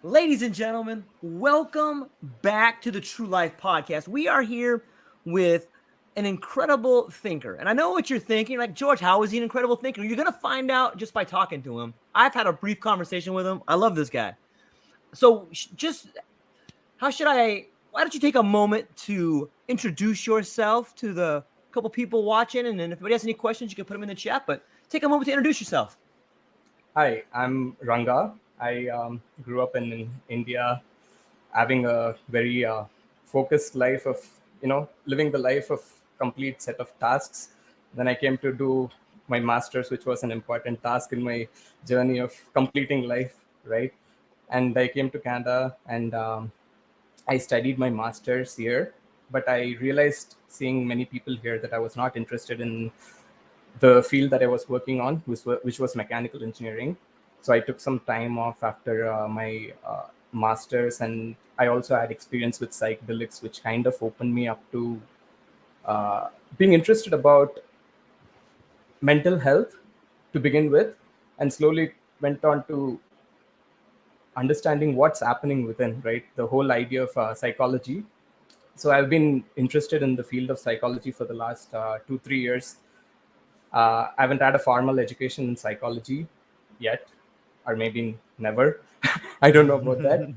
Ladies and gentlemen, welcome back to the True Life Podcast. We are here with an incredible thinker. And I know what you're thinking, like, George, how is he an incredible thinker? You're going to find out just by talking to him. I've had a brief conversation with him. I love this guy. So just why don't you take a moment to introduce yourself to the couple people watching? And then if anybody has any questions, you can put them in the chat, but take a moment to introduce yourself. Hi, I'm Ranga. I grew up in India, having a very focused life of, living the life of complete set of tasks. Then I came to do my master's, which was an important task in my journey of completing life, right? And I came to Canada and I studied my master's here, but I realized seeing many people here that I was not interested in the field that I was working on, which was mechanical engineering. So I took some time off after my master's, and I also had experience with psychedelics, which kind of opened me up to being interested about mental health to begin with, and slowly went on to understanding what's happening within, right? The whole idea of psychology. So I've been interested in the field of psychology for the last 2 3 years. I haven't had a formal education in psychology yet, or maybe never. I don't know about that.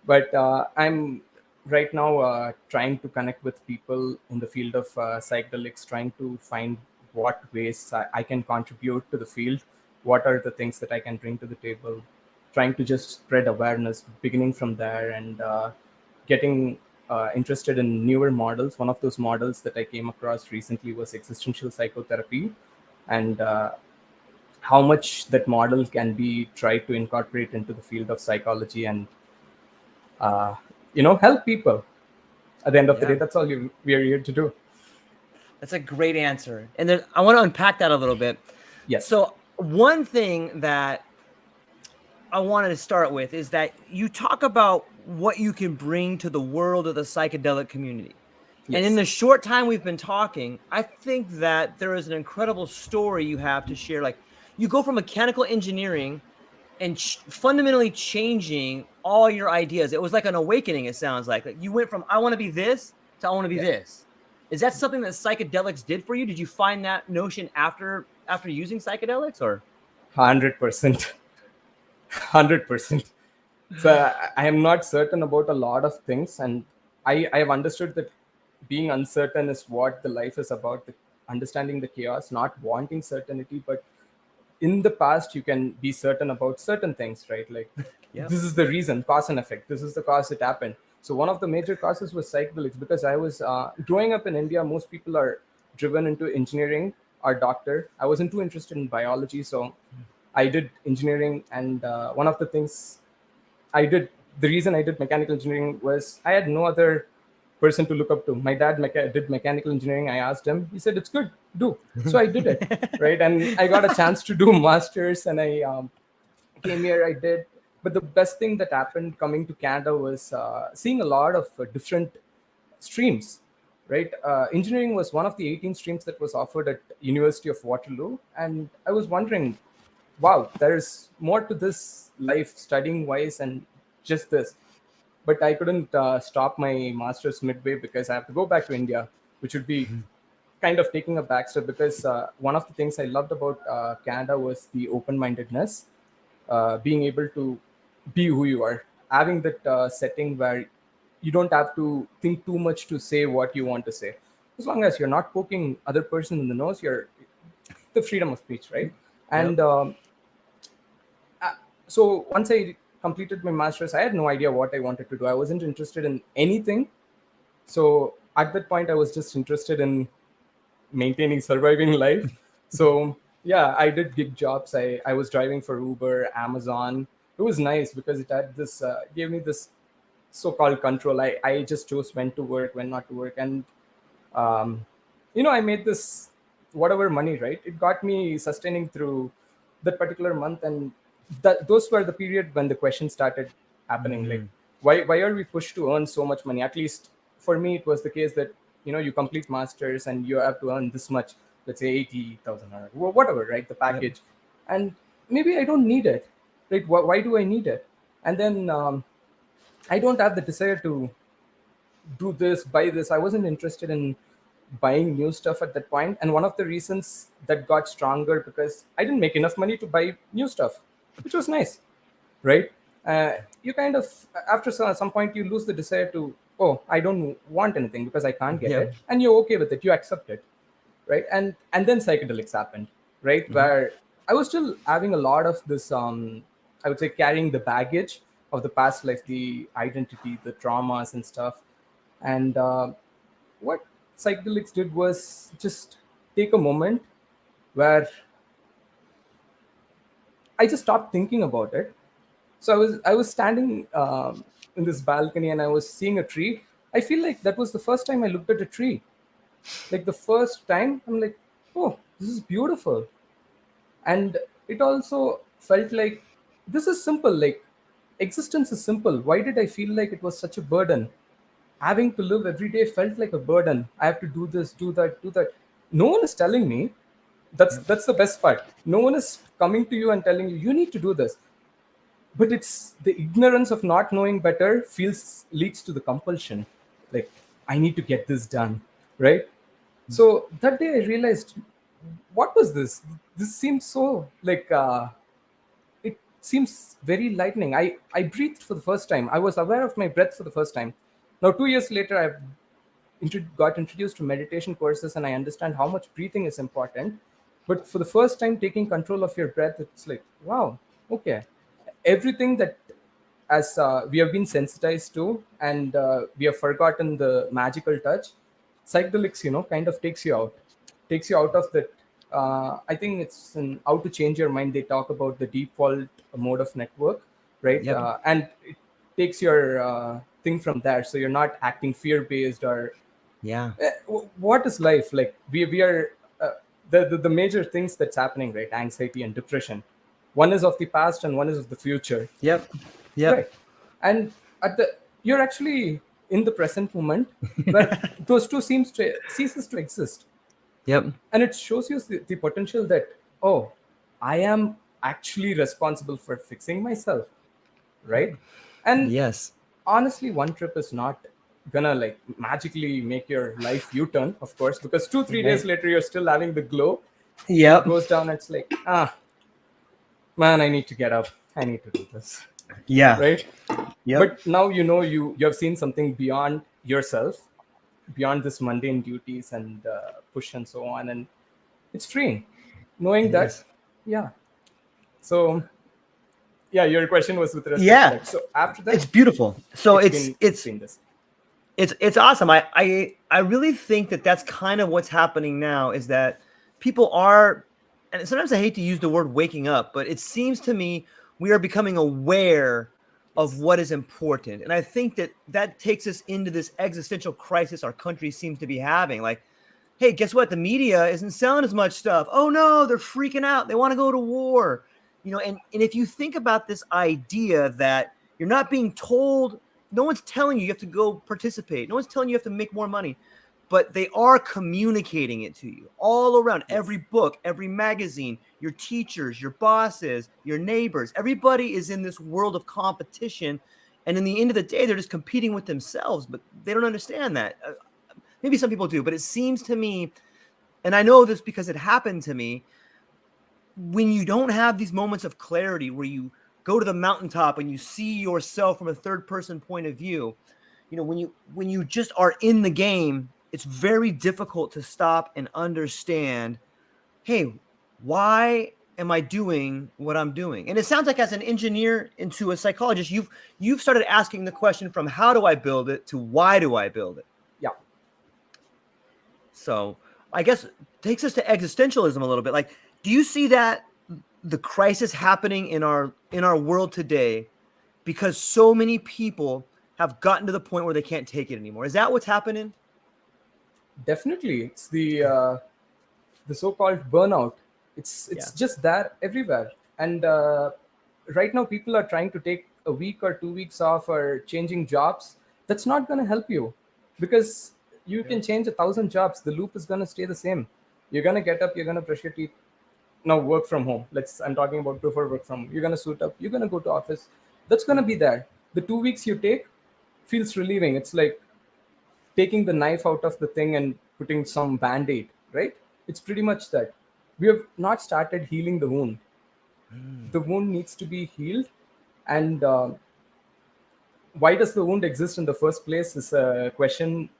But I'm right now trying to connect with people in the field of psychedelics, trying to find what ways I can contribute to the field, what are the things that I can bring to the table, trying to just spread awareness, beginning from there, and getting interested in newer models. One of those models that I came across recently was existential psychotherapy, and how much that model can be tried to incorporate into the field of psychology and help people. At the end of the day, Yeah. that's all we are here to do. That's a great answer. And then I want to unpack that a little bit. Yes. So, one thing that I wanted to start with is that you talk about what you can bring to the world of the psychedelic community. And in Yes. the short time we've been talking, I think that there is an incredible story you have to share. Like, you go from mechanical engineering and fundamentally changing all your ideas. It was like an awakening, it sounds like you went from I want to be this to I want to be Yeah. this. Is that something that psychedelics did for you? Did you find that notion after using psychedelics, or 100%. 100%. So I am not certain about a lot of things, and I have understood that being uncertain is what the life is about. Understanding the chaos, not wanting certainty, but in the past you can be certain about certain things, right? Like, yeah. this is the reason, cause and effect, this is the cause it happened. So one of the major causes was psychedelics, because I was growing up in India, most people are driven into engineering or doctor. I wasn't too interested in biology, so I did engineering. And one of the things I did, the reason I did mechanical engineering was I had no other person to look up to. My dad did mechanical engineering. I asked him. He said, "It's good, do." So I did it, right? And I got a chance to do masters, and I came here. I did. But the best thing that happened coming to Canada was seeing a lot of different streams, right? Engineering was one of the 18 streams that was offered at University of Waterloo, and I was wondering, wow, there's more to this life studying wise and just this. But I couldn't stop my master's midway because I have to go back to India, which would be kind of taking a back step, because one of the things I loved about Canada was the open-mindedness, being able to be who you are, having that setting where you don't have to think too much to say what you want to say. As long as you're not poking other person in the nose, you're the freedom of speech, right? Yep. And so once I completed my master's, I had no idea what I wanted to do. I wasn't interested in anything. So at that point, I was just interested in maintaining, surviving life. So yeah, I did gig jobs. I was driving for Uber, Amazon. It was nice because it had this gave me this so-called control. I just chose when to work, when not to work. And I made this whatever money, right? It got me sustaining through that particular month. And those were the period when the question started happening. Like, why are we pushed to earn so much money? At least for me, it was the case that you complete masters and you have to earn this much, let's say 80,000 or whatever, right? The Yep. package. And maybe I don't need it, right? Why do I need it? And then I don't have the desire to do this, buy this. I wasn't interested in buying new stuff at that point. And one of the reasons that got stronger because I didn't make enough money to buy new stuff, which was nice, right? You kind of, after some point, you lose the desire to, oh, I don't want anything because I can't get Yep. it. And you're okay with it. You accept it, right? And then psychedelics happened, right? Mhm. Where I was still having a lot of this, I would say, carrying the baggage of the past life, the identity, the traumas and stuff. And what psychedelics did was just take a moment where I just stopped thinking about it. So I was standing in this balcony and I was seeing a tree. I feel like that was the first time I looked at a tree. Like the first time, I'm like, oh, this is beautiful. And it also felt like this is simple. Like existence is simple. Why did I feel like it was such a burden? Having to live every day felt like a burden. I have to do this, do that, do that. No one is telling me. That's the best part. No one is coming to you and telling you you need to do this. But it's the ignorance of not knowing better feels leads to the compulsion. Like I need to get this done, right? So that day I realized, what was this? This seems so like it seems very lightning. I breathed for the first time. I was aware of my breath for the first time. Now 2 years later, I've got introduced to meditation courses and I understand how much breathing is important. But for the first time, taking control of your breath, it's like, wow, okay. Everything that as we have been sensitized to and we have forgotten the magical touch, psychedelics, kind of takes you out of that. I think it's in How to Change Your Mind. They talk about the default mode of network, right? Yep. And it takes your thing from there. So you're not acting fear based or Yeah. what is life like. We are the major things that's happening, right? Anxiety and depression. One is of the past and one is of the future, Yep. Yep. right? And at the you're actually in the present moment where those two ceases to exist. Yep. And it shows you the potential that, oh, I am actually responsible for fixing myself, right? And Yes. honestly, one trip is not gonna like magically make your life U-turn, of course, because 2 3 days Right. later you're still having the glow. It Yep. goes down. It's like, man, I need to get up. I need to do this, Yeah. right? Yep. But now you have seen something beyond yourself, beyond this mundane duties and push and so on, and it's freeing, knowing It that. is. Yeah. So yeah, your question was with respect to Yeah. that. So after It's that, beautiful. So it's it's been it's it's been this. it's awesome. I really think that that's kind of what's happening now is that people are, and sometimes I hate to use the word waking up, but it seems to me we are becoming aware of Yes. what is important. And I think that that takes us into this existential crisis our country seems to be having. Like, hey, guess what? The media isn't selling as much stuff. Oh no, they're freaking out. They want to go to war. And if you think about this idea that you're not being told, no one's telling you have to go participate. No one's telling you have to make more money, but they are communicating it to you all around. Yes. Every book, every magazine, your teachers, your bosses, your neighbors, everybody is in this world of competition. And in the end of the day, they're just competing with themselves, but they don't understand that. Maybe some people do, but it seems to me, and I know this because it happened to me, when you don't have these moments of clarity where you go to the mountaintop and you see yourself from a third person point of view, when you just are in the game, it's very difficult to stop and understand, hey, why am I doing what I'm doing? And it sounds like as an engineer into a psychologist, you've started asking the question from how do I build it to why do I build it? Yeah. So I guess takes us to existentialism a little bit. Like, do you see that the crisis happening in our world today because so many people have gotten to the point where they can't take it anymore? Is that what's happening? Definitely, it's the so-called burnout. It's Yeah. just there everywhere, and right now people are trying to take a week or 2 weeks off or changing jobs. That's not going to help you because you Yeah. can change 1,000 jobs. The loop is going to stay the same. You're going to get up. You're going to brush your teeth. Now work from home. I'm talking about before work from home. You're going to suit up. You're going to go to office. That's going to be there. The 2 weeks you take, feels relieving. It's like taking the knife out of the thing and putting some band-aid, right? It's pretty much that. We have not started healing the wound. The wound needs to be healed. And why does the wound exist in the first place is a question.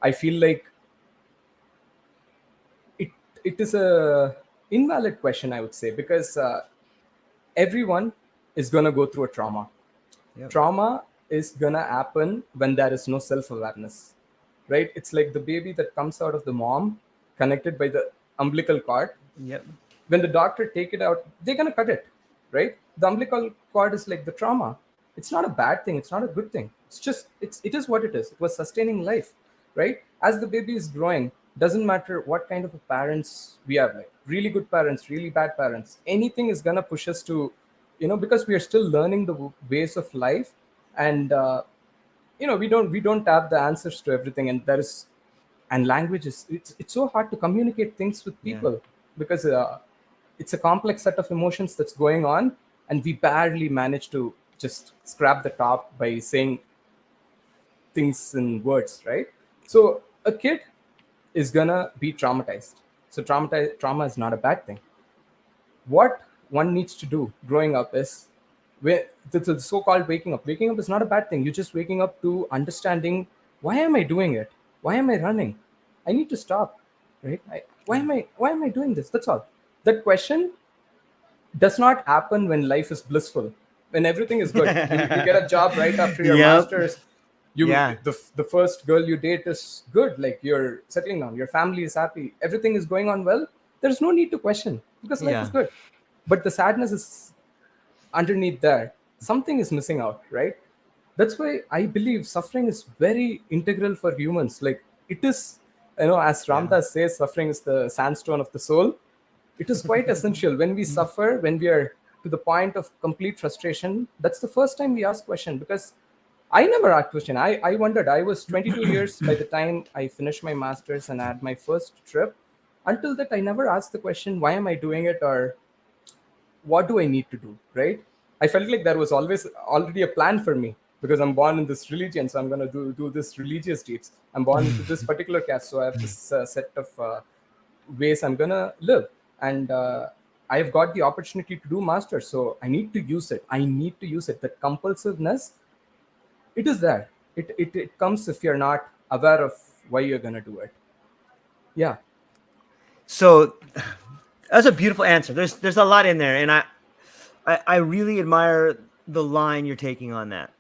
I feel like it it is a invalid question, I would say, because everyone is going to go through a trauma. Yep. Trauma is going to happen when there is no self-awareness, right? It's like the baby that comes out of the mom connected by the umbilical cord. Yep. When the doctor take it out, they're going to cut it, right? The umbilical cord is like the trauma. It's not a bad thing, it's not a good thing. It is what it is. It was sustaining life, right? As the baby is growing, doesn't matter what kind of a parents we have, like really good parents, really bad parents, anything is going to push us to, because we are still learning the ways of life. And we don't have the answers to everything. And there is, and language is, it's so hard to communicate things with Yeah. people, because it's a complex set of emotions that's going on, and we barely manage to just scrap the top by saying things in words, right? So a kid is gonna be traumatized. So trauma is not a bad thing. What one needs to do growing up is, the so-called waking up. Waking up is not a bad thing. You're just waking up to understanding, why am I doing it? Why am I running? I need to stop, right? Why am I doing this? That's all. That question does not happen when life is blissful, when everything is good. You get a job right after your Yep. masters. Yeah. The first girl you date is good, like you're settling down, your family is happy, everything is going on well. There's no need to question, because life is Yeah. good. But the sadness is underneath there. Something is missing out, right? That's why I believe suffering is very integral for humans. Like, it is, as Yeah. Ramdas says, suffering is the sandstone of the soul. It is quite essential. When we suffer, when we are to the point of complete frustration, that's the first time we ask question. Because I never asked question. I wondered. I was 22 years by the time I finished my masters and had my first trip. Until that, I never asked the question, why am I doing it, or what do I need to do, right? I felt like there was always already a plan for me, because I'm born in this religion, so I'm going to do this religious deeds. I'm born into this particular caste, so I have this set of ways I'm going to live. And I've got the opportunity to do masters, so I need to use it. I need to use it. That compulsiveness, it is there. It comes if you're not aware of why you're going to do it. Yeah. So that's a beautiful answer. There's a lot in there, and I really admire the line you're taking on that.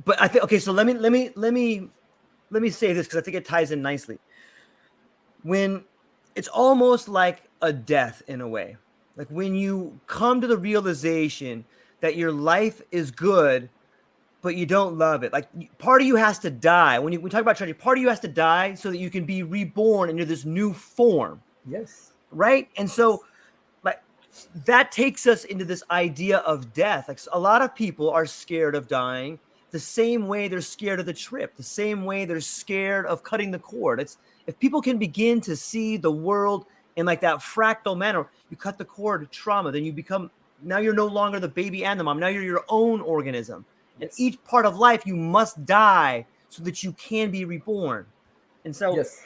But I think, okay, so let me say this, because I think it ties in nicely. When it's almost like a death in a way, like when you come to the realization that your life is good, but you don't love it. Like, part of you has to die. When we talk about tragedy, part of you has to die so that you can be reborn into this new form, Yes. right? And so, like, that takes us into this idea of death. Like, a lot of people are scared of dying the same way they're scared of the trip, the same way they're scared of cutting the cord. It's, if people can begin to see the world in like that fractal manner, you cut the cord, trauma, then you become, now you're no longer the baby and the mom. Now you're your own organism. And Yes. each part of life, you must die so that you can be reborn. And so, Yes.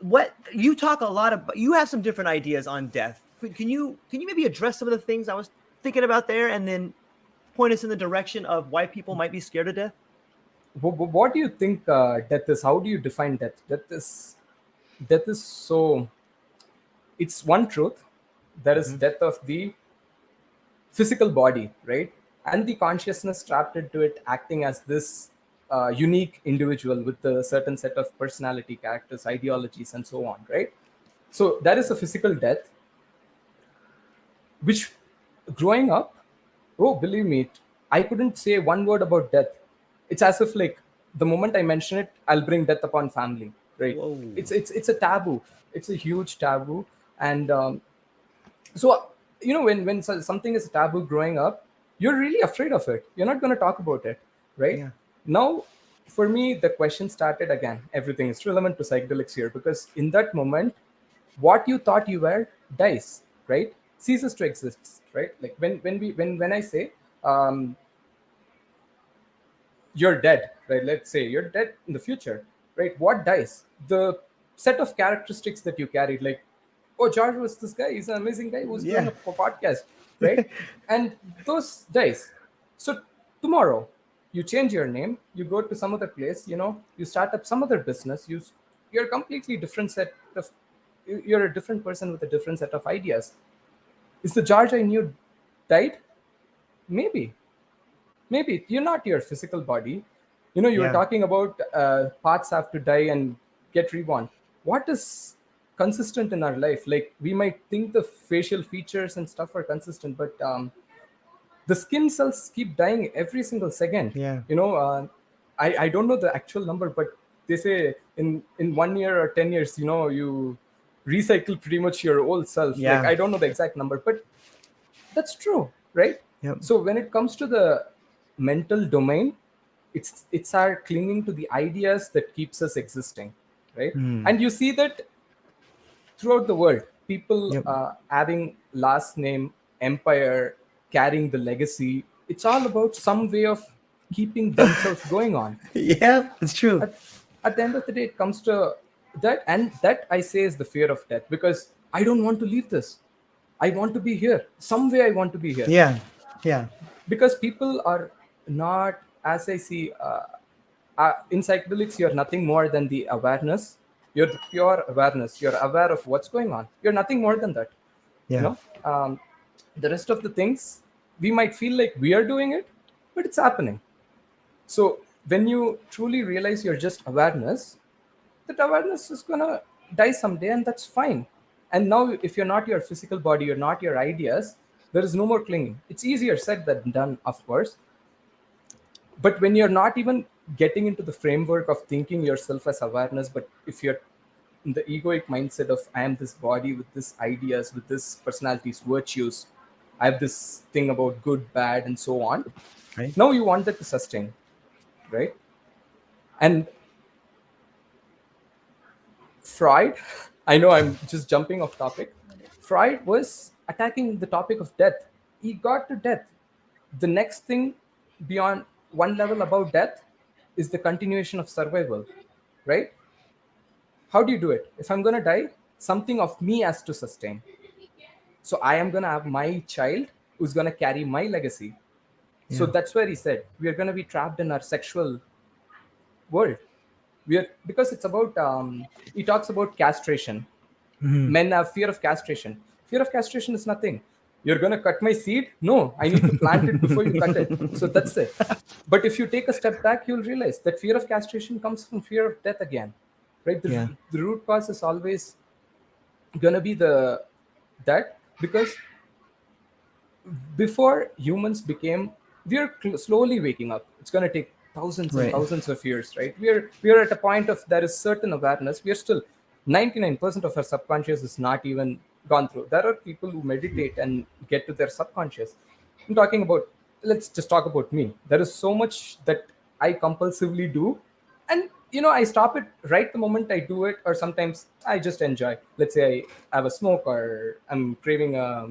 what you talk a lot about, you have some different ideas on death. Can you maybe address some of the things I was thinking about there, and then point us in the direction of why people might be scared of death? What do you think death is? How do you define death? Death is so, it's one truth. There is Mm-hmm. death of the physical body, right? And the consciousness trapped into it, acting as this unique individual with a certain set of personality, characters, ideologies, and so on, right? So that is a physical death, which, growing up, oh, believe me, I couldn't say one word about death. It's as if, like, the moment I mention it, I'll bring death upon family, right? Whoa. It's a taboo. It's a huge taboo. And so, when something is taboo growing up, you're really afraid of it. You're not going to talk about it, right? Yeah. Now, for me, the question started again. Everything is relevant to psychedelics here, because in that moment, what you thought you were dies, right? Ceases to exist, right? Like, when I say, um, you're dead, right? Let's say you're dead in the future, right? What dies? The set of characteristics that you carried, like, oh, George was this guy, he's an amazing guy who's doing Yeah. a podcast, right? And those dies. So tomorrow, you change your name, you go to some other place, you start up some other business, you're a completely different set of, you're a different person with a different set of ideas. Is the George I knew died? Maybe. Maybe you're not your physical body. You were Yeah. talking about parts have to die and get reborn. What is consistent in our life? Like, we might think the facial features and stuff are consistent, but the skin cells keep dying every single second. Yeah. I don't know the actual number, but they say in 1 year or 10 years, you recycle pretty much your old self. Like, Yeah. I don't know the exact number, but that's true, right? Yep. So when it comes to the mental domain, it's our clinging to the ideas that keeps us existing, right? And you see that throughout the world, people Yep. having last name, empire, carrying the legacy. It's all about some way of keeping themselves going on. Yeah, it's true. At the end of the day, it comes to that, and that I say is the fear of death, because I don't want to leave this. I want to be here. Some way I want to be here. Yeah. Yeah. Because people are not, as I see, in psychedelics, you're nothing more than the awareness. You're the pure awareness. You're aware of what's going on. You're nothing more than that. You Yeah. know, the rest of the things, we might feel like we are doing it, but it's happening. So when you truly realize you're just awareness, that awareness is gonna die someday, and that's fine. And now, if you're not your physical body, you're not your ideas, there is no more clinging. It's easier said than done, of course. But when you're not even getting into the framework of thinking yourself as awareness, but if you're in the egoic mindset of, I am this body with this ideas, with this personalities, virtues, I have this thing about good, bad, and so on. Right. Now you want that to sustain, right? And Freud, I know I'm just jumping off topic. Freud was attacking the topic of death. He got to death. The next thing beyond one level above death is the continuation of survival, right? How do you do it? If I'm going to die, something of me has to sustain. So I am going to have my child who's going to carry my legacy. So Yeah. that's where he said we are going to be trapped in our sexual world. We are, because it's about he talks about castration. Men have fear of castration. Fear of castration is nothing. You're going to cut my seed? No, I need to plant it before you cut it. So that's it. But if you take a step back, you'll realize that fear of castration comes from fear of death again, right? Yeah. The root cause is always going to be the that, because before humans became, we're slowly waking up. It's going to take thousands and Right. thousands of years, right? We're at a point of, there is certain awareness. We are still 99% of our subconscious is not even gone through. There are people who meditate and get to their subconscious. I'm talking about, let's just talk about me. There is so much that I compulsively do, and I stop it right the moment I do it, or sometimes I just enjoy. Let's say I have a smoke, or I'm craving a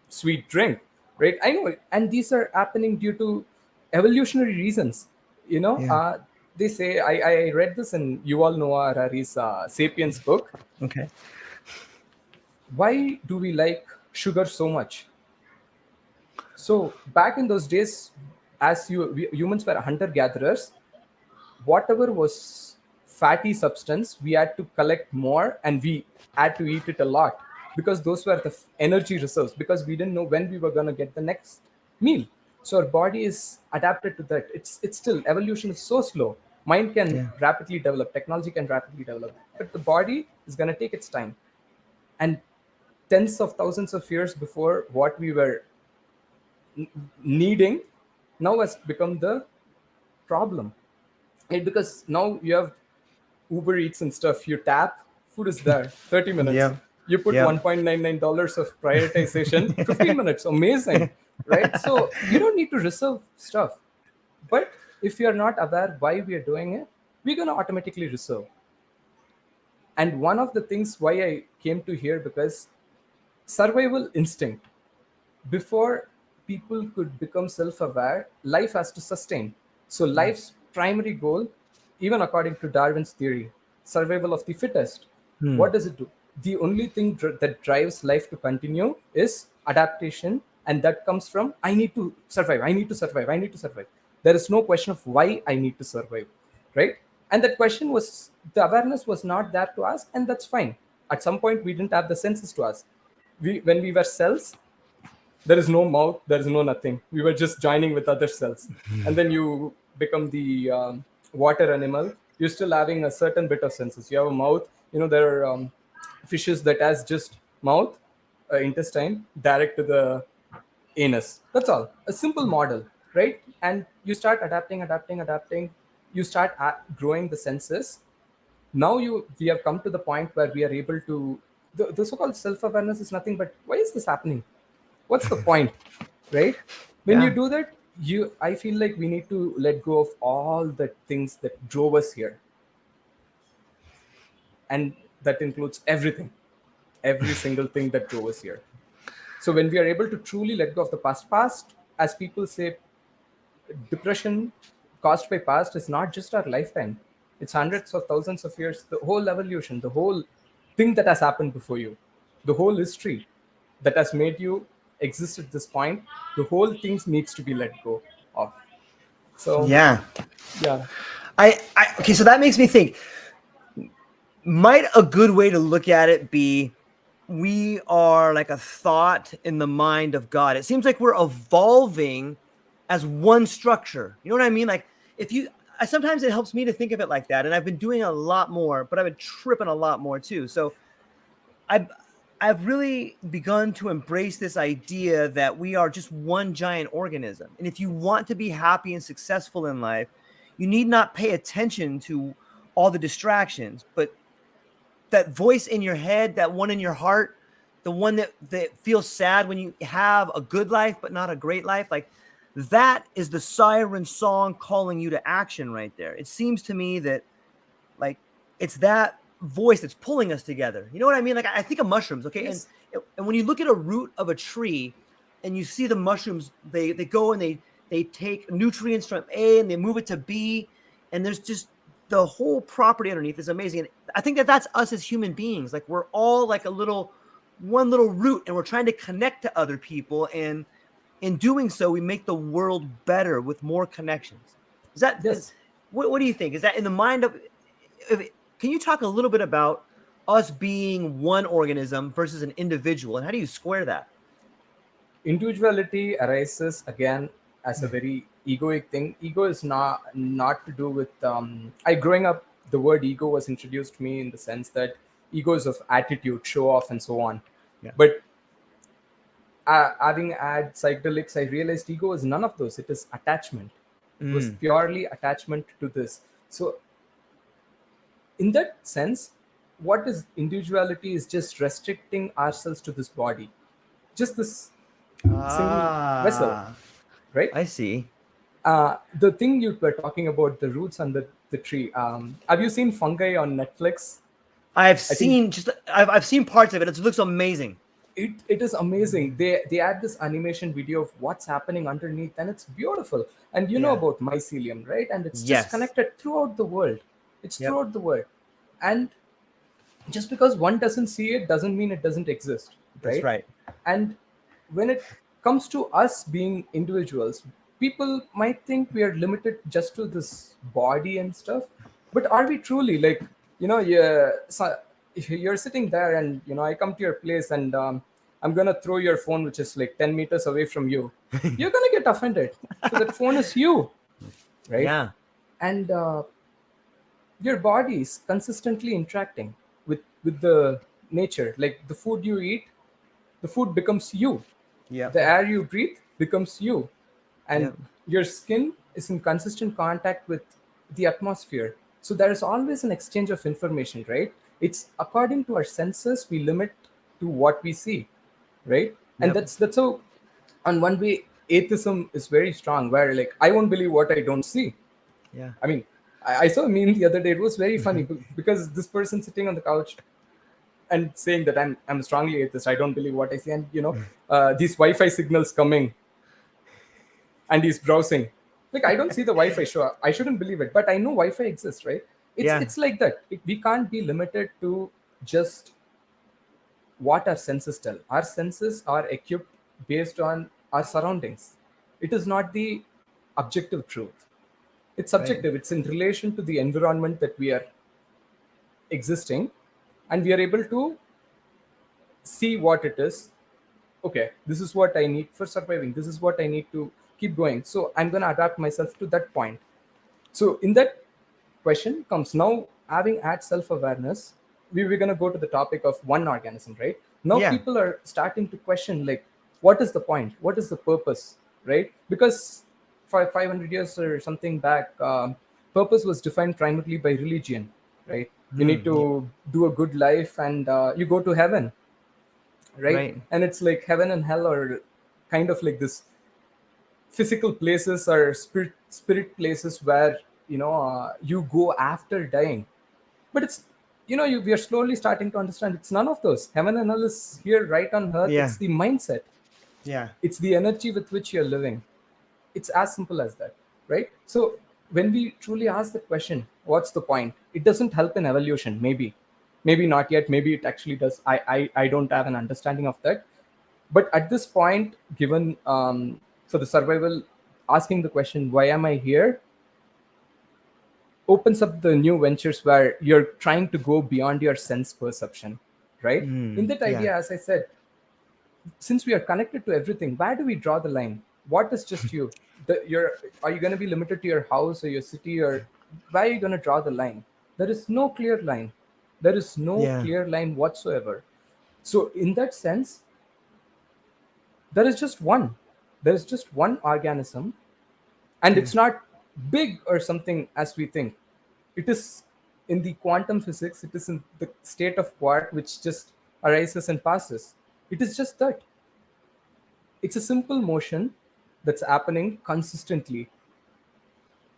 sweet drink, right? I know it. And these are happening due to evolutionary reasons. Yeah. They say, I read this in Yuval Noah Harari's Sapiens book. Okay. Why do we like sugar so much? So back in those days, as humans were hunter gatherers, whatever was fatty substance, we had to collect more, and we had to eat it a lot, because those were the energy reserves, because we didn't know when we were going to get the next meal. So our body is adapted to that. It's still, evolution is so slow. Mind can Yeah. rapidly develop, technology can rapidly develop, but the body is going to take its time. And tens of thousands of years before, what we were needing now has become the problem. Because now you have Uber Eats and stuff. You tap, food is there, 30 minutes. Yeah. You put Yeah. $1.99 of prioritization, 15 minutes, amazing, right? So you don't need to reserve stuff. But if you're not aware why we are doing it, we're going to automatically reserve. And one of the things why I came to here, because survival instinct, before people could become self-aware, life has to sustain. So life primary goal, even according to Darwin's theory, survival of the fittest. Hmm. What does it do? The only thing that drives life to continue is adaptation, and that comes from I need to survive, I need to survive, I need to survive. There is no question of why I need to survive, right? And that question was, the awareness was not there to ask, and that's fine. At some point, we didn't have the senses to ask. When we were cells, there is no mouth, there is no nothing. We were just joining with other cells. And then you become the water animal. You're still having a certain bit of senses. You have a mouth. There are fishes that has just mouth, intestine, direct to the anus. That's all. A simple model, right? And you start adapting. You start growing the senses. Now we have come to the point where we are able to, the so-called self-awareness is nothing but, why is this happening? What's the point, right? When you Yeah. do that, I feel like we need to let go of all the things that drove us here, and that includes every single thing that drove us here. So when we are able to truly let go of the past, as people say, depression caused by past is not just our lifetime. It's hundreds of thousands of years, the whole evolution, the whole thing that has happened before you, the whole history that has made you exist at this point. The whole thing needs to be let go of. So Yeah. yeah. Okay, so that makes me think, might a good way to look at it be we are like a thought in the mind of God? It seems like we're evolving as one structure. You know what I mean? Like, if you, sometimes it helps me to think of it like that. And I've been doing a lot more, but I've been tripping a lot more too. So I've, I've really begun to embrace this idea that we are just one giant organism. And if you want to be happy and successful in life, you need not pay attention to all the distractions, but that voice in your head, that one in your heart, the one that feels sad when you have a good life but not a great life, like that is the siren song calling you to action right there. It seems to me that, like, it's that voice that's pulling us together. You know what I mean? Like, I think of mushrooms, okay? Yes. And when you look at a root of a tree and you see the mushrooms, they go and they take nutrients from A and they move it to B, and there's just the whole property underneath is amazing. And I think that that's us as human beings. Like, we're all like one little root, and we're trying to connect to other people, and in doing so, we make the world better with more connections. Yes. What do you think? Is that in the mind of? Can you talk a little bit about us being one organism versus an individual, and how do you square that? Individuality arises again as a very egoic thing. Ego is not to do with I growing up, the word ego was introduced to me in the sense that ego is of attitude, show off, and so on. Yeah. But having had psychedelics, I realized ego is none of those. It is attachment. It was purely attachment to this. So in that sense, what is individuality is just restricting ourselves to this body, just this single vessel, Ah, right? I see. The thing you were talking about, the roots and the tree. Have you seen Fungi on Netflix? I've I think seen I've seen parts of it. It looks amazing. it is amazing. They add this animation video of what's happening underneath, and it's beautiful. And you know Yeah. about mycelium, right? And it's just Yes. connected throughout the world. It's Yep. throughout the world. And just because one doesn't see it doesn't mean it doesn't exist, That's right? right. And when it comes to us being individuals, people might think we are limited just to this body and stuff, but are we truly? Like, if you're sitting there and I come to your place and I'm gonna throw your phone, which is like 10 meters away from you, you're gonna get offended. So that phone is you, right? Yeah. And your body is consistently interacting with the nature. Like the food you eat, the food becomes you. Yep. The air you breathe becomes you. And Yep. your skin is in consistent contact with the atmosphere. So there is always an exchange of information, right? It's according to our senses, we limit to what we see, right? And Yep. that's how, on one way, atheism is very strong, where like I won't believe what I don't see. Yeah. I mean, I saw a meme the other day. It was very funny because this person sitting on the couch and saying that I'm strongly atheist. I don't believe what I see, and these Wi-Fi signals coming, and he's browsing. Like, I don't see the Wi-Fi show. I shouldn't believe it, but I know Wi-Fi exists, right? It's like that. We can't be limited to just what our senses tell. Our senses are equipped based on our surroundings. It is not the objective truth. It's Right. subjective. It's in relation to the environment that we are existing, and we are able to see what it is. Okay, this is what I need for surviving. This is what I need to keep going. So I'm going to adapt myself to that point. So in that question comes now, having had self-awareness, we were going to go to the topic of one organism, right? Now Yeah. people are starting to question, like, what is the point? What is the purpose, right? Because 500 years or something back, purpose was defined primarily by religion, right? You need Yeah. to do a good life, and you go to heaven, right? Right. And it's like heaven and hell are kind of like this physical places or spirit places where you go after dying. But it's, we are slowly starting to understand it's none of those. Heaven and hell is here right on earth. Yeah. It's the mindset, Yeah. it's the energy with which you're living. It's as simple as that, right? So when we truly ask the question, what's the point, it doesn't help in evolution. Maybe not yet, maybe it actually does. I don't have an understanding of that. But at this point, given for the survival, asking the question, why am I here, opens up the new ventures where you're trying to go beyond your sense perception, right? In that Yeah. idea, as I said, since we are connected to everything, where do we draw the line? What is just you? Are you going to be limited to your house or your city, or where are you going to draw the line? There is no clear line. There is no Yeah. clear line whatsoever. So in that sense, there is just one. There is just one organism, and Yeah. it's not big or something as we think. It is in the quantum physics. It is in the state of quark, which just arises and passes. It is just that. It's a simple motion that's happening consistently.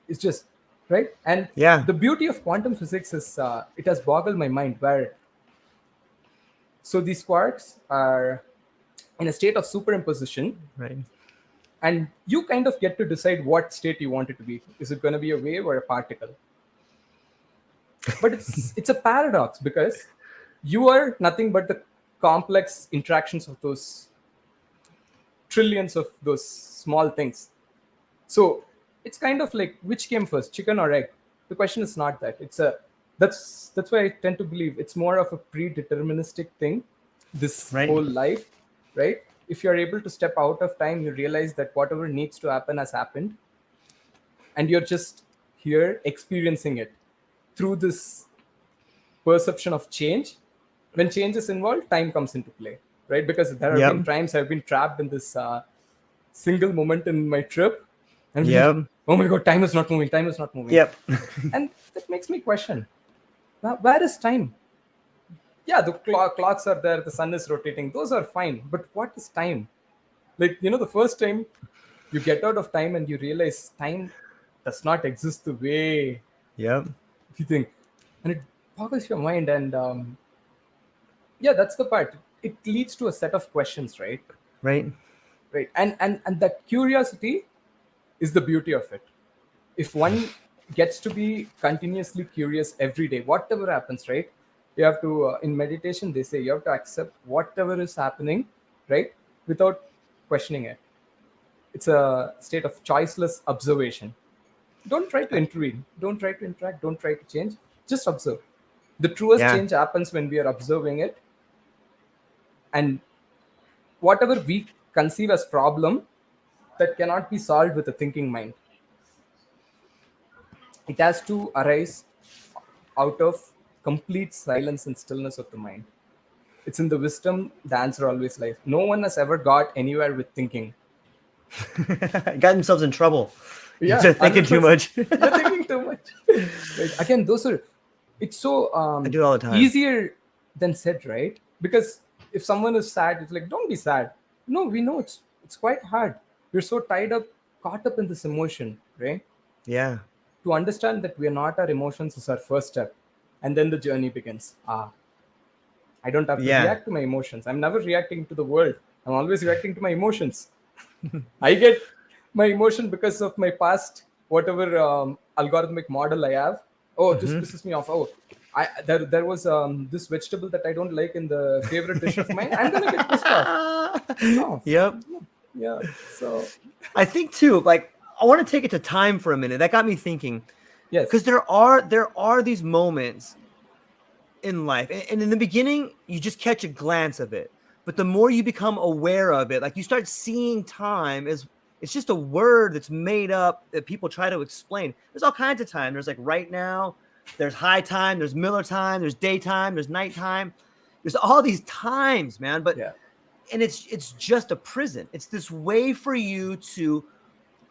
It's just right. And Yeah. the beauty of quantum physics is, it has boggled my mind. Where so these quarks are in a state of superimposition, Right. and you kind of get to decide what state you want it to be. Is it going to be a wave or a particle? But it's a paradox, because you are nothing but the complex interactions of those trillions of those small things. So it's kind of like, which came first, chicken or egg? The question is not that. That's why I tend to believe it's more of a predeterministic thing, this Right. whole life, right? If you're able to step out of time, you realize that whatever needs to happen has happened, and you're just here experiencing it through this perception of change. When change is involved, time comes into play, right? Because there have been Yep. times I've been trapped in this single moment in my trip, and I'm like, Yep. oh my god, time is not moving, time is not moving. Yep. And that makes me question, now, where is time? Yeah, the clocks are there, the sun is rotating, those are fine, but what is time? Like, the first time you get out of time and you realize time does not exist the way Yep. you think, and it boggles your mind. And yeah, that's the part. It leads to a set of questions, right? Right. Right. And that curiosity is the beauty of it. If one gets to be continuously curious every day, whatever happens, right? You have to, in meditation, they say you have to accept whatever is happening, right? Without questioning it. It's a state of choiceless observation. Don't try to intervene, don't try to interact, don't try to change, just observe. The truest Yeah. change happens when we are observing it. And whatever we conceive as problem that cannot be solved with a thinking mind, it has to arise out of complete silence and stillness of the mind. It's in the wisdom the answer always lies. No one has ever got anywhere with thinking. Got themselves in trouble. Yeah, They're thinking too 100%. much. You're thinking too much. Right. Again, those are, it's so I do it all the time. easier than said, right? Because if someone is sad, it's like, don't be sad. No, we know it's quite hard. We're so tied up, caught up in this emotion, right? Yeah. To understand that we are not our emotions is our first step. And then the journey begins. I don't have to Yeah. react to my emotions. I'm never reacting to the world. I'm always reacting to my emotions. I get my emotion because of my past whatever algorithmic model I have. Oh, this Mhm. pisses me off. Oh, there was this vegetable that I don't like in the favorite dish of mine. I'm gonna get pissed off. No, Yep. yeah. So I think too, like I want to take it to time for a minute. That got me thinking because yes, there are these moments in life, and in the beginning you just catch a glance of it, but the more you become aware of it, like you start seeing time as it's just a word that's made up that people try to explain. There's all kinds of time. There's like right now, there's high time, there's Miller time, there's daytime, there's nighttime. There's all these times, man. But yeah, and it's just a prison. It's this way for you to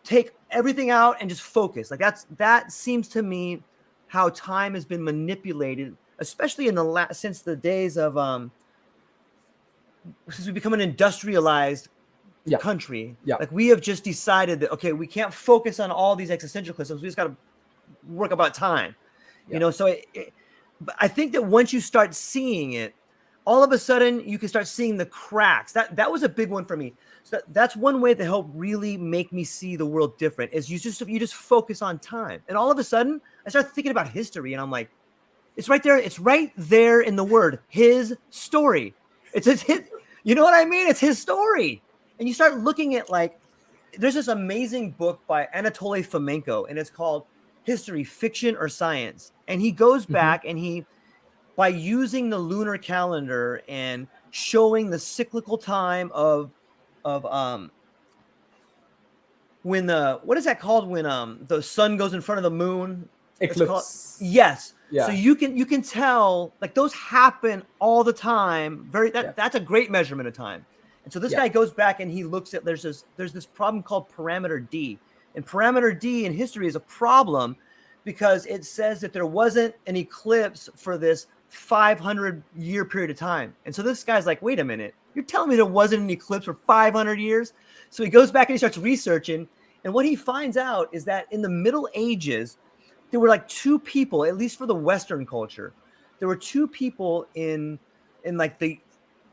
take everything out and just focus. Like that seems to me how time has been manipulated, especially in the since the days of since we become an industrialized yeah, country. yeah, Like we have just decided that okay, we can't focus on all these existential questions. We just got to work about time. yeah. So but I think that once you start seeing it, all of a sudden you can start seeing the cracks. That was a big one for me. So that's one way to help really make me see the world different is you just focus on time. And all of a sudden I start thinking about history and I'm like, it's right there. It's right there in the word, his story. It's his, you know what I mean? It's his story. And you start looking at like, there's this amazing book by Anatoly Fomenko, and it's called History, Fiction or Science. And he goes Hmm. back and by using the lunar calendar and showing the cyclical time of when what is that called when the sun goes in front of the moon? It's called Eclipse. yes. So Yeah, you can tell like those happen all the time. yeah, That's a great measurement of time. And so this yeah, guy goes back and he looks at there's this problem called parameter D. And parameter D in history is a problem because it says that there wasn't an eclipse for this 500-year period of time. And so this guy's like, wait a minute, you're telling me there wasn't an eclipse for 500 years? So he goes back and he starts researching. And what he finds out is that in the Middle Ages, there were like two people, at least for the Western culture, there were two people in like the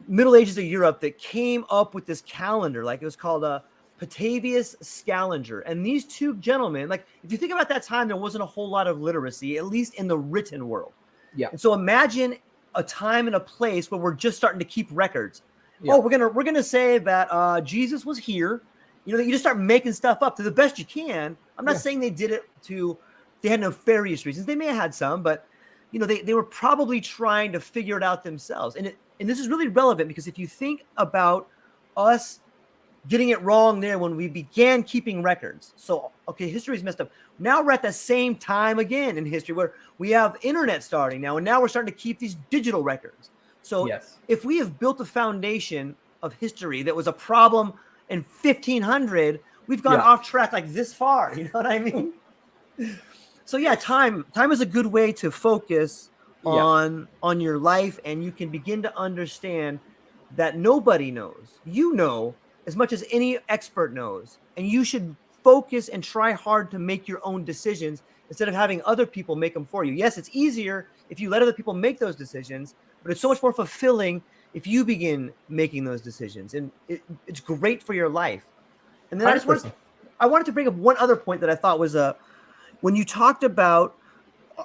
Middle Ages of Europe that came up with this calendar. Like it was called a Petavius Scaliger. And these two gentlemen, like if you think about that time, there wasn't a whole lot of literacy, at least in the written world. yeah, And so imagine a time and a place where we're just starting to keep records. yeah, Oh, we're gonna say that Jesus was here. You know, you just start making stuff up to the best you can. I'm not yeah. saying they did it they had nefarious reasons. They may have had some, but they were probably trying to figure it out themselves. And this is really relevant because if you think about us getting it wrong there when we began keeping records. So, okay, history is messed up. Now we're at the same time again in history where we have internet starting now, and now we're starting to keep these digital records. So Yes. if we have built a foundation of history that was a problem in 1500, we've gone Yeah. off track like this far. You know what I mean? So yeah, time is a good way to focus Yeah. on your life, and you can begin to understand that nobody knows. You know as much as any expert knows, and you should focus and try hard to make your own decisions instead of having other people make them for you. Yes, it's easier if you let other people make those decisions, but it's so much more fulfilling if you begin making those decisions, and it's great for your life. And then 100%. I wanted to bring up one other point that I thought was when you talked about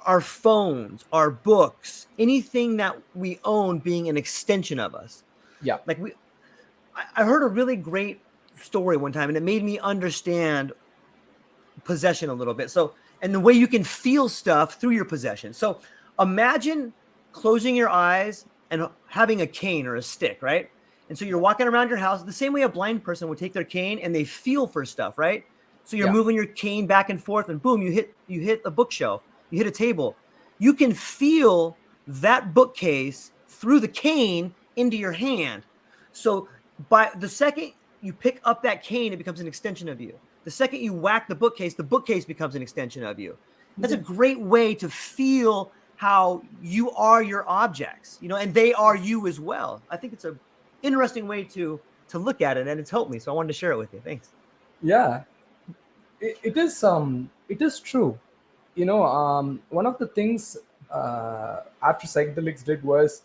our phones, our books, anything that we own being an extension of us. Yeah. Like I heard a really great story one time, and it made me understand possession a little bit. So, and the way you can feel stuff through your possession. So, imagine closing your eyes and having a cane or a stick, right? And so you're walking around your house the same way a blind person would take their cane and they feel for stuff, right? So you're Yeah. moving your cane back and forth, and boom, you hit a bookshelf, you hit a table. You can feel that bookcase through the cane into your hand. So by the second you pick up that cane, it becomes an extension of you. The second you whack the bookcase becomes an extension of you. That's a great way to feel how you are your objects, and they are you as well. I think it's a interesting way to look at it, and it's helped me. So I wanted to share it with you. Thanks. Yeah. It is true. One of the things after psychedelics did was,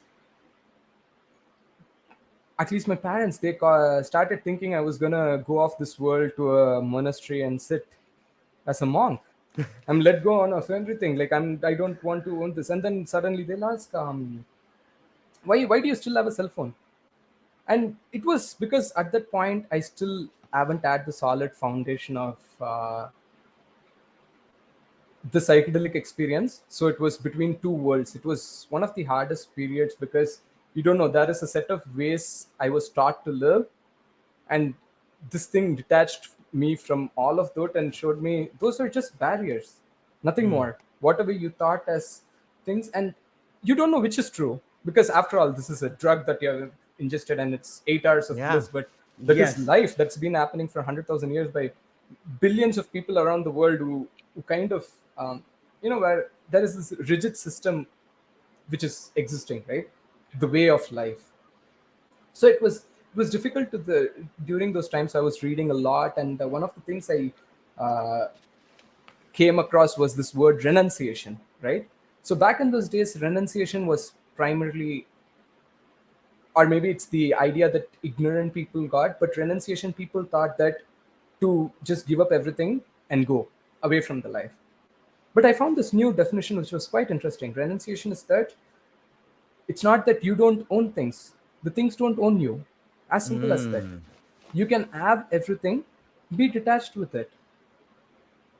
at least my parents, they started thinking I was gonna go off this world to a monastery and sit as a monk. I'm let go on of everything. Like I don't want to own this. And then suddenly they'll ask, why do you still have a cell phone? And it was because at that point I still haven't had the solid foundation of the psychedelic experience. So it was between two worlds. It was one of the hardest periods because you don't know, there is a set of ways I was taught to live, and this thing detached me from all of that and showed me those are just barriers, nothing more. Whatever you thought as things, and you don't know which is true, because after all, this is a drug that you have ingested and it's 8 hours of Yeah. bliss, but that is Yes. life that's been happening for 100,000 years by billions of people around the world who kind of where there is this rigid system which is existing, right? The way of life. So it was difficult to the during those times I was reading a lot, and one of the things I uh, came across was this word renunciation, right? So back in those days, renunciation was primarily, or maybe it's the idea that ignorant people got, but renunciation people thought that to just give up everything and go away from the life. But I found this new definition which was quite interesting. Renunciation is that it's not that you don't own things, the things don't own you. As simple as that. Mm. You can have everything, be detached with it.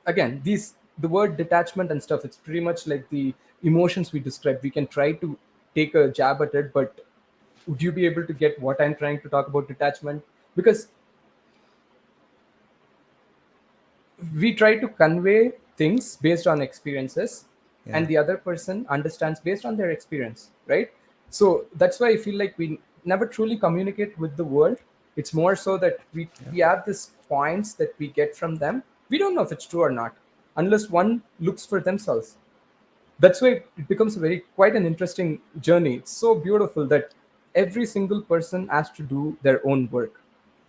Again, these the word detachment and stuff, it's pretty much like the emotions we describe. We can try to take a jab at it, but would you be able to get what I'm trying to talk about detachment? Because we try to convey things based on experiences, Yeah. and the other person understands based on their experience, right? So that's why I feel like we never truly communicate with the world. It's more so that we have these points that we get from them. We don't know if it's true or not unless one looks for themselves. That's why it becomes a very quite an interesting journey. It's so beautiful that every single person has to do their own work,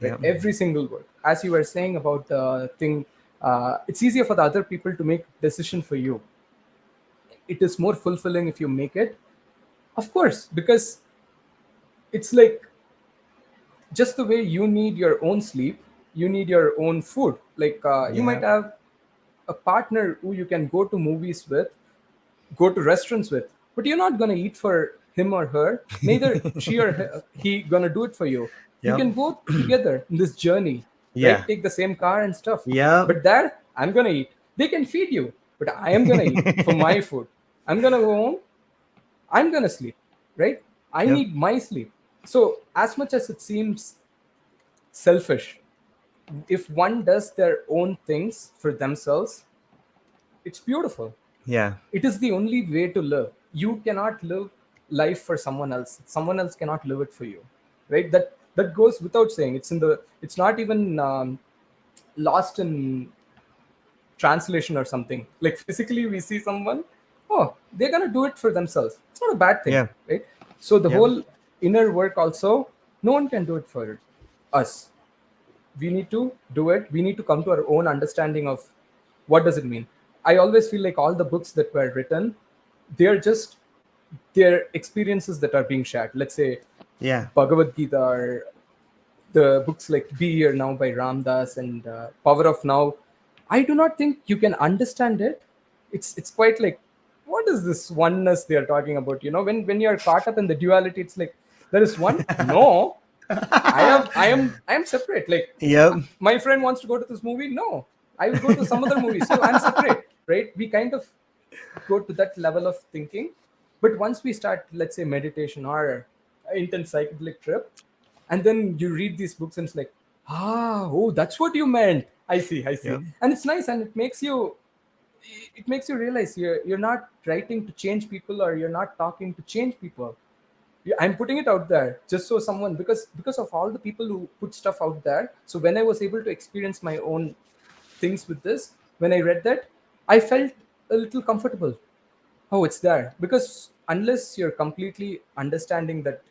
right? Yeah. Every single work. As you were saying about the thing, it's easier for the other people to make decision for you. It is more fulfilling if you make it, of course, because it's like just the way you need your own sleep, you need your own food. Like you might Yeah. have a partner who you can go to movies with, go to restaurants with, but you're not going to eat for him or her, neither she or he going to do it for you. You Yep. can go together in this journey, Yeah. right? Take the same car and stuff, Yep. but there I'm going to eat. They can feed you, but I am going to eat for my food. I'm going to go home, I'm going to sleep, right? I Yep. need my sleep. So as much as it seems selfish, if one does their own things for themselves, it's beautiful. Yeah. It is the only way to live. You cannot live life for someone else. Someone else cannot live it for you, right? That goes without saying. It's not even lost in translation or something. Like physically we see someone, oh, they're gonna do it for themselves. It's not a bad thing, Yeah. right? So the Yep. whole inner work also, no one can do it for us. We need to do it. We need to come to our own understanding of what does it mean. I always feel like all the books that were written, they're just their experiences that are being shared. Let's say Yeah. Bhagavad Gita, or the books like Be Here Now by Ramdas, and Power of Now. I do not think you can understand it. It's quite like, what is this oneness they are talking about? When you're caught up in the duality, it's like there is one. No, I am separate. Like Yep. my friend wants to go to this movie. No, I will go to some other movie. So I'm separate, right? We kind of go to that level of thinking. But once we start, let's say, meditation or intense psychedelic trip, and then you read these books and it's like, oh, that's what you meant. I see. Yep. And it's nice, and it makes you realize you're not writing to change people, or you're not talking to change people. I'm putting it out there just so someone, because of all the people who put stuff out there. So when I was able to experience my own things with this, when I read that, I felt a little comfortable. Oh, it's there. Because unless you're completely understanding that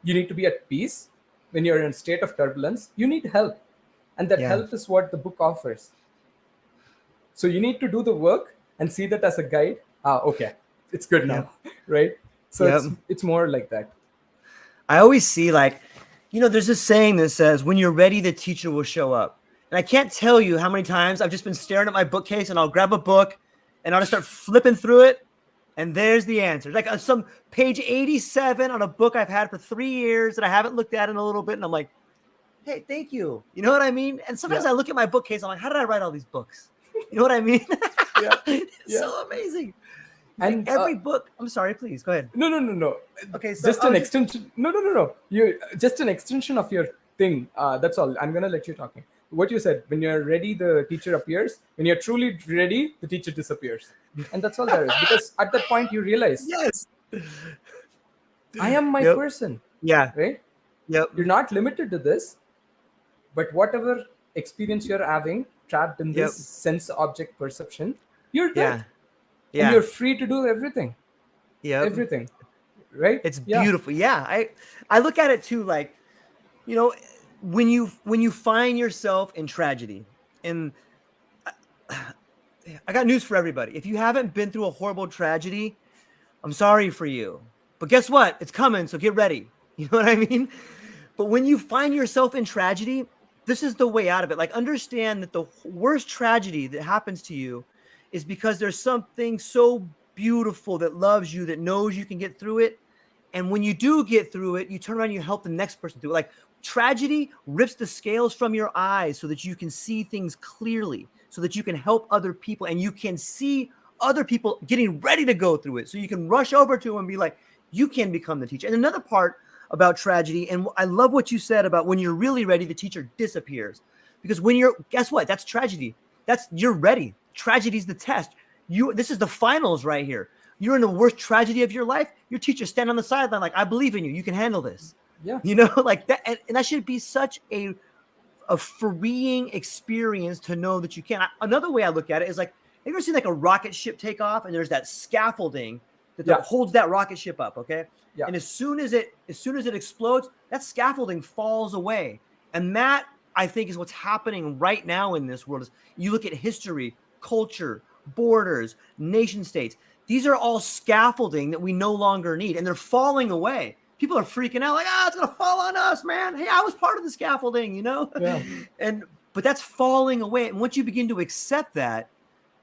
you need to be at peace when you're in a state of turbulence, you need help. And that Yeah. help is what the book offers. So you need to do the work and see that as a guide. Okay, it's good Yep. now, right? So Yep. it's more like that. I always see, like, there's this saying that says, when you're ready, the teacher will show up. And I can't tell you how many times I've just been staring at my bookcase and I'll grab a book and I'll just start flipping through it. And there's the answer. Like on some page 87 on a book I've had for 3 years that I haven't looked at in a little bit. And I'm like, hey, thank you. You know what I mean? And sometimes I look at my bookcase. I'm like, how did I write all these books? You know what I mean? It's so amazing. And like every book. I'm sorry, please go ahead. No. Okay, so just an extension. No. You just an extension of your thing. That's all. I'm gonna let you talking. What you said, when you're ready, the teacher appears. When you're truly ready, the teacher disappears. And that's all there is. Because at that point, you realize, yes, I am my person. Yeah. Right? Yep. You're not limited to this. But whatever experience you're having, trapped in this sense object perception, you're there. Yeah. And you're free to do everything. Yeah. Everything. Right? It's beautiful. Yeah. I look at it too, like, you know, when you find yourself in tragedy, and I got news for everybody. If you haven't been through a horrible tragedy, I'm sorry for you. But guess what? It's coming, so get ready. You know what I mean? But when you find yourself in tragedy, this is the way out of it. Like, understand that the worst tragedy that happens to you is because there's something so beautiful that loves you, that knows you can get through it. And when you do get through it, you turn around and you help the next person through it. Like, tragedy rips the scales from your eyes so that you can see things clearly, so that you can help other people, and you can see other people getting ready to go through it. So you can rush over to them and be like, you can become the teacher. And another part about tragedy, and I love what you said about when you're really ready, the teacher disappears. Because when you're, guess what? That's tragedy. You're ready. Tragedy's the test. This is the finals right here. You're in the worst tragedy of your life. Your teacher stand on the sideline like, I believe in you. You can handle this. Yeah. You know, like that. And that should be such a freeing experience to know that you can. Another way I look at it is like, have you ever seen like a rocket ship take off and there's that scaffolding that holds that rocket ship up? Okay. Yeah. And as soon as it explodes, that scaffolding falls away. And that, I think, is what's happening right now in this world. Is you look at history, culture, borders, nation states. These are all scaffolding that we no longer need, and they're falling away. People are freaking out like, it's going to fall on us, man. Hey, I was part of the scaffolding, you know? Yeah. But that's falling away. And once you begin to accept that,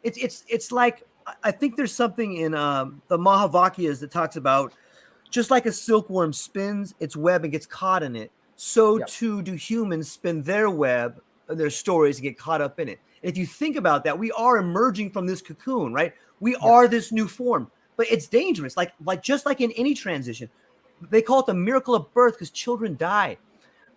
it's like, I think there's something in the Mahavakyas that talks about, just like a silkworm spins its web and gets caught in it, so too do humans spin their web and their stories and get caught up in it. And if you think about that, we are emerging from this cocoon, right? We are this new form, but it's dangerous. Like just like in any transition, they call it the miracle of birth because children die.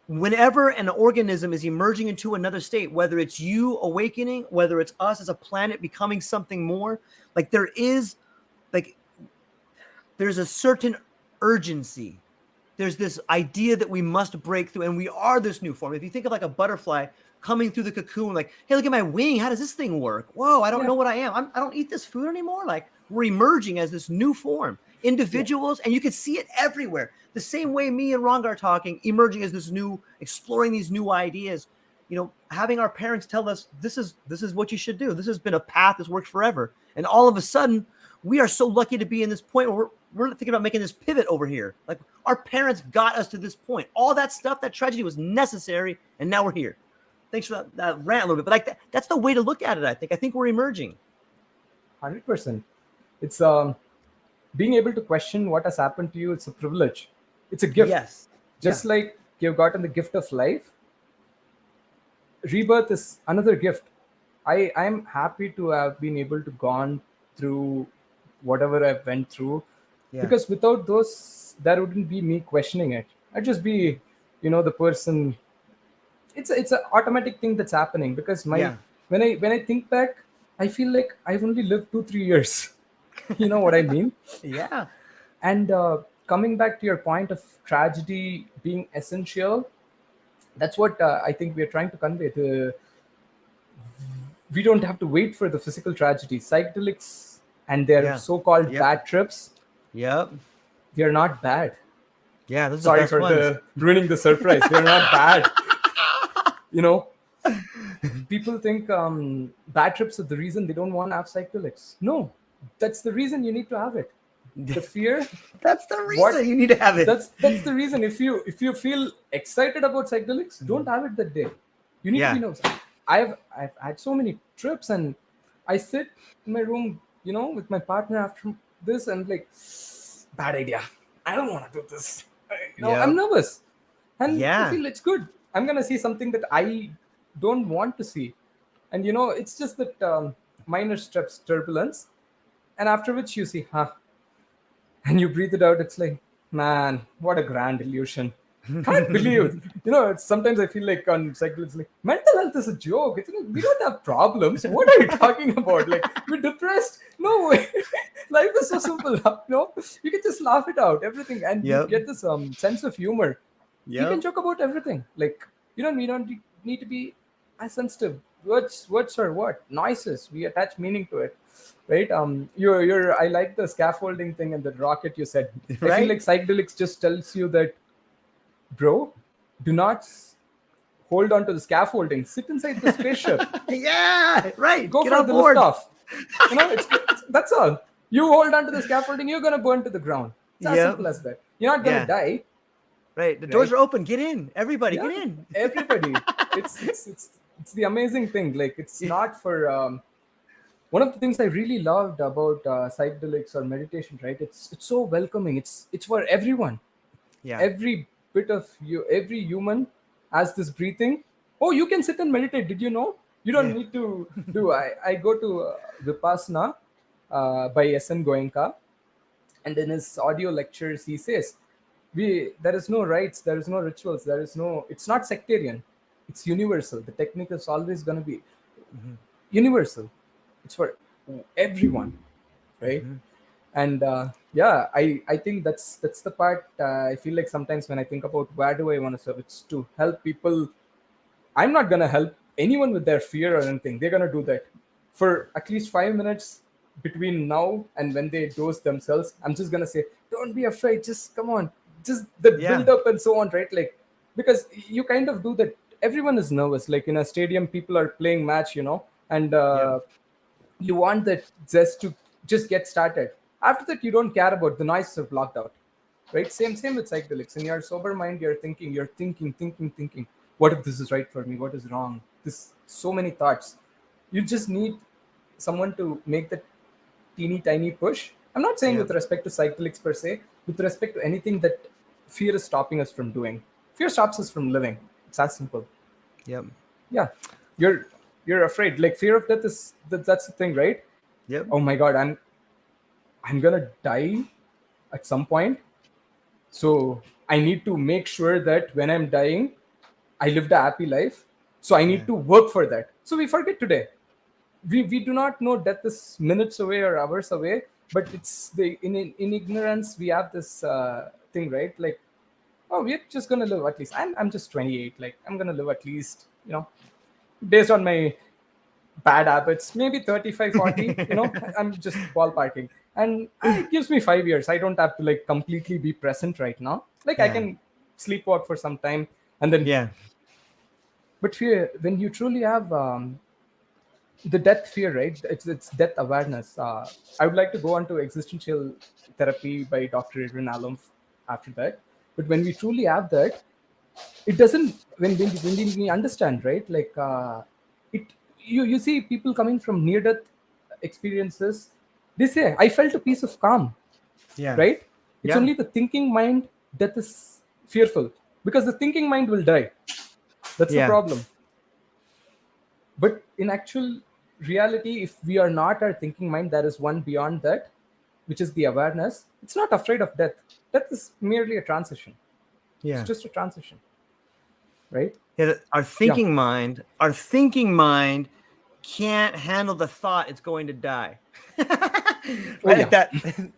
Whenever an organism is emerging into another state, whether it's you awakening, whether it's us as a planet becoming something more, like there's a certain urgency. There's this idea that we must break through, and we are this new form. If you think of like a butterfly coming through the cocoon, like, hey, look at my wing. How does this thing work? Whoa, I don't know what I am. I don't eat this food anymore. Like, we're emerging as this new form. Individuals, and you can see it everywhere. The same way me and Ranga are talking, emerging as this new, exploring these new ideas. You know, having our parents tell us this is what you should do. This has been a path that's worked forever. And all of a sudden, we are so lucky to be in this point where we're thinking about making this pivot over here. Like, our parents got us to this point. All that stuff, that tragedy was necessary, and now we're here. Thanks for that rant a little bit, but like that's the way to look at it. I think we're emerging. 100%. It's being able to question what has happened to you. It's a privilege. It's a gift. Yes. Just like you've gotten the gift of life, rebirth is another gift. I'm happy to have been able to gone through whatever I went through, because without those, there wouldn't be me questioning it. I'd just be, the person. It's an automatic thing that's happening because when I think back, I feel like I've only lived 2-3 years. You know what I mean? Yeah. And coming back to your point of tragedy being essential, that's what I think we're trying to convey. We don't have to wait for the physical tragedy. Psychedelics and their so-called bad trips, they're not bad. Yeah, this is sorry for ruining the surprise. They're not bad. People think bad trips are the reason they don't want to have psychedelics. No, that's the reason you need to have it. The fear. That's the reason you need to have it. That's the reason. If you feel excited about psychedelics, don't have it that day. You need to be I've had so many trips, and I sit in my room, with my partner after this, and like, bad idea. I don't want to do this. I'm Yep. nervous, and I Yeah. feel it's good. I'm gonna see something that I don't want to see, and it's just that minor steps turbulence, and after which you see, and you breathe it out. It's like, man, what a grand illusion. Can't believe. It's sometimes I feel like on psychology, like mental health is a joke. It's like, we don't have problems. What are you talking about? Like, we're depressed? No way. Life is so simple. You can just laugh it out, everything, and you Yep. get this sense of humor. You can Yep. joke about everything. Like, you don't need to be as sensitive. Words are what noises. We attach meaning to it, right? You're. I like the scaffolding thing and the rocket you said. I feel like Right. psychedelics just tells you that, bro, do not hold on to the scaffolding. Sit inside the spaceship. Yeah. Right. Go Get for on the board. liftoff. That's all. You hold on to the scaffolding, you're gonna burn to the ground. It's as Yep. simple as that. You're not gonna Yeah. die, Right. The doors right? are open. Get in. Everybody, Yeah, get in. everybody. It's the amazing thing. Like, it's not for one of the things I really loved about psychedelics or meditation, right? It's so welcoming. It's for everyone. Yeah. Every bit of you, every human has this breathing. Oh, you can sit and meditate. Did you know? You don't Yeah. need to do. I go to Vipassana by S.N. Goenka, and in his audio lectures he says, we there is no rites, there is no rituals, there is no. It's not sectarian. It's universal. The technique is always going to be Hmm. universal. It's for everyone, right? Hmm. And yeah, I think that's the part. I feel like sometimes when I think about where do I want to serve, it's to help people. I'm not gonna help anyone with their fear or anything. They're gonna do that for at least 5 minutes between now and when they dose themselves. I'm just gonna say, don't be afraid. Just come on. Just the build Yeah. up and so on, right? Like, because you kind of do that. Everyone is nervous. Like in a stadium, people are playing match, and Yep. you want that zest to just get started. After that, you don't care about the noises are blocked out, right? Same with psychedelics. In your sober mind, you're thinking. What if this is right for me? What is wrong? This so many thoughts. You just need someone to make that teeny tiny push. I'm not saying with Yep. respect to psychedelics per se, with respect to anything that fear is stopping us from doing. Fear stops us from living. It's as simple. Yep. Yeah, you're afraid. Like fear of death is that's the thing, right? Yep. Oh my god, I'm gonna die at some point. So I need to make sure that when I'm dying, I lived a happy life. So I Yeah. need to work for that. So we forget today. We do not know death is minutes away or hours away, but it's in ignorance we have this thing, right? Like, oh, we're just gonna live at least. I'm just 28. Like, I'm gonna live at least, based on my bad habits, maybe 35, 40. I'm just ballparking, and it gives me 5 years. I don't have to like completely be present right now. Like, I Yeah. can sleepwalk for some time, and then. Yeah. But fear, when you truly have the death fear, right? It's death awareness. I would like to go on to existential therapy by Dr. Edwin Allen after that. But when we truly have that, it doesn't. When we understand, right? Like, it. You see people coming from near death experiences. They say, "I felt a piece of calm." Yeah. Right? It's Yeah. only the thinking mind that is fearful, because the thinking mind will die. That's the Yeah. problem. But in actual reality, if we are not our thinking mind, there is one beyond that, which is the awareness. It's not afraid of death. Death is merely a transition. It's Yeah. just a transition, right? Yeah. Yeah. Our thinking mind can't handle the thought it's going to die. Oh Right? Like yeah. that.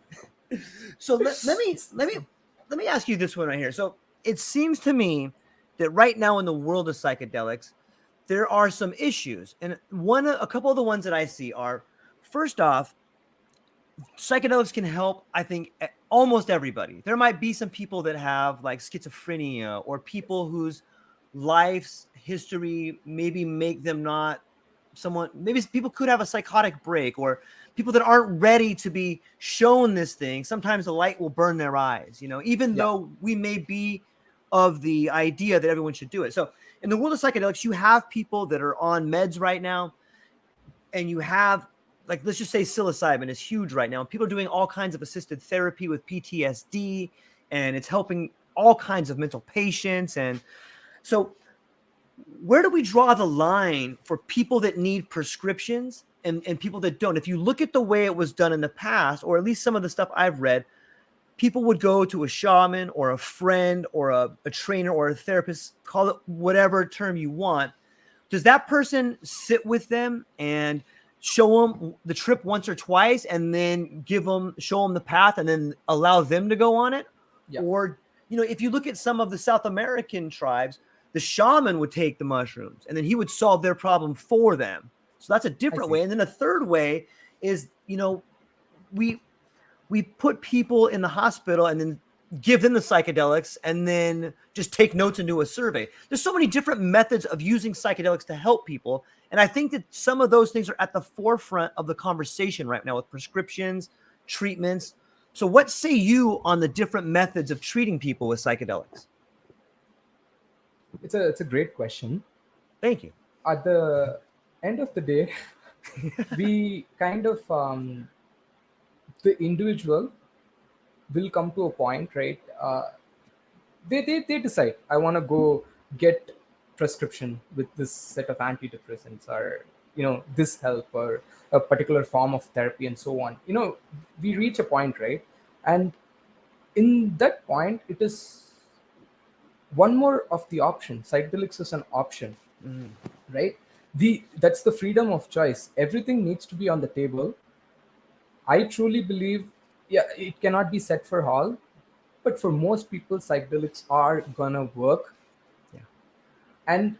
So let me ask you this one right here. So it seems to me that right now in the world of psychedelics, there are some issues, and a couple of the ones that I see are, first off, psychedelics can help, I think, almost everybody. There might be some people that have like schizophrenia, or people whose life's history maybe make them not someone. Maybe people could have a psychotic break, or people that aren't ready to be shown this thing. Sometimes the light will burn their eyes, even Yeah. though we may be of the idea that everyone should do it. So in the world of psychedelics, you have people that are on meds right now, and you have, like, let's just say psilocybin is huge right now. People are doing all kinds of assisted therapy with PTSD, and it's helping all kinds of mental patients. And so, where do we draw the line for people that need prescriptions and people that don't? If you look at the way it was done in the past, or at least some of the stuff I've read, people would go to a shaman or a friend or a trainer or a therapist, call it whatever term you want. Does that person sit with them and show them the trip once or twice, and then show them the path, and then allow them to go on it? Yeah. Or, if you look at some of the South American tribes, the shaman would take the mushrooms and then he would solve their problem for them. So that's a different way. And then a third way is, we put people in the hospital and then give them the psychedelics and then just take notes and do a survey. There's so many different methods of using psychedelics to help people. And I think that some of those things are at the forefront of the conversation right now with prescriptions, treatments. So what say you on the different methods of treating people with psychedelics? It's a great question. Thank you. At the end of the day, we kind of the individual will come to a point, right? They decide, I want to go get prescription with this set of antidepressants, or this help, or a particular form of therapy, and so on. We reach a point, right? And in that point, it is one more of the option. Psychedelics is an option, right? That's the freedom of choice. Everything needs to be on the table. I truly believe, yeah, it cannot be set for all, but for most people, psychedelics are gonna work. Yeah. And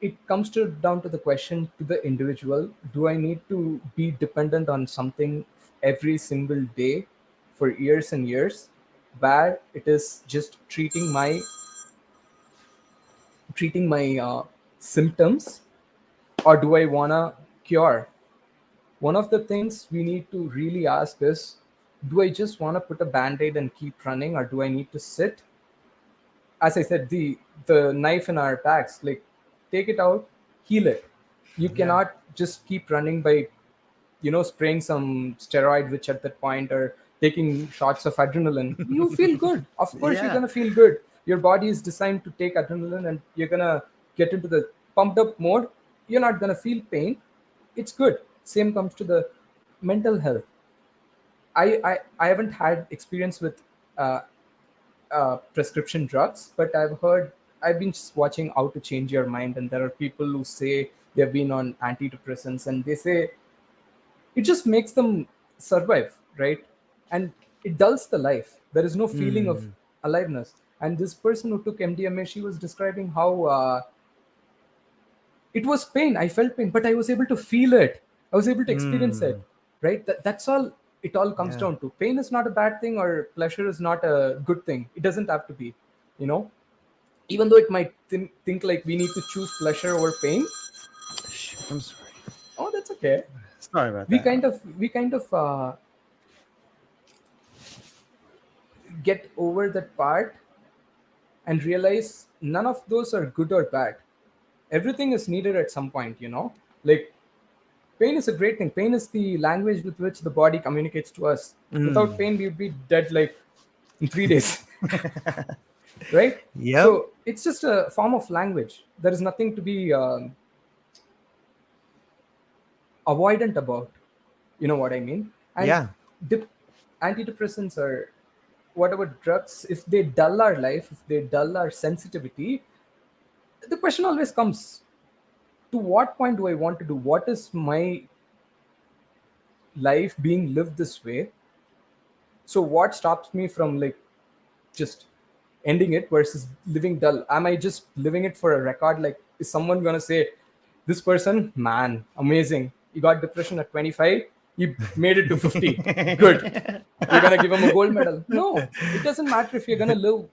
it comes down to the question to the individual: do I need to be dependent on something every single day for years and years, where it is just treating my symptoms, or do I wanna cure? One of the things we need to really ask is, do I just want to put a band-aid and keep running, or do I need to sit? As I said, the knife in our bags, like, take it out, heal it. You cannot just keep running by spraying some steroid, which at that point, or taking shots of adrenaline. You feel good, of course. You're gonna feel good. Your body is designed to take adrenaline, and you're gonna get into the pumped up mode. You're not gonna feel pain. It's good. Same comes to the mental health. I haven't had experience with prescription drugs, but I've been just watching How to Change Your Mind, and there are people who say they've been on antidepressants, and they say it just makes them survive, right? And it dulls the life. There is no feeling of aliveness. And this person who took MDMA, she was describing how it was pain. I felt pain, but I was able to feel it. I was able to experience it, right? That's all it all comes down to. Pain is not a bad thing, or pleasure is not a good thing. It doesn't have to be, even though it might think like we need to choose pleasure over pain. I'm sorry. Oh, that's okay. Sorry about We that. we kind of get over that part and realize none of those are good or bad. Everything is needed at some point, like, pain is a great thing. Pain is the language with which the body communicates to us. Without pain, we'd be dead like in 3 days. Right? Yeah. So it's just a form of language. There is nothing to be avoidant about. You know what I mean? And antidepressants, or whatever drugs, if they dull our life, if they dull our sensitivity, the question always comes, to what point do I want to do? What is my life being lived this way? So what stops me from, like, just ending it versus living dull? Am I just living it for a record? Like, is someone gonna say, this person, man, amazing, he got depression at 25, he made it to 50, good, you're gonna give him a gold medal? No, it doesn't matter if you're gonna live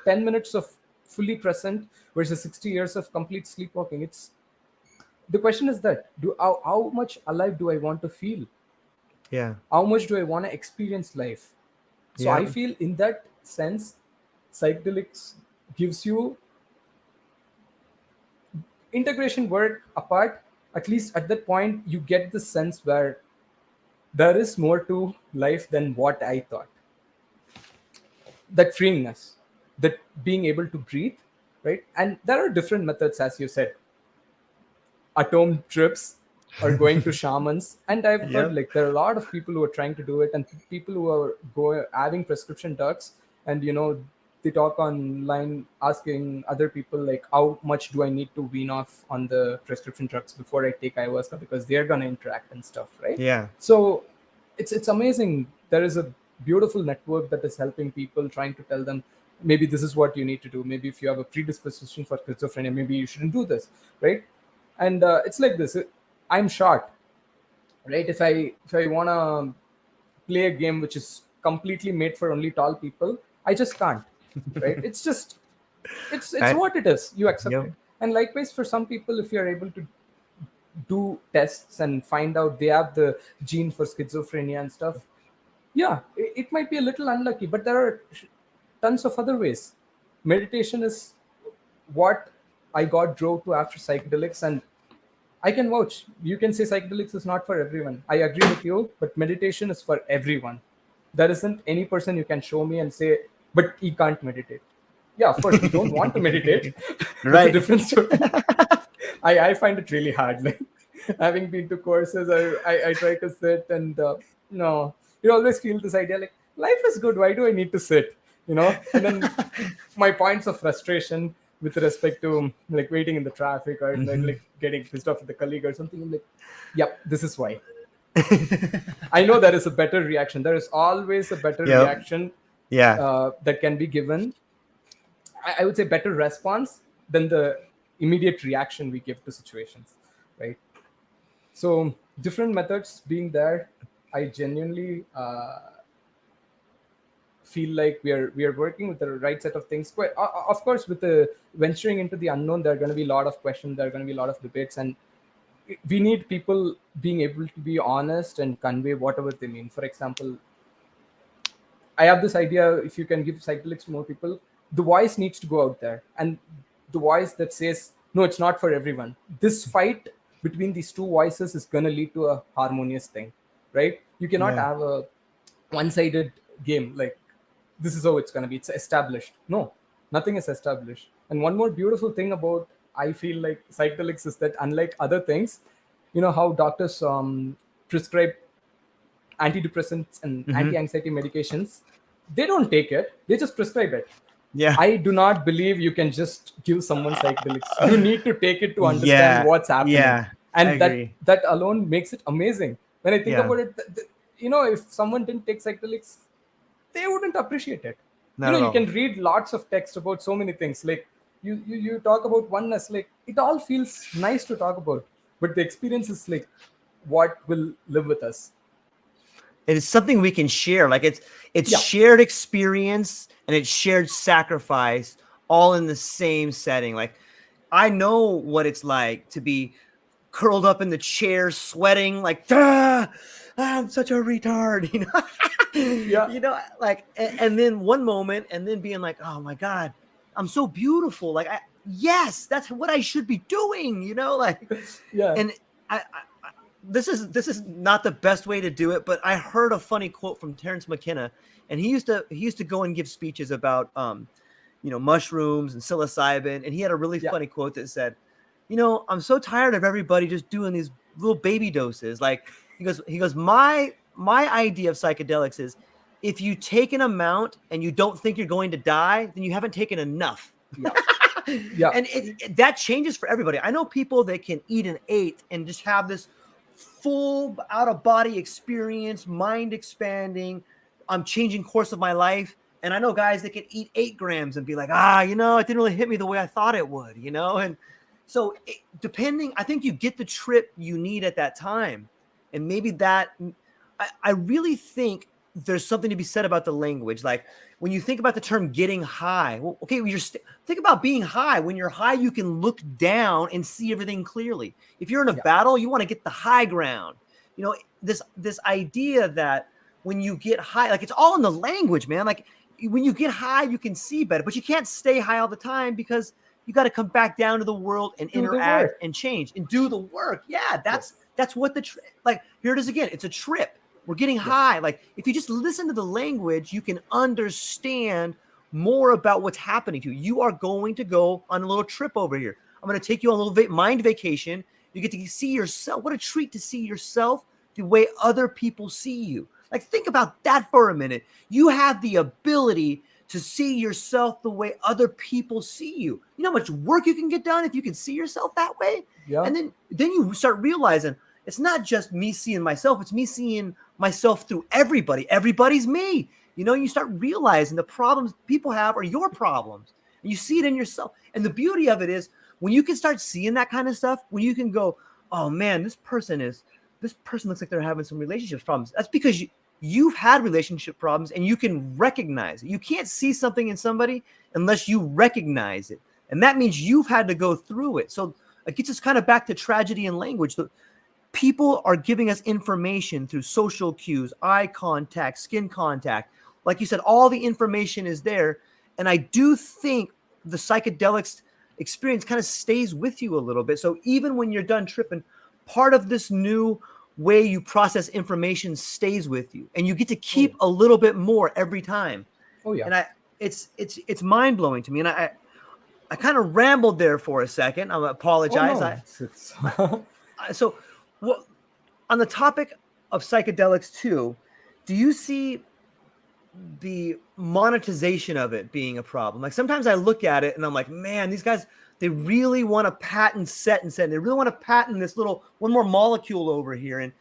10 minutes of fully present versus 60 years of complete sleepwalking. It's the question is that, how much alive do I want to feel? How much do I want to experience life? So I feel, in that sense, psychedelics gives you integration work apart, at least at that point, you get the sense where there is more to life than what I thought. That freeingness, that being able to breathe, right? And there are different methods, as you said, atom trips or going to shamans. And I've heard Yep. like there are a lot of people who are trying to do it, and people who are having prescription drugs, and they talk online asking other people like, how much do I need to wean off on the prescription drugs before I take ayahuasca, because they're going to interact and stuff, right? Yeah. So it's amazing. There is a beautiful network that is helping people, trying to tell them maybe this is what you need to do. Maybe if you have a predisposition for schizophrenia, maybe you shouldn't do this, right? And it's like this. I'm short, right? If I want to play a game which is completely made for only tall people, I just can't, right? It's just it's I, what it is. You accept yep. it. And likewise for some people, if you're able to do tests and find out they have the gene for schizophrenia and stuff, yeah, it might be a little unlucky, but there are tons of other ways. Meditation is what I got drove to after psychedelics, and I can vouch. You can say psychedelics is not for everyone. I agree with you, but meditation is for everyone. There isn't any person you can show me and say, but he can't meditate. Yeah, of course, we don't want to meditate. That's a Right. different story. I find it really hard. Like having been to courses, I try to sit and no, you always feel this idea like life is good. Why do I need to sit? And then my points of frustration with respect to like waiting in the traffic or like getting pissed off with the colleague or something. I'm like, yep, this is why. I know there is a better reaction. There is always a better Yep. reaction Yeah. that can be given. I would say better response than the immediate reaction we give to situations, right? So different methods being there, I genuinely feel like we are working with the right set of things. But of course, with the venturing into the unknown, there are going to be a lot of questions. There are going to be a lot of debates, and we need people being able to be honest and convey whatever they mean. For example, I have this idea: if you can give psychedelics to more people, the voice needs to go out there, and the voice that says, "No, it's not for everyone." This fight between these two voices is going to lead to a harmonious thing, right? You cannot Yeah. have a one-sided game like this is how it's going to be. It's established. No, nothing is established. And one more beautiful thing about I feel like psychedelics is that unlike other things, how doctors prescribe antidepressants and Hmm. anti-anxiety medications, they don't take it, they just prescribe it. Yeah. I do not believe you can just give someone psychedelics. You need to take it to understand Yeah. what's happening, Yeah. I and that agree. that alone makes it amazing. When I think Yeah. about it, if someone didn't take psychedelics, they wouldn't appreciate it. Not at You can all. read lots of text about so many things. Like you talk about oneness, like it all feels nice to talk about, but the experience is like what will live with us. It is something we can share. Like it's Yeah, shared experience and it's shared sacrifice all in the same setting. Like I know what it's like to be curled up in the chair, sweating, like I'm such a retard, yeah, like and then one moment, and then being like, oh my god, I'm so beautiful. Like yes, that's what I should be doing, like, yeah, and this is not the best way to do it, but I heard a funny quote from Terrence McKenna, and he used to go and give speeches about mushrooms and psilocybin, and he had a really yeah, funny quote that said, I'm so tired of everybody just doing these little baby doses. Like he goes, my idea of psychedelics is if you take an amount and you don't think you're going to die, then you haven't taken enough. yeah, yeah, And that changes for everybody. I know people that can eat an eighth and just have this full out of body experience, mind expanding. I'm changing course of my life. And I know guys that can eat 8 grams and be like, it didn't really hit me the way I thought it would, And so depending, I think you get the trip you need at that time. And maybe that, I really think there's something to be said about the language. Like when you think about the term getting high, well, okay, think about being high. When you're high, you can look down and see everything clearly. If you're in a yeah, battle, you want to get the high ground. This idea that when you get high, like it's all in the language, man. Like when you get high, you can see better, but you can't stay high all the time because you got to come back down to the world and Do the interact work. and change and do the work. Yeah, Yes. that's what like here it is again. It's a trip. We're getting Yes. high. Like if you just listen to the language, you can understand more about what's happening to you. You are going to go on a little trip over here. I'm going to take you on a little mind vacation. You get to see yourself. What a treat to see yourself the way other people see you. Like think about that for a minute. You have the ability to see yourself the way other people see you. You know how much work you can get done if you can see yourself that way? Yeah. And then you start realizing it's not just me seeing myself, it's me seeing myself through everybody. Everybody's me. You start realizing the problems people have are your problems. And you see it in yourself. And the beauty of it is when you can start seeing that kind of stuff, when you can go, oh man, this person looks like they're having some relationships problems. That's because you've had relationship problems and you can recognize it. You can't see something in somebody unless you recognize it. And that means you've had to go through it. So it gets us kind of back to tragedy and language. People are giving us information through social cues, eye contact, skin contact. Like you said, all the information is there. And I do think the psychedelics experience kind of stays with you a little bit. So even when you're done tripping, part of this new way you process information stays with you, and you get to keep a little bit more every time. Oh yeah. And it's mind blowing to me. And I kind of rambled there for a second. I apologize. So, what on the topic of psychedelics too? Do you see the monetization of it being a problem? Like sometimes I look at it and I'm like, man, these guys, they really want to patent set. They really want to patent this little one more molecule over here. And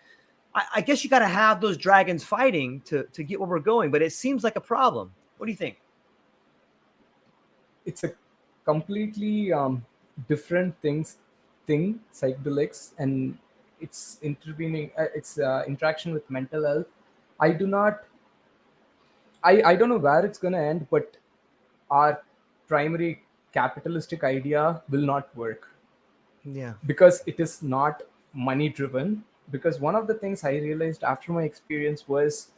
I guess you got to have those dragons fighting to get where we're going. But it seems like a problem. What do you think? It's a completely different thing, psychedelics, and it's intervening. It's interaction with mental health. I do not. I don't know where it's gonna end, but our primary capitalistic idea will not work. Yeah. Because it is not money driven. Because one of the things I realized after my experience was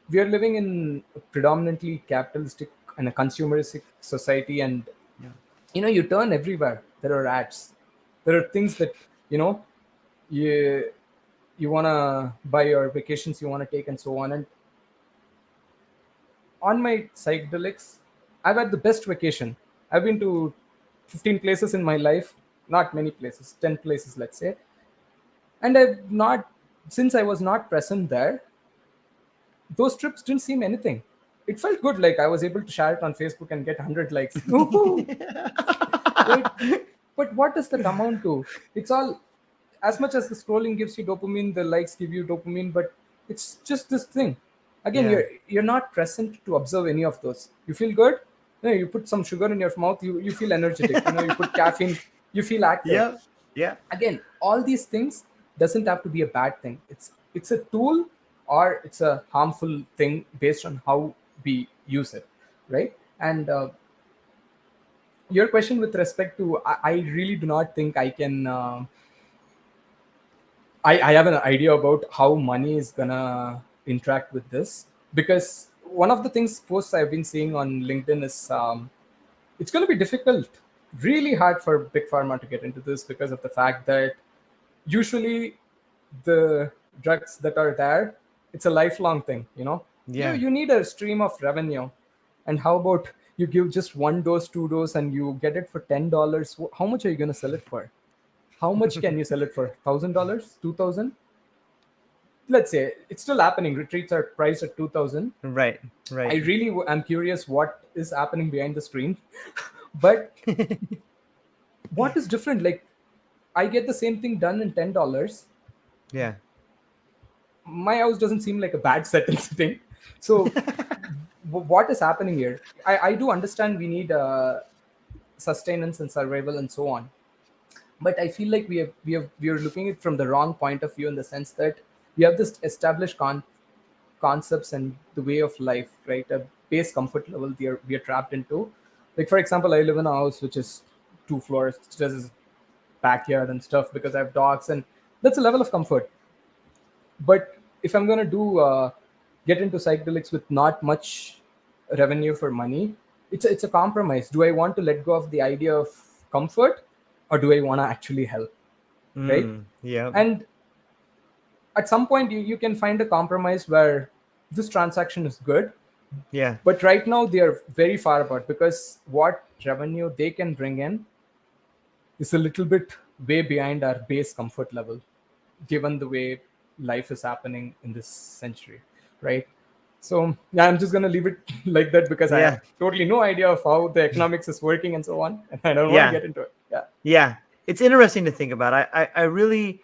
we are living in a predominantly capitalistic and a consumeristic society, and you turn everywhere, there are ads, there are things that you know you you want to buy, your vacations you want to take, and so on. And on my psychedelics, I've had the best vacation. I've been to 15 places in my life, not many places, 10 places, let's say. And I've not, since I was not present there, those trips didn't seem anything. It felt good, like I was able to share it on Facebook and get 100 likes. Woohoo! Right? But what does that amount to? It's all, as much as the scrolling gives you dopamine, the likes give you dopamine, but it's just this thing. Again, Yeah. you're not present to observe any of those. You feel good, you put some sugar in your mouth, you feel energetic. You put caffeine, you feel active. Yeah. Again, all these things doesn't have to be a bad thing. It's a tool, or it's a harmful thing based on how we use it, right? And your question with respect to, I really do not think I can. I have an idea about how money is gonna interact with this, because one of the things posts I've been seeing on LinkedIn is it's going to be difficult, really hard for big pharma to get into this, because of the fact that usually the drugs that are there, it's a lifelong thing. Yeah. You need a stream of revenue. And how about you give just one dose, two dose, and you get it for $10? How much are you going to sell it for? How much can you sell it for? $1,000, 2,000? Let's say it's still happening. Retreats are priced at 2,000. Right. I really am curious what is happening behind the screen. But what is different? Like, I get the same thing done in $10. Yeah. My house doesn't seem like a bad setting. So what is happening here? I do understand we need sustenance and survival and so on. But I feel like we are looking at it from the wrong point of view, in the sense that we have this established concepts and the way of life, right? A base comfort level we are trapped into. Like, for example, I live in a house which is 2 floors, it has backyard and stuff, because I have dogs, and that's a level of comfort. But if I'm going to get into psychedelics with not much revenue for money, I feel like I'm going to have to it's a compromise. Do I want to let go of the idea of comfort, or do I want to actually help, right? Yeah. And at some point you can find a compromise where this transaction is good, Yeah. but right now they are very far apart, because what revenue they can bring in is a little bit way behind our base comfort level, given the way life is happening in this century, right? So yeah, I'm just gonna leave it like that, because I Yeah. have totally no idea of how the economics is working and so on, and I don't want to Yeah. get into it. Yeah. Yeah. It's interesting to think about. I really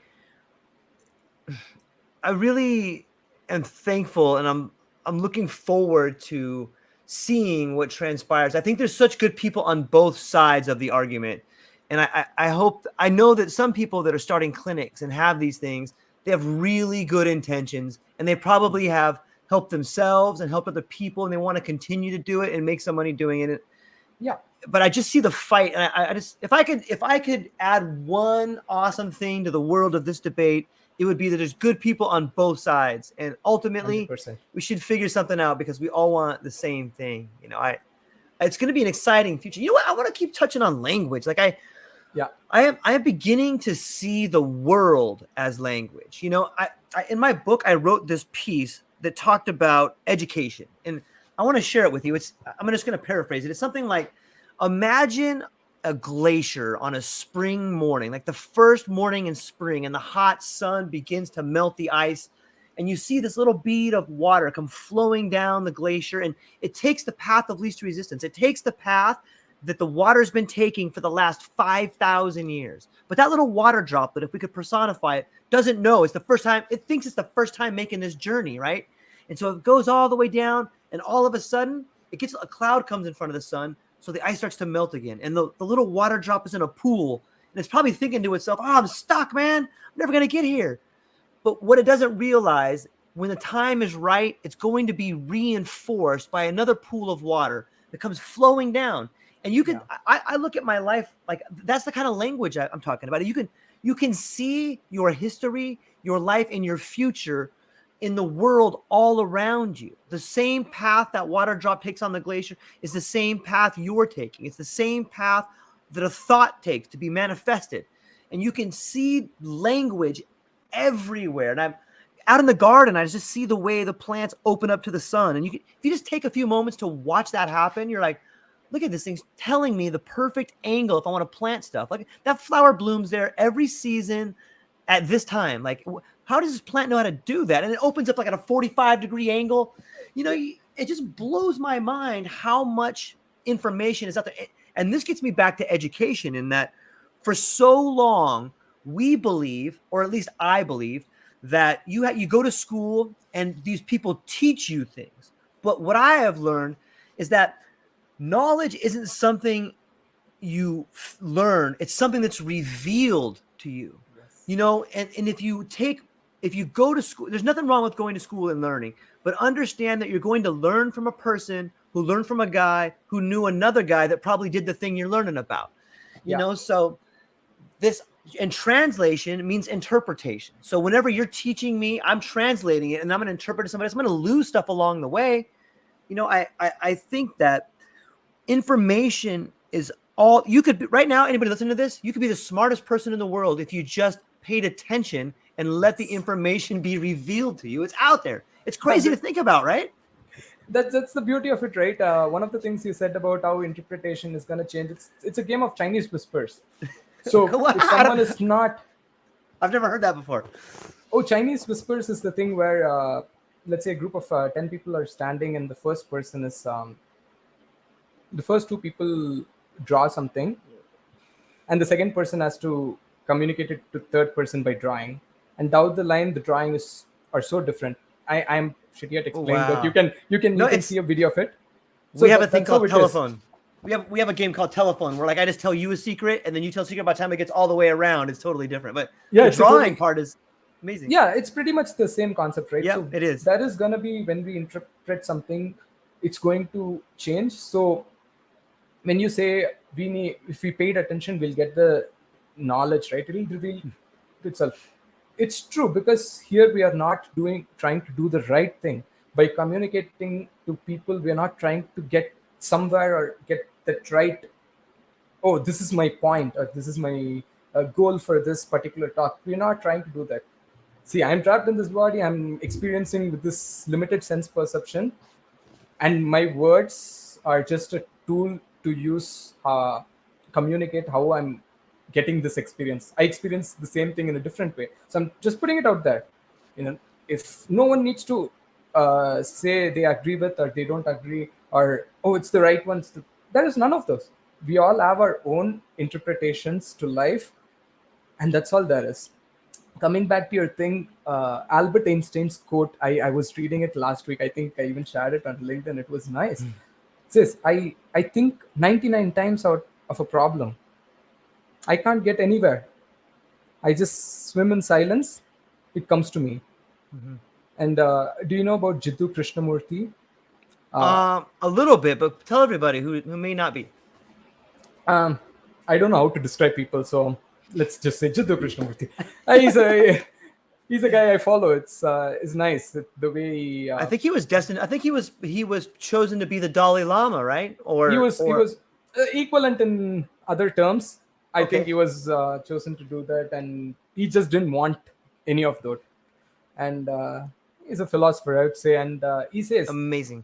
am thankful, and I'm looking forward to seeing what transpires. I think there's such good people on both sides of the argument. And I hope, I know that some people that are starting clinics and have these things, they have really good intentions, and they probably have helped themselves and helped other people, and they want to continue to do it and make some money doing it. Yeah. But I just see the fight, and I just, if I could add one awesome thing to the world of this debate, it would be that there's good people on both sides, and ultimately 100%. we should figure something out, because we all want the same thing. It's going to be an exciting future. You know what? I want to keep touching on language. Like Yeah. I am beginning to see the world as language. I in my book, I wrote this piece that talked about education, and I want to share it with you. I'm just going to paraphrase it. It's something like, imagine a glacier on a spring morning, like the first morning in spring, and the hot sun begins to melt the ice, and you see this little bead of water come flowing down the glacier, and it takes the path of least resistance. It takes the path that the water's been taking for the last 5,000 years. But that little water droplet, if we could personify it, doesn't know it's the first time. It thinks it's the first time making this journey, right? And so it goes all the way down, and all of a sudden, a cloud comes in front of the sun, so the ice starts to melt again. And the little water drop is in a pool, and it's probably thinking to itself, oh, I'm stuck, man. I'm never going to get here. But what it doesn't realize, when the time is right, it's going to be reinforced by another pool of water that comes flowing down. And you can, I look at my life like that's the kind of language I'm talking about. You can see your history, your life, and your future in the world all around you. The same path that water drop takes on the glacier is the same path you're taking. It's the same path that a thought takes to be manifested. And you can see language everywhere. And I'm out in the garden, I just see the way the plants open up to the sun. And if you just take a few moments to watch that happen, you're like, look at this thing's telling me the perfect angle if I want to plant stuff. Like that flower blooms there every season at this time. Like, how does this plant know how to do that? And it opens up like at a 45-degree angle. It just blows my mind how much information is out there. And this gets me back to education, in that for so long we believe, or at least I believe, that you go to school and these people teach you things. But what I have learned is that knowledge isn't something you learn. It's something that's revealed to you. Yes. And if you go to school, there's nothing wrong with going to school and learning, but understand that you're going to learn from a person who learned from a guy who knew another guy that probably did the thing you're learning about. So this, and translation means interpretation. So whenever you're teaching me, I'm translating it, and I'm going to interpret it to somebody else. I'm going to lose stuff along the way. I think that information is all you could be right now. Anybody listening to this, you could be the smartest person in the world if you just paid attention and let the information be revealed to you. It's out there. It's crazy to think about, right? That's the beauty of it, right? One of the things you said about how interpretation is going to change, it's a game of Chinese whispers. So if someone is not, I've never heard that before. Chinese whispers is the thing where let's say a group of 10 people are standing, and the first person is the first two people draw something, and the second person has to communicate it to third person by drawing, and down the line the drawing are so different. I'm shitty at explaining that. You can see a video of it. So we have a thing called telephone. We have a game called telephone where, like, I just tell you a secret and then you tell a secret. By the time it gets all the way around, it's totally different. But the drawing part is amazing. Yeah, it's pretty much the same concept, right? Yeah, so it is. That is gonna be when we interpret something, it's going to change. So when you say if we paid attention, we'll get the knowledge, right? It'll reveal itself. It's true, because here we are not trying to do the right thing by communicating to people. We are not trying to get somewhere or get that right. Oh, this is my point, or this is my goal for this particular talk. We're not trying to do that. See, I'm trapped in this body. I'm experiencing with this limited sense perception, and my words are just a tool to use, communicate how I'm getting this experience. I experience the same thing in a different way, so I'm just putting it out there. You know, if no one needs to say they agree with or they don't agree, or oh, it's the right one, there is none of those. We all have our own interpretations to life, and that's all there is. Coming back to your thing, Albert Einstein's quote, I was reading it last week. I think I even shared it on LinkedIn. It was nice. It says, I think 99 times out of a problem. I can't get anywhere. I just swim in silence. It comes to me. And do you know about Jiddu Krishnamurti? A little bit, but tell everybody who may not be. I don't know how to describe people, so let's just say Jiddu Krishnamurti. He's a guy I follow. It's nice the way he, I think he was destined. I think he was chosen to be the Dalai Lama, right? Or he was equivalent in other terms. I think he was chosen to do that, and he just didn't want any of that. And he's a philosopher, I would say, and he says, amazing.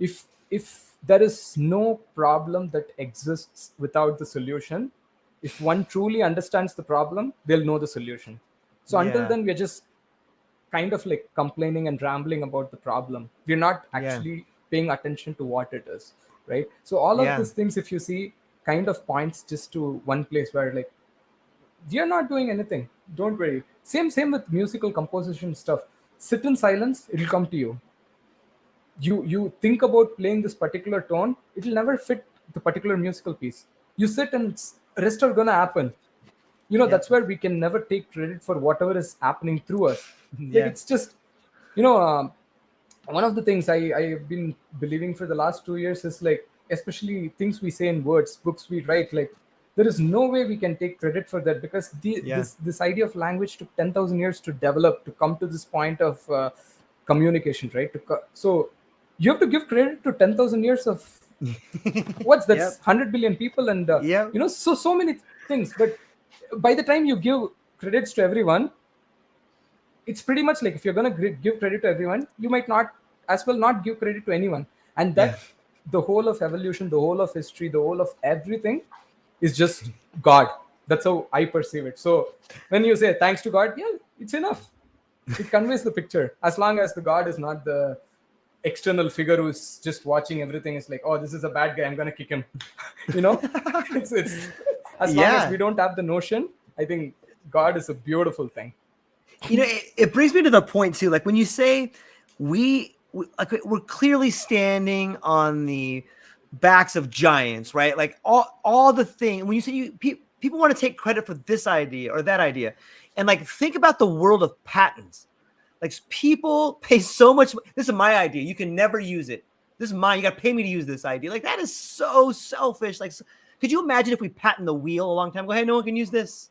If there is no problem that exists without the solution, if one truly understands the problem, they'll know the solution. So until then, we're just kind of like complaining and rambling about the problem. We're not actually paying attention to what it is, right? So all of these things, if you see, kind of points just to one place where like you're not doing anything. Don't worry. Same with musical composition stuff. Sit in silence, it'll come to you. You think about playing this particular tone, it'll never fit the particular musical piece. You sit and rest are gonna happen. That's where we can never take credit for whatever is happening through us. Like it's just, one of the things I've been believing for the last 2 years is like, especially things we say in words, books we write, like there is no way we can take credit for that, because this idea of language took 10,000 years to develop, to come to this point of communication, right? So you have to give credit to 10,000 years of what's that? 100 billion people, and so many things. But by the time you give credits to everyone, it's pretty much like if you're going to give credit to everyone, you might not as well not give credit to anyone. And that the whole of evolution, the whole of history, the whole of everything is just God. That's how I perceive it. So when you say thanks to God, it's enough. It conveys the picture. As long as the God is not the external figure who's just watching everything, is like, oh, this is a bad guy, I'm going to kick him. It's as long as we don't have the notion, I think God is a beautiful thing. It brings me to the point too, like when you say we're clearly standing on the backs of giants, right? Like all the thing. When you say people want to take credit for this idea or that idea, and like think about the world of patents. Like people pay so much. This is my idea. You can never use it. This is mine. You got to pay me to use this idea. Like that is so selfish. Like, could you imagine if we patent the wheel a long time ago? Hey, no one can use this.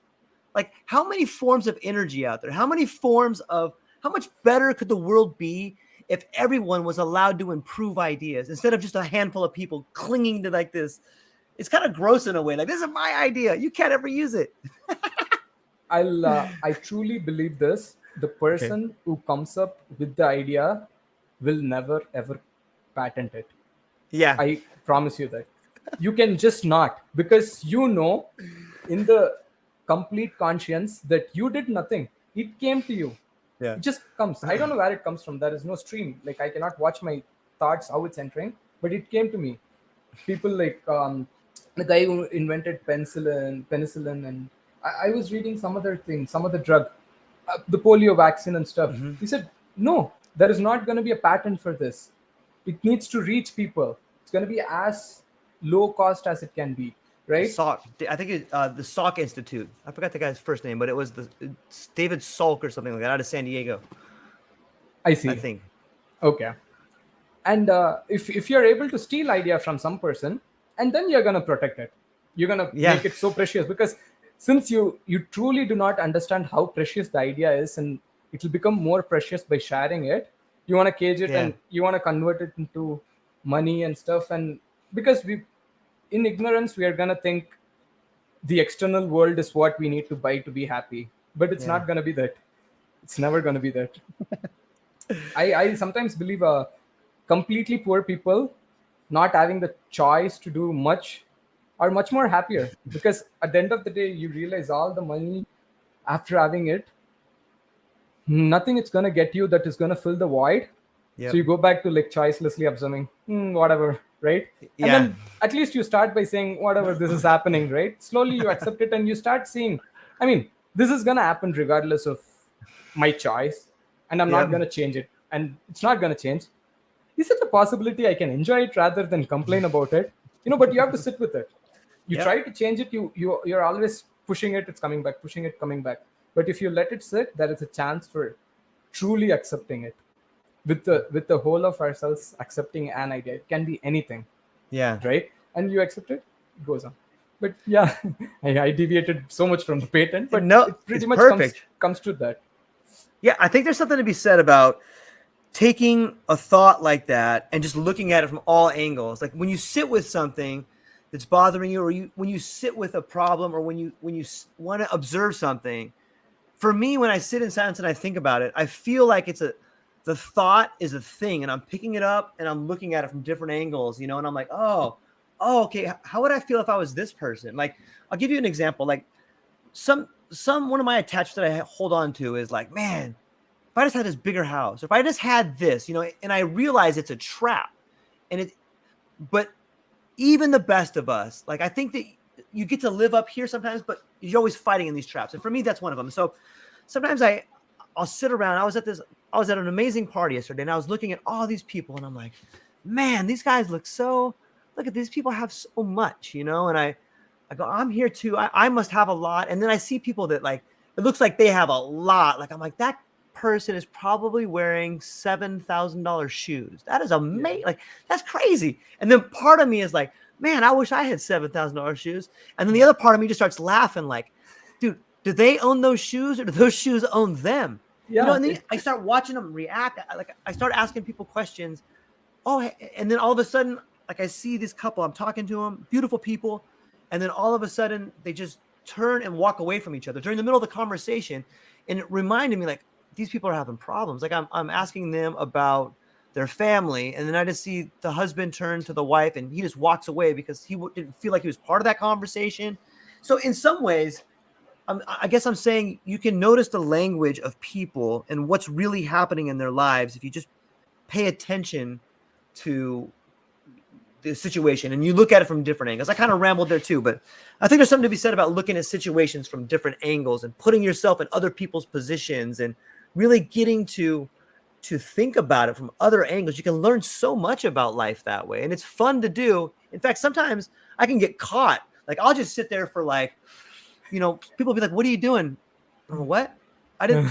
Like, how many forms of energy out there? How much better could the world be if everyone was allowed to improve ideas instead of just a handful of people clinging to like this? It's kind of gross in a way. Like, this is my idea. You can't ever use it. I truly believe this. The person who comes up with the idea will never ever patent it. Yeah. I promise you that. You can just not, because in the complete conscience that you did nothing. It came to you. It just comes. I don't know where it comes from. There is no stream. Like I cannot watch my thoughts, how it's entering, but it came to me. People like the guy who invented penicillin, and I was reading some other thing, some other drug, the polio vaccine and stuff. He said, no, there is not going to be a patent for this. It needs to reach people. It's going to be as low cost as it can be. Right? Salk. I think the Salk Institute. I forgot the guy's first name, but it was it's David Salk or something like that out of San Diego. I see. I think. Okay. And if you're able to steal idea from some person, and then you're gonna protect it, you're gonna make it so precious, because since you truly do not understand how precious the idea is, and it will become more precious by sharing it. You want to cage it and you want to convert it into money and stuff, and because in ignorance, we are going to think the external world is what we need to buy to be happy. But it's Yeah. not going to be that. It's never going to be that. I sometimes believe completely poor people not having the choice to do much are much more happier, because at the end of the day, you realize all the money after having it, nothing it's going to get you that is going to fill the void. So Yep. you go back to like choicelessly observing, whatever, right? And Yeah. then at least you start by saying, whatever, this is happening, right? Slowly you accept it and you start seeing, I mean, this is going to happen regardless of my choice, and I'm not Yep. going to change it, and it's not going to change. Is it a possibility I can enjoy it rather than complain about it? But you have to sit with it. You Yep. try to change it, you're always pushing it, it's coming back, pushing it, coming back. But if you let it sit, there is a chance for truly accepting it, with the whole of ourselves accepting an idea. It can be anything, Yeah. right? And you accept it, it goes on. But yeah, I deviated so much from the patent, but No, it it's pretty much comes perfect. comes to that. Yeah, I think there's something to be said about taking a thought like that and just looking at it from all angles. Like when you sit with something that's bothering you, or when you sit with a problem, or when you want to observe something. For me, when I sit in silence and I think about it, I feel like the thought is a thing, and I'm picking it up and I'm looking at it from different angles, and I'm like, oh, okay, how would I feel if I was this person? Like, I'll give you an example. Like some one of my attachments that I hold on to is like, man, if I just had this bigger house, if I just had this, and I realize it's a trap, but even the best of us, like, I think that you get to live up here sometimes, but you're always fighting in these traps. And for me, that's one of them. So sometimes I'll sit around. I was at an amazing party yesterday, and I was looking at all these people, and I'm like, man, these guys look at these people have so much, and I go, I'm here too. I must have a lot. And then I see people that, like, it looks like they have a lot. Like, I'm like, that person is probably wearing $7,000 shoes. That is Yeah. amazing. Like, that's crazy. And then part of me is like, man, I wish I had $7,000 shoes. And then the other part of me just starts laughing, like, dude, do they own those shoes, or do those shoes own them? Yeah, And then I start watching them react. Like, I start asking people questions. Oh, and then all of a sudden, like, I see this couple, I'm talking to them, beautiful people, and then all of a sudden they just turn and walk away from each other during the middle of the conversation. And it reminded me, like, these people are having problems. Like, I'm asking them about their family, and then I just see the husband turn to the wife, and he just walks away because he didn't feel like he was part of that conversation. So in some ways, I guess I'm saying you can notice the language of people and what's really happening in their lives if you just pay attention to the situation and you look at it from different angles. I kind of rambled there too, but I think there's something to be said about looking at situations from different angles and putting yourself in other people's positions and really getting to think about it from other angles. You can learn so much about life that way, and it's fun to do. In fact, sometimes I can get caught. Like, I'll just sit there for, like, people be like, "What are you doing?" I'm like, "What?"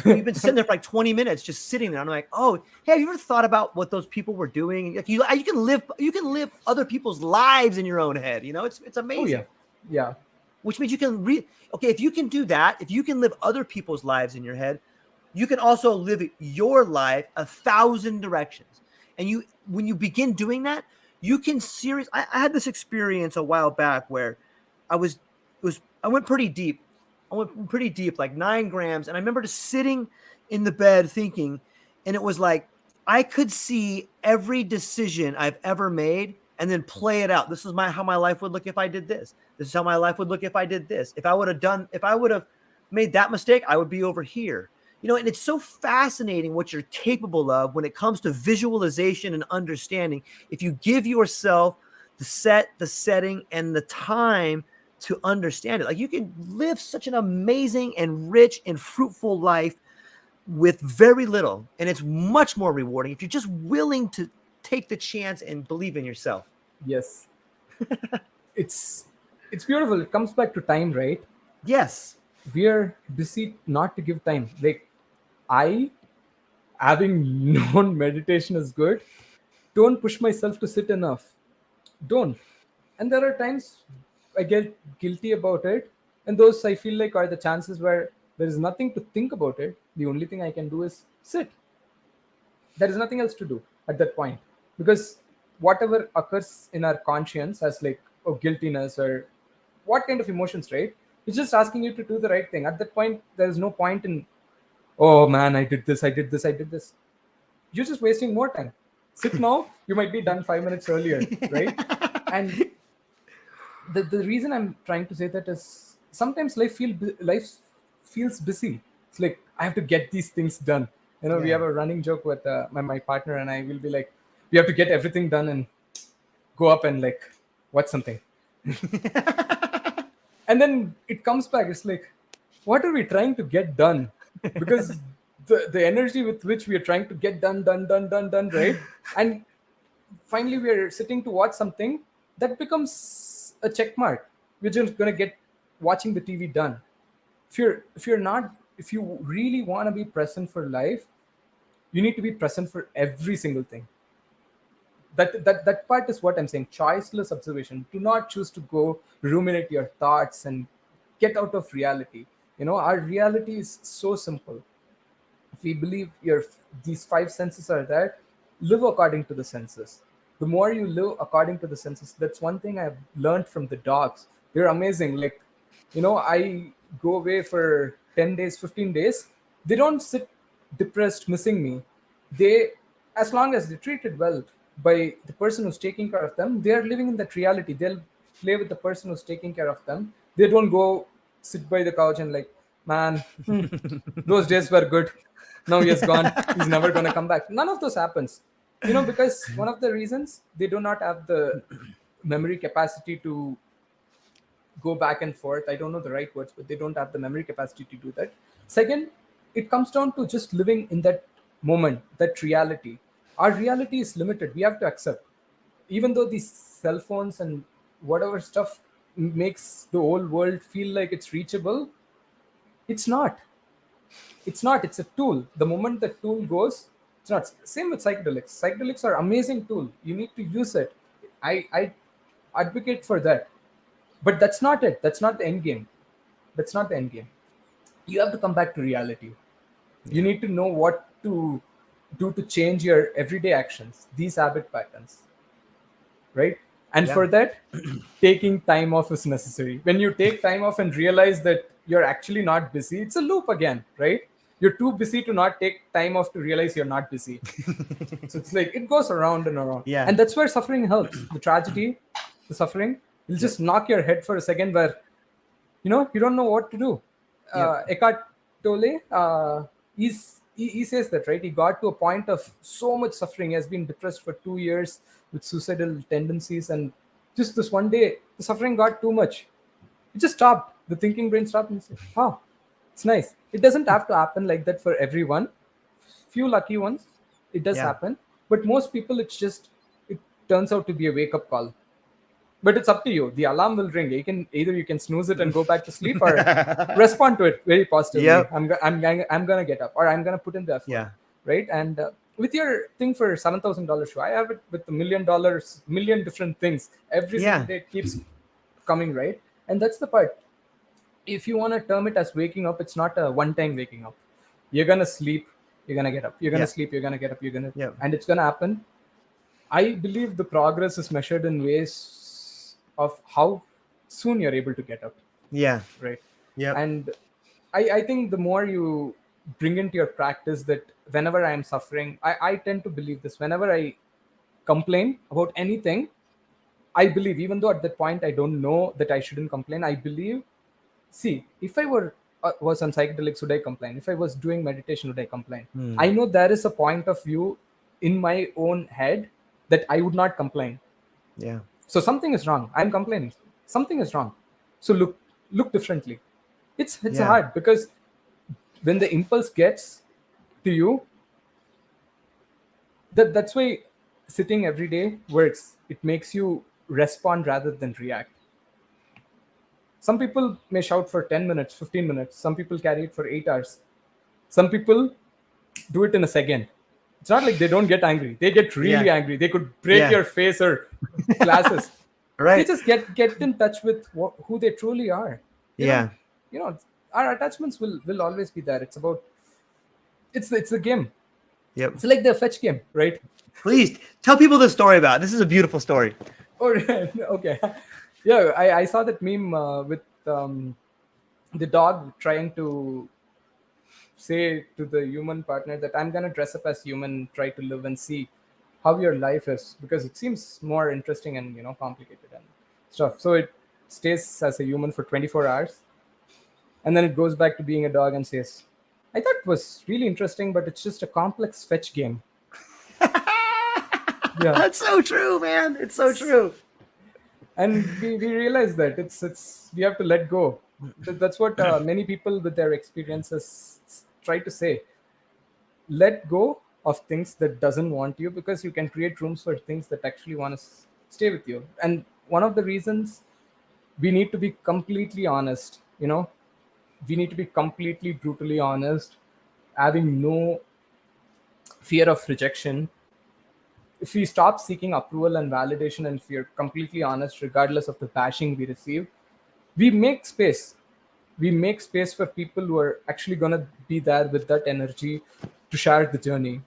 You've been sitting there for like 20 minutes just sitting there. I'm like, oh, hey, have you ever thought about what those people were doing? Like, you can live other people's lives in your own head. It's oh yeah, amazing. yeah, Which means you can okay, if you can do that, if you can live other people's lives in your head, you can also live your life 1,000 directions. And when you begin doing that, you can I had this experience a while back where I went pretty deep. I went pretty deep, like 9 grams. And I remember just sitting in the bed thinking, and it was like, I could see every decision I've ever made and then play it out. This is how my life would look if I did this. This is how my life would look if I did this. If I would have made that mistake, I would be over here. And it's so fascinating what you're capable of when it comes to visualization and understanding. If you give yourself the setting, and the time to understand it, like, you can live such an amazing and rich and fruitful life with very little. And it's much more rewarding if you're just willing to take the chance and believe in yourself. yes. It's beautiful. It comes back to time, right? Yes. We're busy not to give time. Like, I, having known meditation is good, don't push myself to sit enough. Don't. And there are times I get guilty about it, and those I feel like are the chances where there is nothing to think about it. The only thing I can do is sit. There is nothing else to do at that point, because whatever occurs in our conscience as like, or guiltiness or what kind of emotions, right? It's just asking you to do the right thing. At that point, there is no point in, oh man, I did this, I did this, I did this. You're just wasting more time. Sit now, you might be done 5 minutes earlier, right? And the reason I'm trying to say that is sometimes life feels busy. It's like I have to get these things done. We have a running joke with my partner and I will be like, we have to get everything done and go up and like watch something. And then it comes back. It's like, what are we trying to get done? Because the energy with which we are trying to get done, right? And finally we are sitting to watch something that becomes a check mark. We're just gonna get watching the TV done. If you really want to be present for life, you need to be present for every single thing. That part is what I'm saying. Choiceless observation. Do not choose to go ruminate your thoughts and get out of reality. Our reality is so simple. If we believe these five senses are there, live according to the senses. The more you live according to the senses, that's one thing I've learned from the dogs. They're amazing. Like, I go away for 10 days, 15 days. They don't sit depressed, missing me. They, as long as they're treated well by the person who's taking care of them, they're living in that reality. They'll play with the person who's taking care of them. They don't go sit by the couch and like, man, those days were good. Now he has gone. He's never going to come back. None of those happens. Because one of the reasons, they do not have the memory capacity to go back and forth. I don't know the right words, but they don't have the memory capacity to do that. Second, it comes down to just living in that moment, that reality. Our reality is limited. We have to accept. Even though these cell phones and whatever stuff makes the whole world feel like it's reachable, it's not. It's not. It's a tool. The moment the tool goes, it's not. Same with psychedelics. Psychedelics are amazing tool. You need to use it. I advocate for that. But that's not it. That's not the end game. That's not the end game. You have to come back to reality. You need to know what to do to change your everyday actions, these habit patterns, right? And for that, taking time off is necessary. When you take time off and realize that you're actually not busy, it's a loop again, right? You're too busy to not take time off to realize you're not busy. So it's like it goes around and around. Yeah. And that's where suffering helps. The tragedy, the suffering, will just knock your head for a second where, you don't know what to do. Eckhart Tolle, he says that, right? He got to a point of so much suffering. He has been depressed for 2 years with suicidal tendencies. And just this one day, the suffering got too much. It just stopped. The thinking brain stopped and said, oh, it's nice. It doesn't have to happen like that for everyone. Few lucky ones, it does happen. But most people, it turns out to be a wake-up call. But it's up to you. The alarm will ring. You can snooze it and go back to sleep, or respond to it very positively. I'm gonna get up, or I'm gonna put in the effort. Right. And with your thing for $7,000 show, I have it with $1 million, million different things. Every single day it keeps coming, right? And that's the part. If you want to term it as waking up, it's not a one-time waking up. You're gonna sleep. You're gonna get up. You're gonna sleep. You're gonna get up. And it's gonna happen. I believe the progress is measured in ways of how soon you're able to get up. Yeah. Right. Yeah. And I think the more you bring into your practice that whenever I am suffering, I tend to believe this. Whenever I complain about anything, I believe, even though at that point I don't know that I shouldn't complain, I believe, see, if I was on psychedelics, would I complain? If I was doing meditation, would I complain? I know there is a point of view in my own head that I would not complain. Yeah. So something is wrong. I'm complaining. Something is wrong. So look differently. It's hard because when the impulse gets to you, that's why sitting every day works. It makes you respond rather than react. Some people may shout for 10 minutes, 15 minutes. Some people carry it for 8 hours. Some people do it in a second. It's not like they don't get angry. They get really angry. They could break your face or glasses. Right. They just get in touch with who they truly are. You know, our attachments will always be there. It's a game. Yep. It's like the fetch game, right? Please tell people the story about it. This is a beautiful story. Okay. Yeah, I saw that meme with the dog trying to say to the human partner that I'm gonna dress up as human, try to live and see how your life is, because it seems more interesting and complicated and stuff. So it stays as a human for 24 hours, and then it goes back to being a dog and says, I thought it was really interesting, but it's just a complex fetch game. Yeah. That's so true, man. It's so true. And we realize that it's we have to let go. That's what many people with their experiences try to say. Let go of things that doesn't want you, because you can create rooms for things that actually want to stay with you. And one of the reasons we need to be completely honest, we need to be completely brutally honest, having no fear of rejection. If we stop seeking approval and validation, and if we are completely honest regardless of the bashing we receive, we make space. We make space for people who are actually going to be there with that energy to share the journey.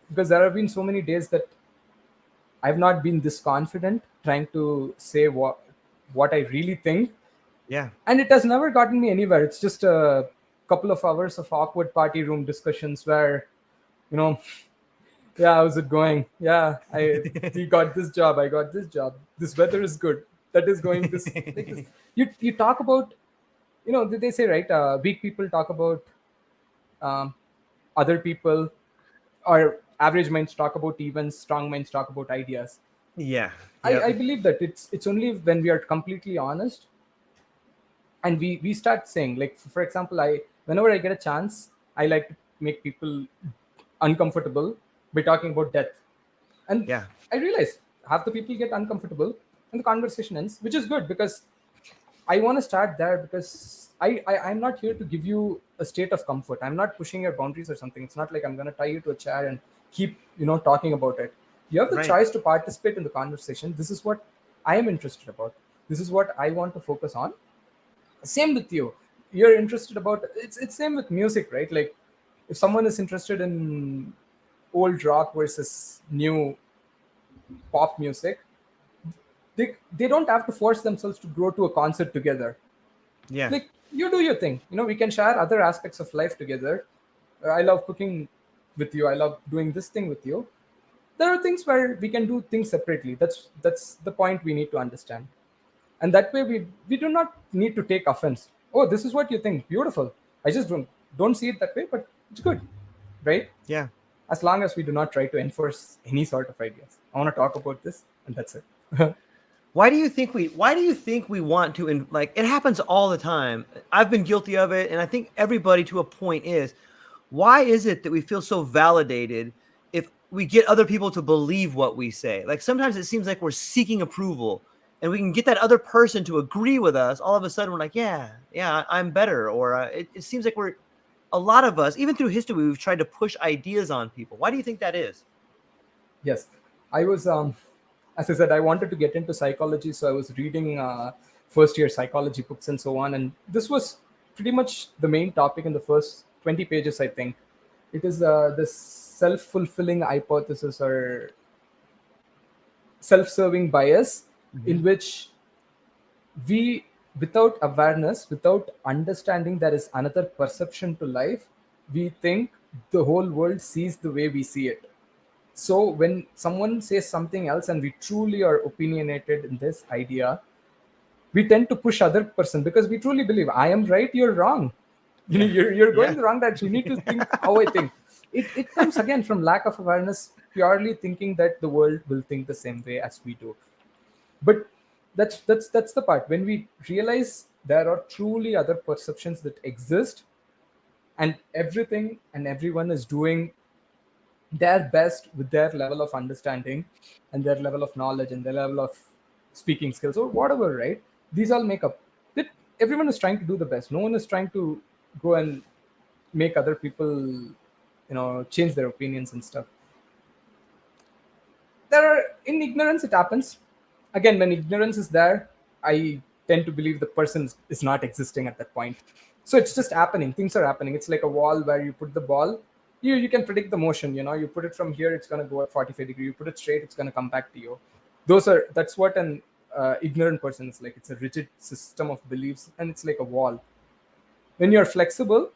Because there have been so many days that I've not been this confident trying to say what I really think, Yeah. and it has never gotten me anywhere. It's just a couple of hours of awkward party room discussions where, you know, yeah, how's it going? Yeah, we got this job. I got this job. This weather is good. That is going this like this. You talk about, they say, right? Weak people talk about um, other people, or average minds talk about events. Strong minds talk about ideas. Yeah. I Yep. believe that it's only when we are completely honest, and we start saying, like, for example, I whenever I get a chance, I like to make people uncomfortable by talking about death. And Yeah. I realize half the people get uncomfortable and the conversation ends, which is good, because I want to start there, because I'm not here to give you a state of comfort. I'm not pushing your boundaries or something. It's not like I'm going to tie you to a chair and keep, talking about it. You have the Right. choice to participate in the conversation. This is what I am interested about. This is what I want to focus on. Same with you. You're interested about it's same with music, right? Like, if someone is interested in old rock versus new pop music, they don't have to force themselves to go to a concert together. Yeah. Like, you do your thing, we can share other aspects of life together. I love cooking with you, I love doing this thing with you. There are things where we can do things separately. That's the point we need to understand. And that way we do not need to take offense. Oh, this is what you think, beautiful. I just don't see it that way, but it's good, right? Yeah. As long as we do not try to enforce any sort of ideas. I want to talk about this, and that's it. Why do you think we want to like it happens all the time. I've been guilty of it, and I think everybody to a point is. Why is it that we feel so validated if we get other people to believe what we say? Like sometimes it seems like we're seeking approval, and we can get that other person to agree with us. All of a sudden we're like, yeah, I'm better. Or it seems like a lot of us, even through history, we've tried to push ideas on people. Why do you think that is? Yes, I was, as I said, I wanted to get into psychology, so I was reading first year psychology books and so on. And this was pretty much the main topic in the first 20 pages, I think. It is this self fulfilling hypothesis, or self serving bias, Mhm. in which we, without awareness, without understanding there is another perception to life, we think the whole world sees the way we see it. So when someone says something else and we truly are opinionated in this idea, we tend to push other person, because we truly believe I am right, you're wrong. Yeah. You're Yeah. going the wrong direction. You need to think how I think. It comes again from lack of awareness, purely thinking that the world will think the same way as we do. But that's the part. When we realize there are truly other perceptions that exist, and everything and everyone is doing their best with their level of understanding and their level of knowledge and their level of speaking skills or whatever, right? These all make up that everyone is trying to do the best. No one is trying to go and make other people, change their opinions and stuff. There are, in ignorance it happens. Again, when ignorance is there, I tend to believe the person is not existing at that point. So it's just happening, things are happening. It's like a wall where you put the ball, you can predict the motion. You put it from here, it's going to go at 45 degree. You put it straight, it's going to come back to you. That's what an ignorant person. It's like it's a rigid system of beliefs, and it's like a wall. When you're flexible,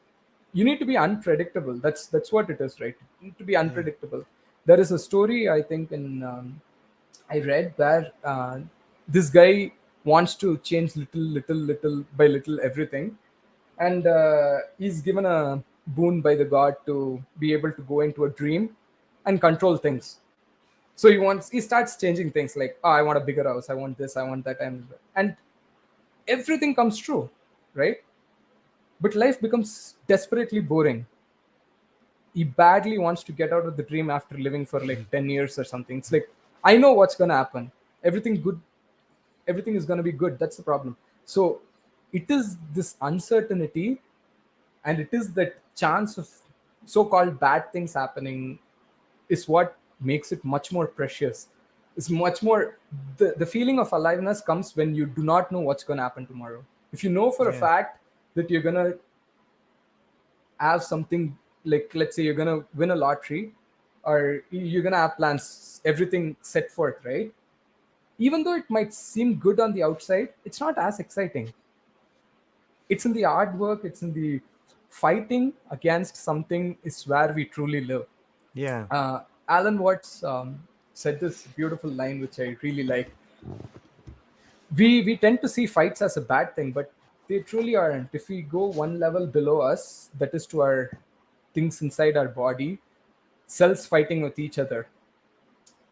you need to be unpredictable. That's what it is, right? You need to be Yeah. unpredictable. There is a story, I think, in I read where this guy wants to change little by little everything, and he's given a boon by the god to be able to go into a dream and control things. So he starts changing things like, oh, I want a bigger house, I want this, I want that, and everything comes true, right? But life becomes desperately boring. He badly wants to get out of the dream after living for like 10 years or something. It's like, I know what's going to happen. Everything is going to be good. That's the problem. So it is this uncertainty, and it is that chance of so-called bad things happening is what makes it much more precious. It's much more, the feeling of aliveness comes when you do not know what's going to happen tomorrow. If you know for a Yeah. fact that you're going to have something, like let's say you're gonna win a lottery, or you're gonna have plans, everything set forth, right? Even though it might seem good on the outside, it's not as exciting. It's in the hard work, it's in the fighting against something is where we truly live. Yeah. Alan Watts said this beautiful line, which I really like. We tend to see fights as a bad thing, but they truly aren't. If we go one level below us, that is to our things inside our body, cells fighting with each other,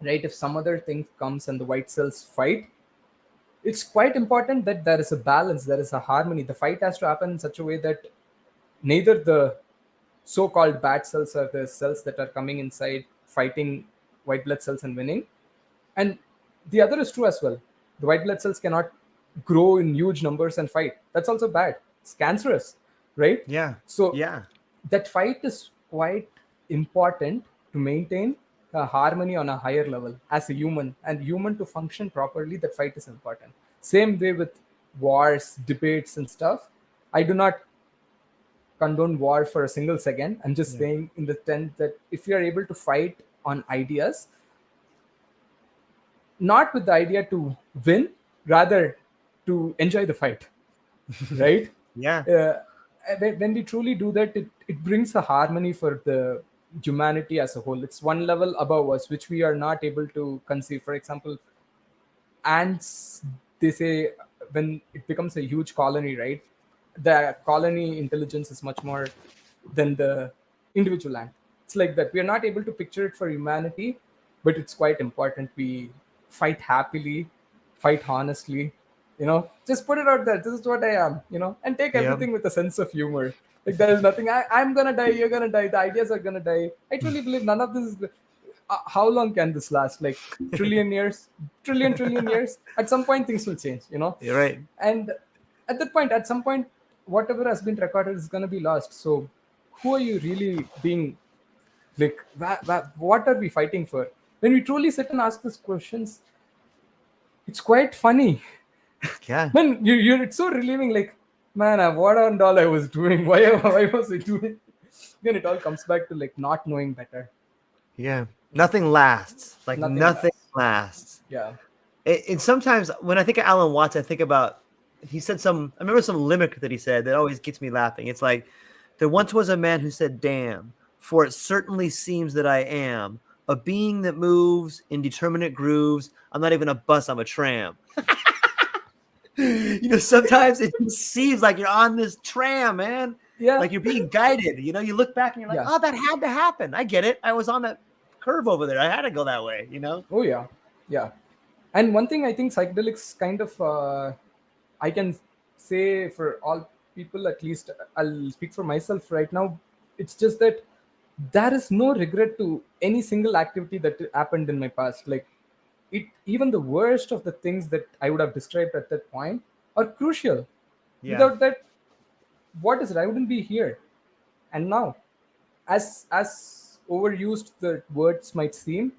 right? If some other thing comes and the white cells fight, it's quite important that there is a balance, there is a harmony. The fight has to happen in such a way that neither the so-called bad cells or the cells that are coming inside fighting white blood cells and winning. And the other is true as well. The white blood cells cannot grow in huge numbers and fight. That's also bad. It's cancerous, right? Yeah. So Yeah. that fight is quite important to maintain a harmony on a higher level as a human. And human to function properly, that fight is important. Same way with wars, debates, and stuff. I do not condone war for a single second. I'm just Yeah. saying in the sense that if you are able to fight on ideas, not with the idea to win, rather to enjoy the fight, right? Yeah. uh, when we truly do that, it brings a harmony for the humanity as a whole. It's one level above us, which we are not able to conceive. For example, ants, they say, when it becomes a huge colony, right, the colony intelligence is much more than the individual ant. It's like that. We are not able to picture it for humanity, but it's quite important. We fight happily, fight honestly, just put it out there. This is what I am, and take Yep. everything with a sense of humor. Like, there is nothing, I'm gonna die, you're gonna die, the ideas are gonna die. I truly believe none of this is, how long can this last? Like trillion years, trillion years. At some point, things will change, You're right. and at that point, at some point, whatever has been recorded is going to be lost. So, who are you really being? Like, what are we fighting for? When we truly sit and ask these questions, it's quite funny. Yeah. Man, it's so relieving. Like, man, what and all I was doing? Why was I doing? Then it all comes back to like not knowing better. Yeah. Nothing lasts. Like Nothing nothing lasts. lasts. Yeah. And sometimes when I think of Alan Watts, I think about he said I remember some limerick that he said that always gets me laughing. It's like, there once was a man who said, "Damn, for it certainly seems that I am a being that moves in determinate grooves. I'm not even a bus, I'm a tram." Sometimes it seems like you're on this tram, man. Yeah. Like you're being guided. You look back and you're like, Yeah. "Oh, that had to happen. I get it. I was on that curve over there. I had to go that way." Oh yeah. Yeah. And one thing I think psychedelics kind of, I can say for all people, at least I'll speak for myself right now. It's just that there is no regret to any single activity that happened in my past. Like, even the worst of the things that I would have described at that point are crucial. Yeah. Without that, what is it? I wouldn't be here. And now, as overused the words might seem,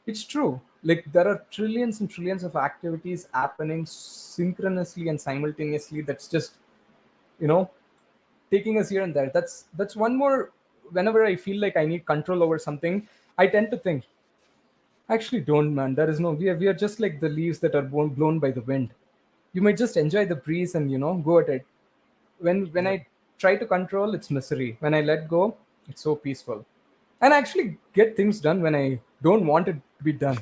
it's true. Like, there are trillions and trillions of activities happening synchronously and simultaneously. That's just, you know taking us here and there. That's one more. Whenever I feel like I need control over something, I tend to think, Actually, don't, man. There is no. We are just like the leaves that are blown by the wind. You might just enjoy the breeze and go at it. When Yep. I try to control, it's misery. When I let go, it's so peaceful. And I actually get things done when I don't want it to be done.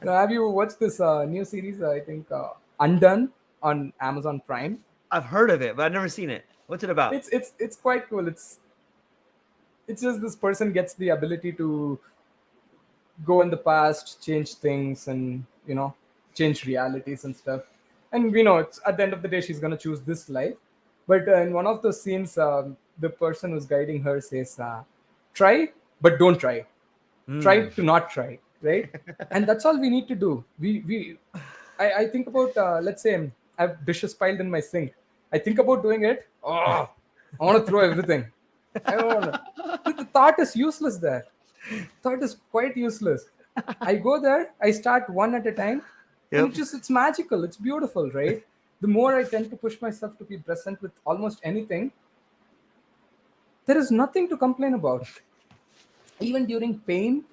Now, have you watched this new series? I think Undone on Amazon Prime. I've heard of it, but I've never seen it. What's it about? It's quite cool. It's just this person gets the ability to go in the past, change things, and change realities and stuff. And it's at the end of the day, she's gonna choose this life. But in one of those scenes, the person who's guiding her says, "Try, but don't try. Try Mm. to not try." Right? And that's all we need to do. I think about, let's say I have dishes piled in my sink. I think about doing it. Oh, I want to throw everything. I don't want to. The thought is useless there. Thought is quite useless. I go there, I start one at a time, and Yep. it's magical, it's beautiful, right? The more I tend to push myself to be present with almost anything, there is nothing to complain about. Even during pain,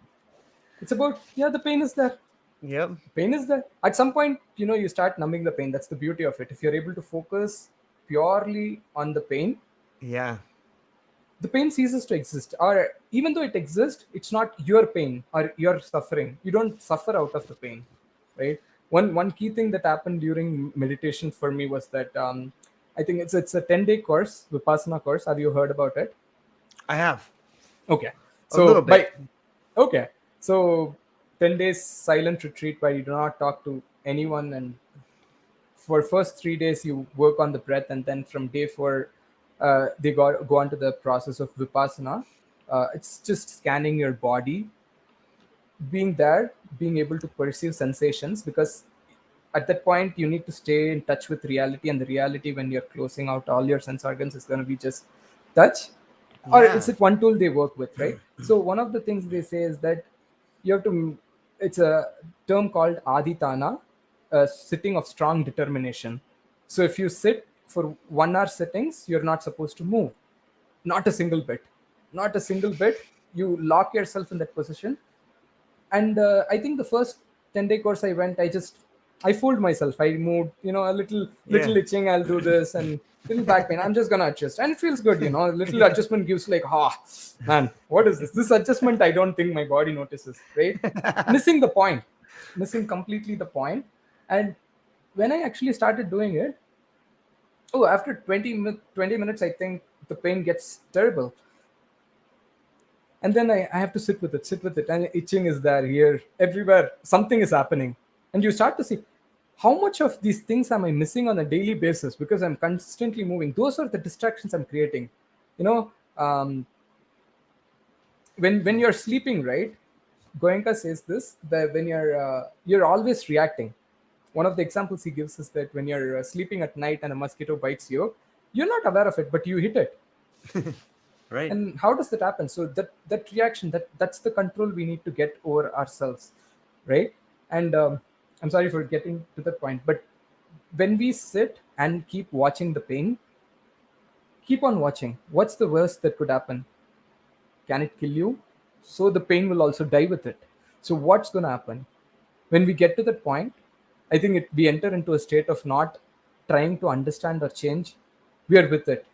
it's about, yeah, the pain is there. Yep. Pain is there. At some point, you start numbing the pain. That's the beauty of it. If you're able to focus purely on the Yeah. pain ceases to exist. Or even though it exists, it's not your pain or your suffering. You don't suffer out of the pain, right? One key thing that happened during meditation for me was that, I think it's a 10-day course, Vipassana course. Have you heard about it? I have Okay. a little So bit. okay. So 10 days silent retreat where you do not talk to anyone, and for first 3 days you work on the breath, and then from day 4 they go on to the process of vipassana. It's just scanning your body, being there, being able to perceive sensations, because at that point you need to stay in touch with reality, and the reality when you're closing out all your sense organs is going to be just touch. Or it's Yeah. it one tool they work with, right? So one of the things they say is that you have to, it's a term called aditana, a sitting of strong determination. So if you sit for 1 hour sittings, you're not supposed to move, not a single bit, not a single bit. You lock yourself in that position. And I think the first 10-day course I went, I fooled myself. I moved, a little Yeah. itching, I'll do this, and little back pain, I'm just gonna adjust, and it feels good. A little adjustment gives like, man, what is this adjustment? I don't think my body notices, right? Missing the point, missing completely the point. And when I actually started doing it, oh, after 20 minutes, I think the pain gets terrible. And then I have to sit with it, and itching is there, here, everywhere, something is happening. And you start to see how much of these things am I missing on a daily basis, because I'm constantly moving. Those are the distractions I'm creating. You know, when you're sleeping, right? Goenka says this, that when you're always reacting. One of the examples he gives is that when you're sleeping at night and a mosquito bites you, you're not aware of it, but you hit it. Right. And how does that happen? So that reaction, that's the control we need to get over ourselves, right? And I'm sorry for getting to that point, but when we sit and keep watching the pain, keep on watching, what's the worst that could happen? Can it kill you? So the pain will also die with it. So what's going to happen when we get to that point? I think we enter into a state of not trying to understand or change. We are with it.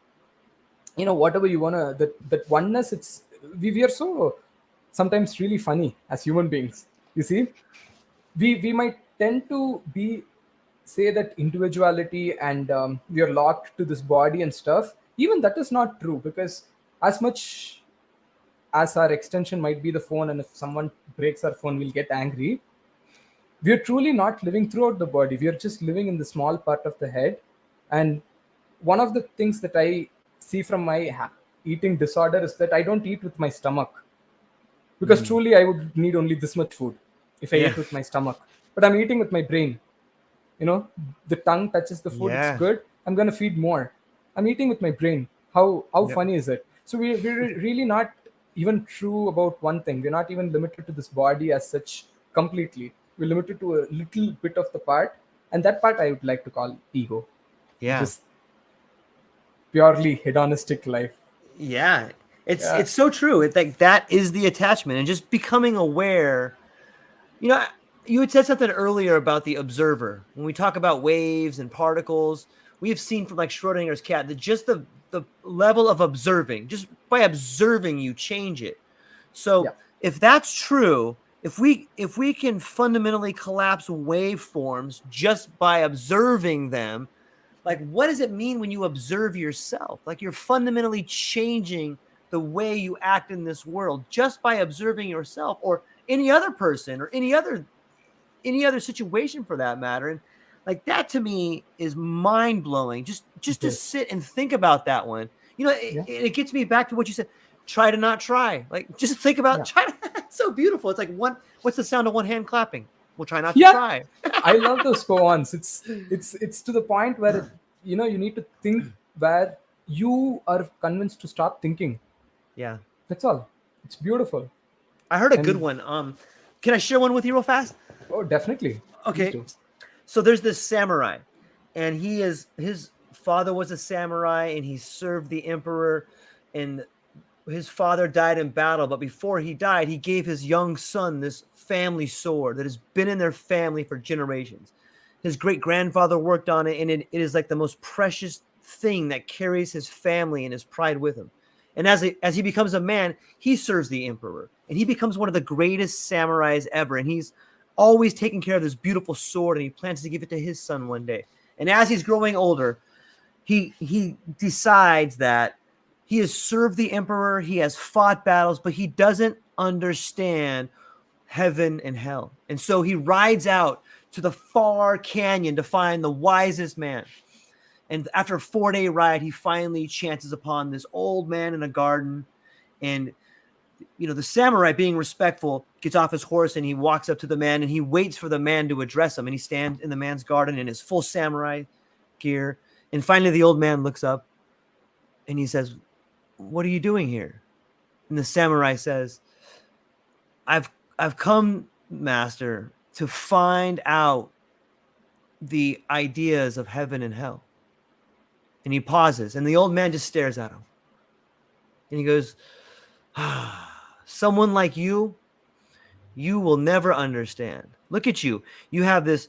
Whatever you want to, that oneness, we are so sometimes really funny as human beings. You see, we might tend to be, say, that individuality, and we are locked to this body and stuff. Even that is not true, because as much as our extension might be the phone, and if someone breaks our phone, we'll get angry. We are truly not living throughout the body. We are just living in the small part of the head. And one of the things that I see from my eating disorder is that I don't eat with my stomach, because Mm. truly I would need only this much food if I Yeah. ate with my stomach. But I'm eating with my brain. The tongue touches the food, it's Yeah. good, I'm going to feed more. I'm eating with my brain. How Yep. funny is it? So we're really not even true about one thing. We're not even limited to this body as such completely. We're limited to a little bit of the part, and that part I would like to call ego. Yeah. Just purely hedonistic life. Yeah. It's Yeah. it's so true. It's like that is the attachment, and just becoming aware You know, you had said something earlier about the observer. When we talk about waves and particles, we have seen from like Schrodinger's cat that just the level of observing, just by observing, you change it. So Yeah. if that's true, if we can fundamentally collapse waveforms just by observing them, like what does it mean when you observe yourself? Like you're fundamentally changing the way you act in this world just by observing yourself or any other person or any other situation for that matter. And like that to me is mind blowing. Just to Yes. sit and think about that one. You know, Yeah. it gets me back to what you said. Try to not try. Like just think about Yeah. try. It's so beautiful. It's like what's the sound of one hand clapping? We'll try not to Yeah. try. I love those koans. It's to the point where you need to think where you are convinced to stop thinking. Yeah. That's all. It's beautiful. I heard a good And one. Can I share one with you real fast? oh, definitely. Please Okay. do. So there's this samurai, and his father was a samurai, and he served the emperor, and his father died in battle. But before he died, he gave his young son this family sword that has been in their family for generations. His great grandfather worked on it, and it is like the most precious thing that carries his family and his pride with him. And as he becomes a man, he serves the emperor, and he becomes one of the greatest samurais ever. And he's always taking care of this beautiful sword, and he plans to give it to his son one day. And as he's growing older, he decides that he has served the emperor, he has fought battles, but he doesn't understand heaven and hell. And so he rides out to the far canyon to find the wisest man. And after a 4-day ride, he finally chances upon this old man in a garden. And, the samurai, being respectful, gets off his horse and he walks up to the man and he waits for the man to address him. And he stands in the man's garden in his full samurai gear. And finally, the old man looks up and he says, "What are you doing here?" And the samurai says, I've come, master, to find out the ideas of heaven and hell." And he pauses, and the old man just stares at him. And he goes, "Someone like you will never understand. Look at you. You have this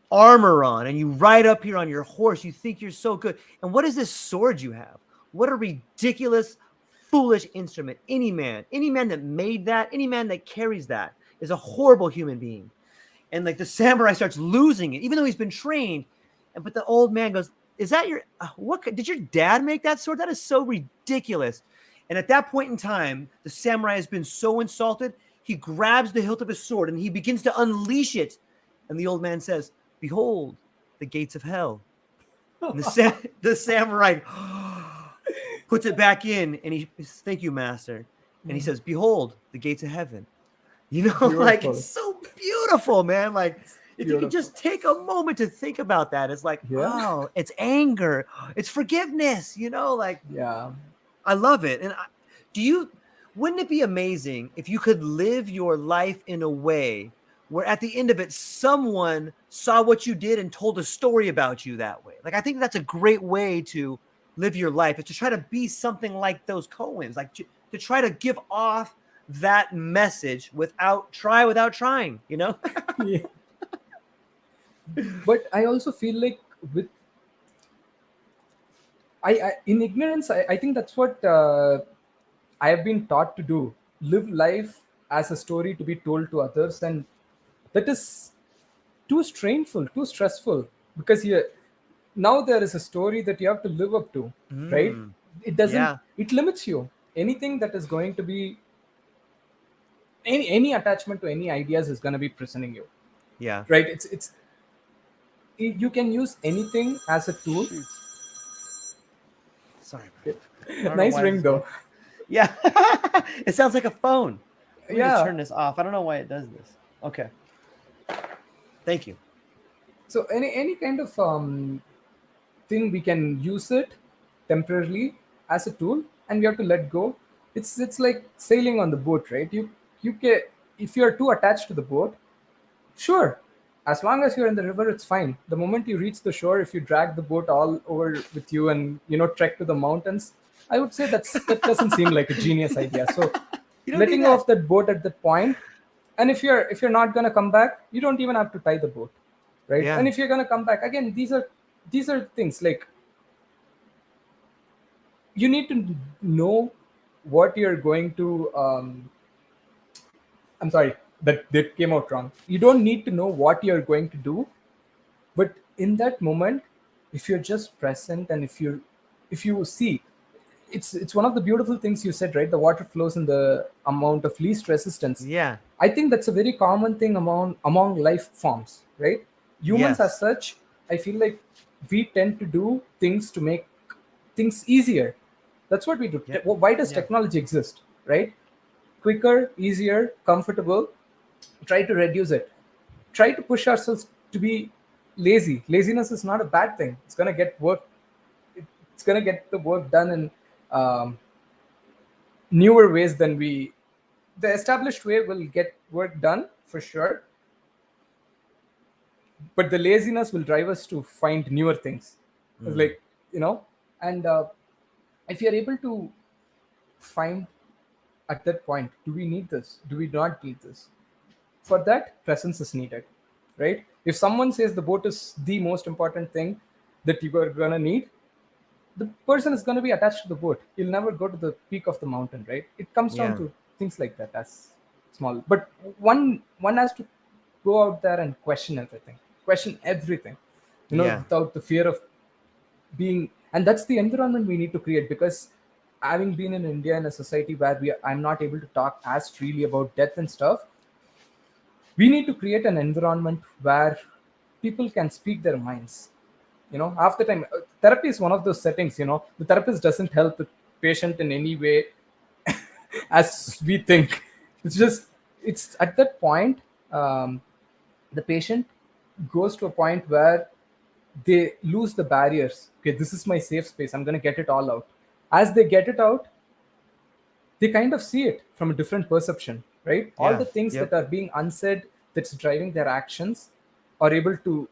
armor on, and you ride up here on your horse. You think you're so good. And what is this sword you have? What a ridiculous, foolish instrument. Any man that made that, any man that carries that is a horrible human being." And like the samurai starts losing it, even though he's been trained. But the old man goes, "Is that what did your dad make that sword? That is so ridiculous." And at that point in time, the samurai has been so insulted, he grabs the hilt of his sword and he begins to unleash it. And the old man says, "Behold, the gates of hell." And the samurai puts it back in and he says, "Thank you, master." And he says, "Behold, the gates of heaven." Like Beautiful. it's so beautiful, man. Like if you Beautiful. could just take a moment to think about that, it's like, Yeah. oh, it's anger, it's forgiveness, like Yeah. I love it. And wouldn't it be amazing if you could live your life in a way where at the end of it, someone saw what you did and told a story about you that way? Like, I think that's a great way to live your life, is to try to be something like those Coens, like to try to give off that message without trying, Yeah. But I also feel like with I in ignorance, I think that's what I have been taught to do. Live life as a story to be told to others, and that is too strainful, too stressful, because now there is a story that you have to live up to, right? It doesn't. Yeah. It limits you. Anything that is going to be any attachment to any ideas is going to be prisoning you, Yeah. right? You can use anything as a tool. Shoot. Sorry, man. I don't know Nice why ring this though. Yeah. It sounds like a phone. Let me just Yeah. turn this off. I don't know why it does this. Okay. Thank you. So any kind of thing, we can use it temporarily as a tool, and we have to let go. It's like sailing on the boat, right? You can, if you're too attached to the boat, sure, as long as you're in the river, it's fine. The moment you reach the shore, if you drag the boat all over with you and trek to the mountains, I would say that doesn't seem like a genius idea. So You don't need letting that. off that boat at that point, And if you're not going to come back, you don't even have to tie the boat, right? Yeah. And if you're going to come back again, these are things like you need to know what you're going to I'm sorry, that came out wrong. You don't need to know what you're going to do, but in that moment, if you're just present, and if you see, it's one of the beautiful things you said, right? The water flows in the amount of least resistance. Yeah. I think that's a very common thing among life forms, right? Humans as Yes. such, I feel like we tend to do things to make things easier. That's what we do. Yep. Why does Yeah. technology exist, right? Quicker, easier, comfortable. Try to reduce it. Try to push ourselves to be lazy. Laziness is not a bad thing. It's gonna get work. It's gonna get the work done in um, newer ways than we. The established way will get work done for sure, but the laziness will drive us to find newer things. It's Mm. like, and if you're able to find at that point, do we need this? Do we not need this? For that, presence is needed, right? If someone says the boat is the most important thing that you are gonna need, the person is gonna be attached to the boat. He'll never go to the peak of the mountain, right? It comes down Yeah. to things like that as small. But one has to go out there and question everything, Yeah. without the fear of being. And that's the environment we need to create, because having been in India, in a society where I'm not able to talk as freely about death and stuff, we need to create an environment where people can speak their minds. Half the time, therapy is one of those settings. The therapist doesn't help the patient in any way as we think. It's at that point, um, the patient goes to a point where they lose the barriers. Okay, this is my safe space, I'm going to get it all out. As they get it out, they kind of see it from a different perception, right? All Yeah. the things that Yep. are being unsaid, that's driving their actions, are able to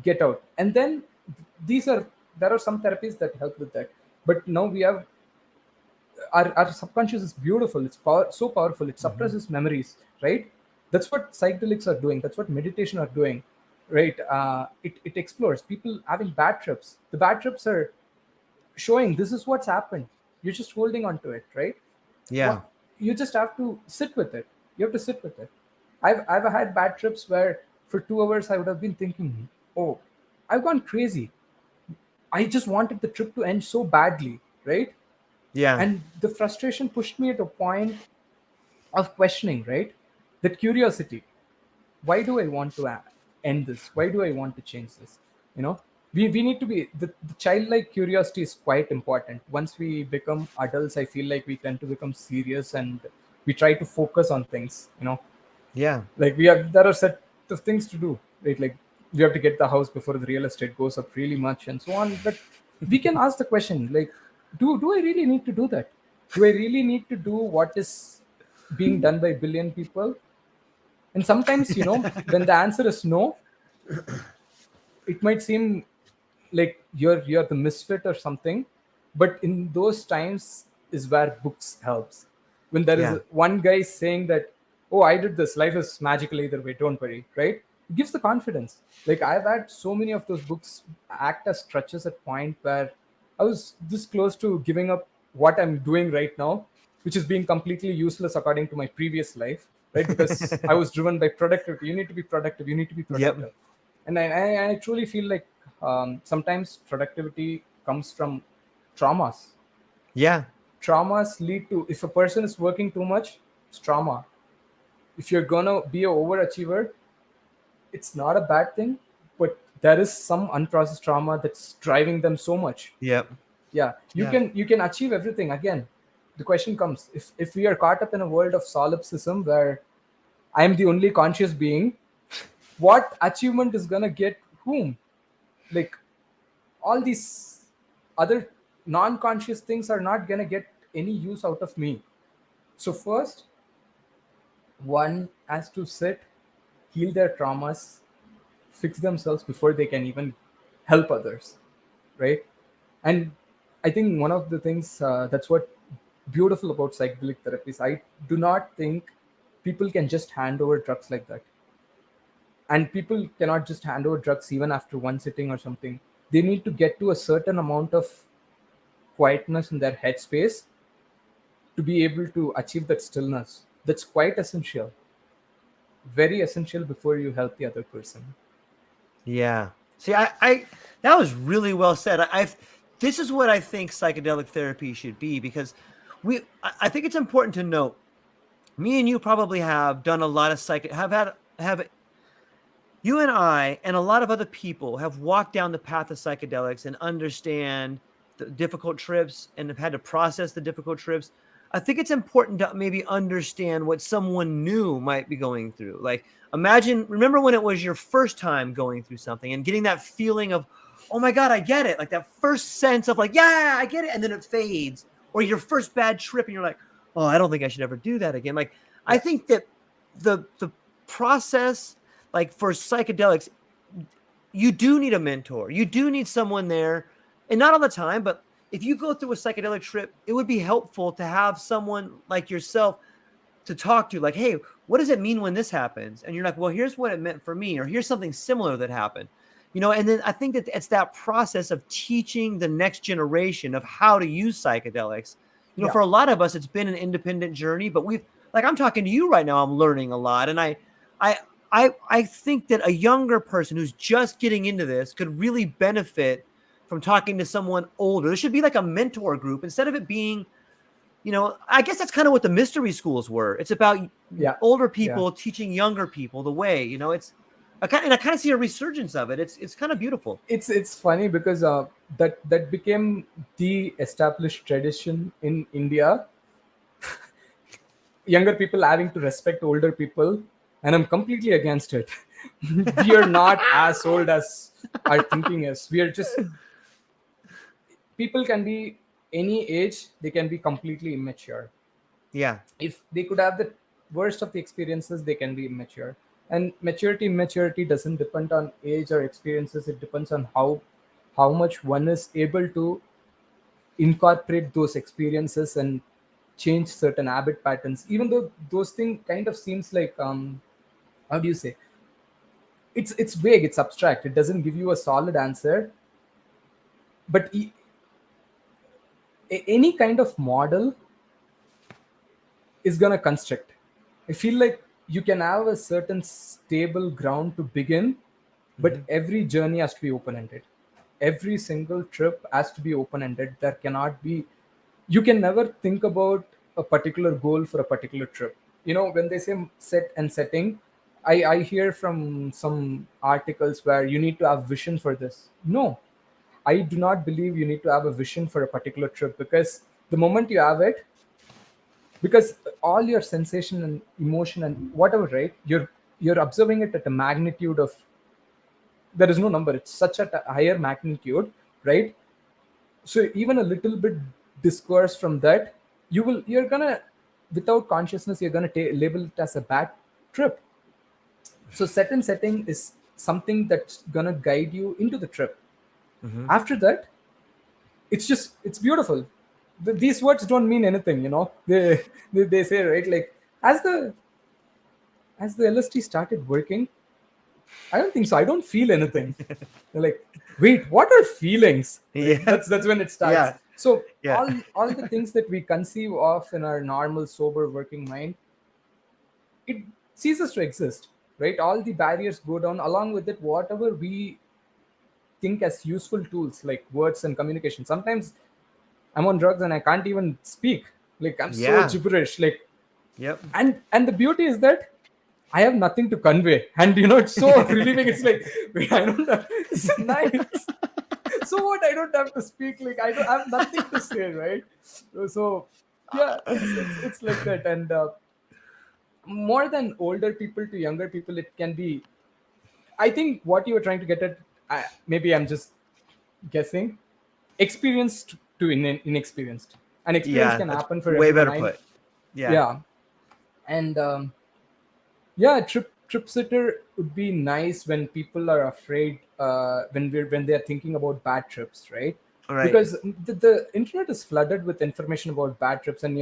get out. And then these are there are some therapies that help with that. But now we have our subconscious is beautiful. It's so powerful. It Hmm. suppresses memories, right? That's what psychedelics are doing. That's what meditation are doing, right? It explores. People having bad trips, the bad trips are showing this is what's happened. You're just holding on to it, right? Yeah. What You just have to sit with it. You have to sit with it. I've had bad trips where for 2 hours I would have been thinking, oh, I've gone crazy. I just wanted the trip to end so badly, right? Yeah. And the frustration pushed me at a point of questioning, right? That curiosity. Why do I want to end this? Why do I want to change this? We need to be the childlike curiosity is quite important. Once we become adults, I feel like we tend to become serious, and we try to focus on things. Yeah. Like there are set of things to do, right? Like we have to get the house before the real estate goes up really much and so on. But we can ask the question, like, do I really need to do that? Do I really need to do what is being done by billion people? And sometimes, when the answer is no, it might seem like you're the misfit or something. But in those times is where books helps. When there is Yeah. one guy saying that, oh, I did this, life is magical either way, don't worry, right? It gives the confidence. Like, I've had so many of those books act as crutches at point where I was this close to giving up what I'm doing right now, which is being completely useless according to my previous life, right? Because I was driven by productivity. You need to be productive, you need to be Yep. productive. And I truly feel like sometimes productivity comes from traumas. Yeah. Traumas lead to, if a person is working too much, it's trauma. If you're gonna be an overachiever, it's not a bad thing, but there is some unprocessed trauma that's driving them so much. Yep. Yeah, you Yeah. can achieve everything. Again, the question comes, if we are caught up in a world of solipsism where I am the only conscious being, what achievement is gonna get whom? Like, all these other non-conscious things are not going to get any use out of me. So first, one has to sit, heal their traumas, fix themselves before they can even help others, right? And I think one of the things that's what beautiful about psychedelic therapies, I do not think people can just hand over drugs like that. And people cannot just hand over drugs even after one sitting or something. They need to get to a certain amount of quietness in their headspace to be able to achieve that stillness. That's quite essential, very essential before you help the other person. Yeah. See, I that was really well said. I've this is what I think psychedelic therapy should be because I think it's important to note. Me and you probably have done a lot of have you and I and a lot of other people have walked down the path of psychedelics and understand the difficult trips and have had to process the difficult trips. I think it's important to maybe understand what someone new might be going through. Like, remember when it was your first time going through something and getting that feeling of, oh my God, I get it. Like that first sense of like, yeah, I get it. And then it fades. Or your first bad trip and you're like, oh, I don't think I should ever do that again. Like, I Yeah. think that the process, like for psychedelics, you do need a mentor. You do need someone there, and not all the time, but if you go through a psychedelic trip, it would be helpful to have someone like yourself to talk to, like, hey, what does it mean when this happens? And you're like, well, here's what it meant for me, or here's something similar that happened. And then I think that it's that process of teaching the next generation of how to use psychedelics. Yeah. For a lot of us, it's been an independent journey, but like I'm talking to you right now, I'm learning a lot. And I, I think that a younger person who's just getting into this could really benefit from talking to someone older. There should be like a mentor group instead of it being, I guess that's kind of what the mystery schools were. It's about Yeah. older Yeah. people teaching younger people the way. I kind of see a resurgence of it. It's kind of beautiful. It's funny because that became the established tradition in India. Younger people having to respect older people, and I'm completely against it. We are not as old as our thinking is. We are just, people can be any age, they can be completely immature. Yeah, If they could have the worst of the experiences, they can be immature. And immaturity doesn't depend on age or experiences. It depends on how much one is able to incorporate those experiences and change certain habit patterns, even though those things kind of seems like, how do you say, it's vague, it's abstract, it doesn't give you a solid answer. But any kind of model is going to construct. I feel like you can have a certain stable ground to begin, but every journey has to be open ended. Every single trip has to be open ended. There cannot be, you can never think about a particular goal for a particular trip. When they say set and setting, I hear from some articles where you need to have vision for this. No, I do not believe you need to have a vision for a particular trip, because the moment you have it, because all your sensation and emotion and whatever, right, you're observing it at a magnitude of, there is no number, it's such a higher magnitude, right? So even a little bit discourse from that, you're gonna, without consciousness, you're gonna label it as a bad trip. So set and setting is something that's gonna guide you into the trip. After that, it's beautiful. These words don't mean anything, they say, right, like, as the LSD started working, I don't think so, I don't feel anything. They're like, wait, what are feelings, right? yeah, That's when it starts. yeah, So yeah, all the things that we conceive of in our normal sober working mind, it ceases to exist, right? All the barriers go down. Along with it, whatever we think as useful tools like words and communication, sometimes I'm on drugs and I can't even speak, like I'm so yeah. gibberish, like. Yep. And the beauty is that I have nothing to convey, and it's so relieving. It's like, wait, I don't have, it's nice. So what? I don't have to speak. Like, I have nothing to say, right? So yeah, it's like that. And more than older people to younger people, it can be. I think what you were trying to get at, maybe I'm just guessing, experienced to inexperienced. An experience Yeah, can that's happen for way everyone. better put. Yeah. Yeah, and yeah, trip sitter would be nice when people are afraid, when they're thinking about bad trips, right? All right. Because the internet is flooded with information about bad trips. And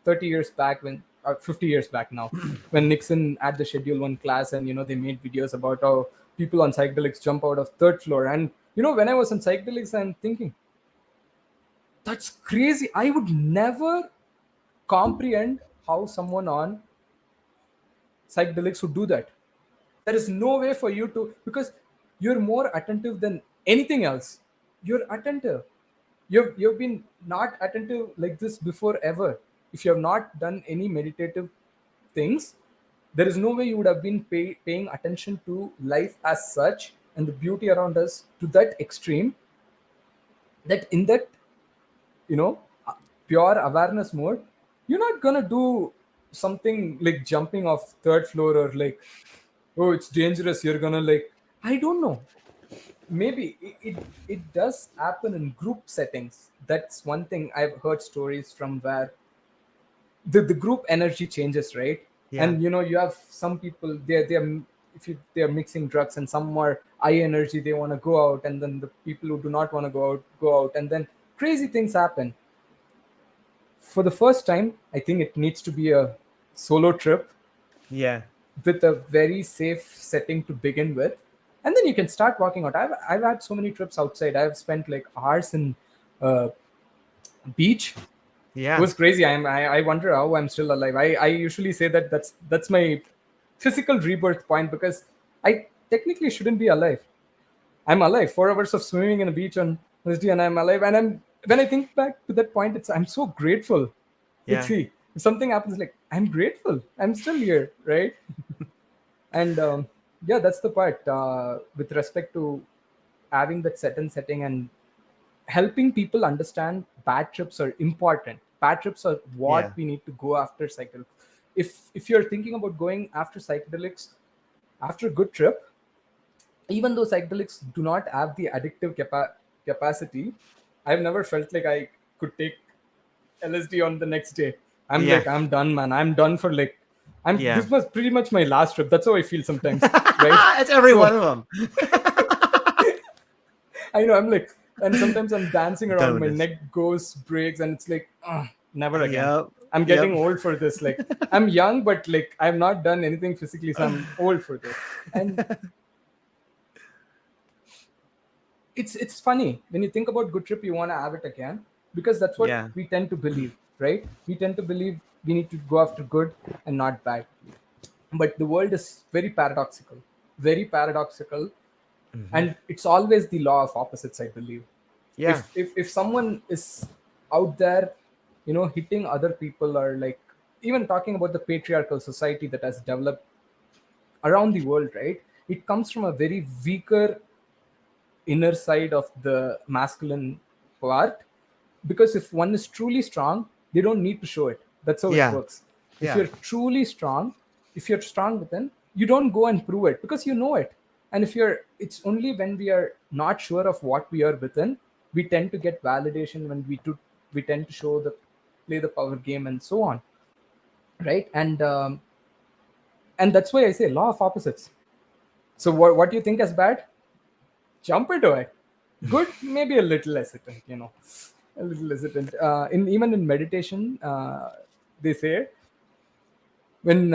30 years back, when 50 years back now, when Nixon had the Schedule 1 class, and they made videos about how people on psychedelics jump out of third floor. And when I was on psychedelics, I'm thinking, that's crazy. I would never comprehend how someone on psychedelics would do that. There is no way for you to, because you're more attentive than anything else. You're attentive. You've been not attentive like this before ever. If you have not done any meditative things, there is no way you would have been paying attention to life as such and the beauty around us to that extreme, that in that you know uh, pure awareness mode, you're not gonna do something like jumping off third floor, or like, oh, it's dangerous, you're gonna like, I don't know. Maybe it does happen in group settings. That's one thing I've heard stories from, where the group energy changes, right? Yeah. And you have some people, they're if they're mixing drugs, and some more high energy, they want to go out, and then the people who do not want to go out, and then crazy things happen. For the first time, I think it needs to be a solo trip Yeah. with a very safe setting to begin with, and then you can start walking out. I've had so many trips outside. I've spent like hours in uh, beach. It Yeah. was crazy. I wonder how I'm still alive. I usually say that that's my physical rebirth point, because I technically shouldn't be alive. I'm alive. 4 hours of swimming in a beach on Thursday, and I'm alive. And when I think back to that point, I'm so grateful. Like, Yeah. see, if something happens, like, I'm grateful. I'm still here, right? And yeah, that's the part with respect to having that certain setting, and helping people understand bad trips are important. Bad trips are what Yeah. we need to go after cycle. If you're thinking about going after psychedelics after a good trip, even though psychedelics do not have the addictive capacity, I've never felt like I could take LSD on the next day. I'm Yeah. like, I'm done, man. I'm done for like, Yeah. this was pretty much my last trip. That's how I feel sometimes, right? It's every one So of them. I know, I'm like, and sometimes I'm dancing Done around, with my this. neck goes, breaks, and it's like, never again. Yep. I'm Yep. getting old for this. Like, I'm young, but like, I've not done anything physically, so I'm old for this. And it's funny when you think about good trip, you want to have it again, because that's what Yeah. we tend to believe, right? We tend to believe we need to go after good and not bad. But the world is very paradoxical, Hmm. and it's always the law of opposites, I believe. Yeah. If someone is out there, hitting other people, or like, even talking about the patriarchal society that has developed around the world, right? It comes from a very weaker inner side of the masculine part, because if one is truly strong, they don't need to show it. That's how it Yeah. works. If Yeah. you're truly strong, if you're strong within, you don't go and prove it, because you know it. And if you're it's only when we are not sure of what we are within, we tend to get validation, when we tend to show the play the power game and so on, right? And that's why I say law of opposites. So what do you think is bad? Jump into it. Good, maybe a little hesitant, a little hesitant. In even in meditation, they say, when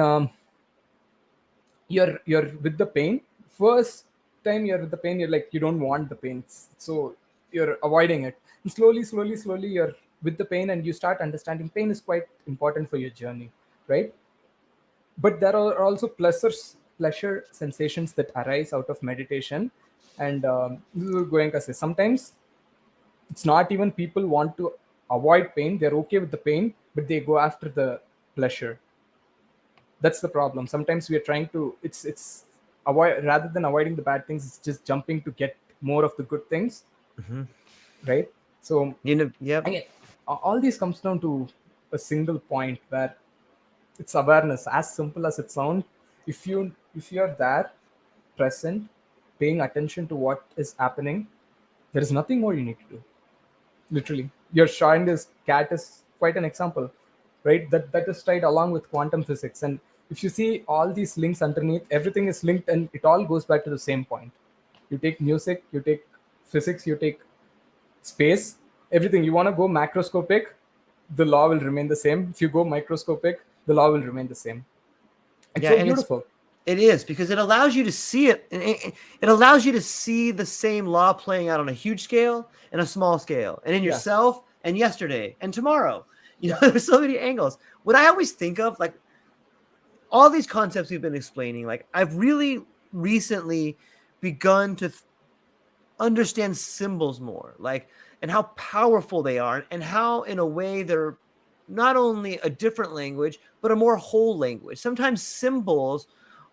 you're with the pain, first time you're with the pain, you're like, you don't want the pain, so you're avoiding it. And slowly, you're with the pain, and you start understanding pain is quite important for your journey, right? But there are also pleasure sensations that arise out of meditation. And this is what Goenka says. Sometimes it's not even people want to avoid pain, they're okay with the pain, but they go after the pleasure. That's the problem. Sometimes we are trying to, it's avoid, rather than avoiding the bad things, it's just jumping to get more of the good things, Hmm. right? So Yep. again, all these comes down to a single point, where it's awareness. As simple as it sounds, if you're there, present, paying attention to what is happening, there is nothing more you need to do. Literally, your showing this cat is quite an example, right? That is tied along with quantum physics. And if you see all these links underneath, everything is linked, and it all goes back to the same point. You take music, you take physics, you take space, everything. You want to go macroscopic, the law will remain the same. If you go microscopic, the law will remain the same. It's Yeah, so and beautiful. it is because it allows you to see it. It allows you to see the same law playing out on a huge scale and a small scale, and in Yeah. yourself and yesterday and tomorrow. Yeah. There's so many angles. What I always think of, like all these concepts we've been explaining, like I've really recently begun to understand symbols more, like, and how powerful they are, and how in a way they're not only a different language but a more whole language. Sometimes symbols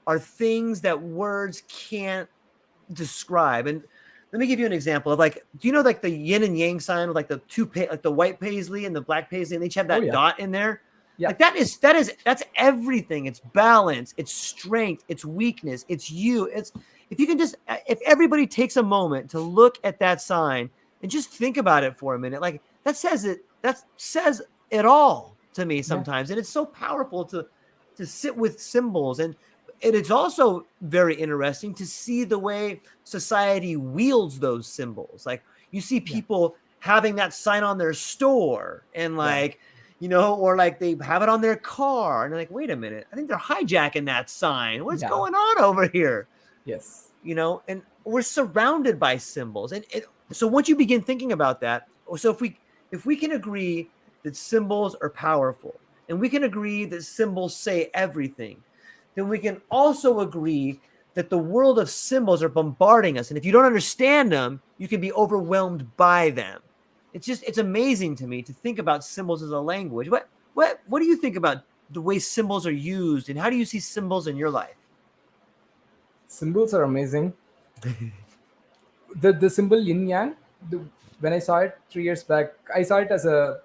are things that words can't describe. And let me give you an example of, like, do you know like the yin and yang sign with like the like the white paisley and the black paisley, and they each have Oh that yeah. dot in there? Yeah. Like that's everything. It's balance, it's strength, it's weakness, it's you. It's, if you can just, if everybody takes a moment to look at that sign and just think about it for a minute, like that says it all to me Yeah. sometimes. And it's so powerful to sit with symbols. And it's also very interesting to see the way society wields those symbols. Like you see people having that sign on their store, and like, or like they have it on their car, and they're like, wait a minute, I think they're hijacking that sign. What's Yeah. going on over here? Yes. And we're surrounded by symbols. And so once you begin thinking about that, so if we can agree that symbols are powerful, and we can agree that symbols say everything, then we can also agree that the world of symbols are bombarding us. And if you don't understand them, you can be overwhelmed by them. It's amazing to me to think about symbols as a language. What do you think about the way symbols are used, and how do you see symbols in your life? Symbols are amazing. The symbol yin yang, when I saw it 3 years back, I saw it as a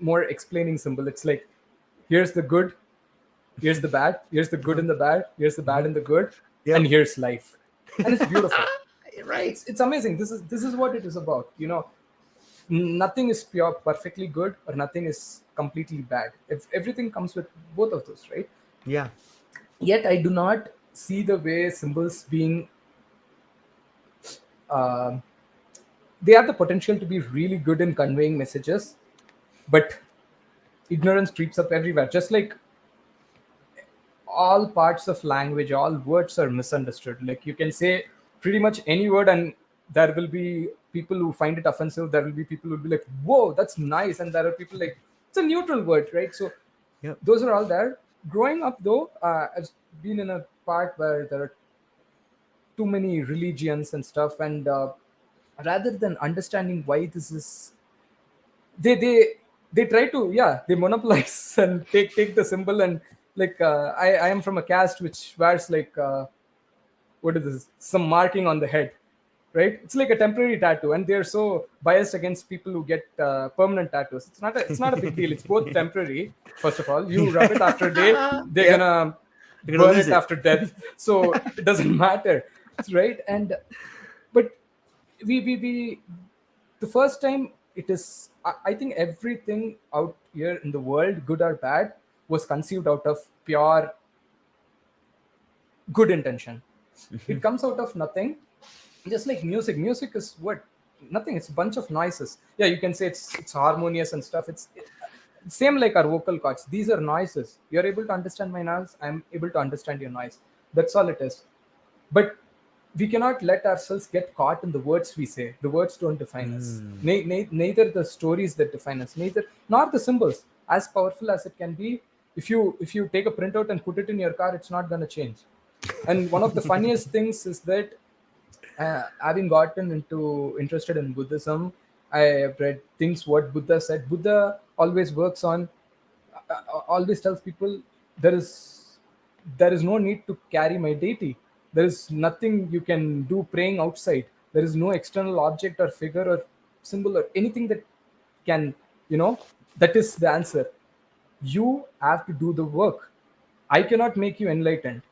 more explaining symbol. It's like, here's the good, here's the bad, here's the good and the bad, here's the bad and the good, Yep. and here's life. And it's beautiful. Right. It's amazing. This is what it is about. Nothing is pure perfectly good, or nothing is completely bad. If everything comes with both of those, right? Yeah. Yet I do not see the way symbols being uh, they have the potential to be really good in conveying messages, but ignorance creeps up everywhere. Just like all parts of language, all words are misunderstood. Like you can say pretty much any word, and there will be people who find it offensive. There will be people who will be like, "Whoa, that's nice," and there are people like, "It's a neutral word," right? So Yep. those are all there. Growing up, though, I've been in a part where there are too many religions and stuff, and rather than understanding why this is, they they they try to, they monopolize and take the symbol. And like I am from a caste which wears like what is this, some marking on the head, right? It's like a temporary tattoo, and they're so biased against people who get permanent tattoos. It's not a big deal. It's both temporary. First of all, you rub it after a day, they're Yep. gonna You're gonna burn lose it it. after death, so it doesn't matter, right? And but we the first time it is, I think everything out here in the world, good or bad, was conceived out of pure good intention. It comes out of nothing. Just like music is what, nothing. It's a bunch of noises. Yeah, you can say it's harmonious and stuff. It's same like our vocal cords. These are noises. You're able to understand my noise, I'm able to understand your noise. That's all it is. But we cannot let ourselves get caught in the words we say. The words don't define us. Neither the stories that define us, neither nor the symbols. As powerful as it can be, if you take a printout and put it in your car, it's not going to change. And one of the funniest things is that having gotten into interested in Buddhism, I have read things what Buddha said. Buddha always works on, always tells people, there is there is no need to carry my deity. There is nothing you can do praying outside. There is no external object or figure or symbol or anything that can, that is the answer. You have to do the work. I cannot make you enlightened.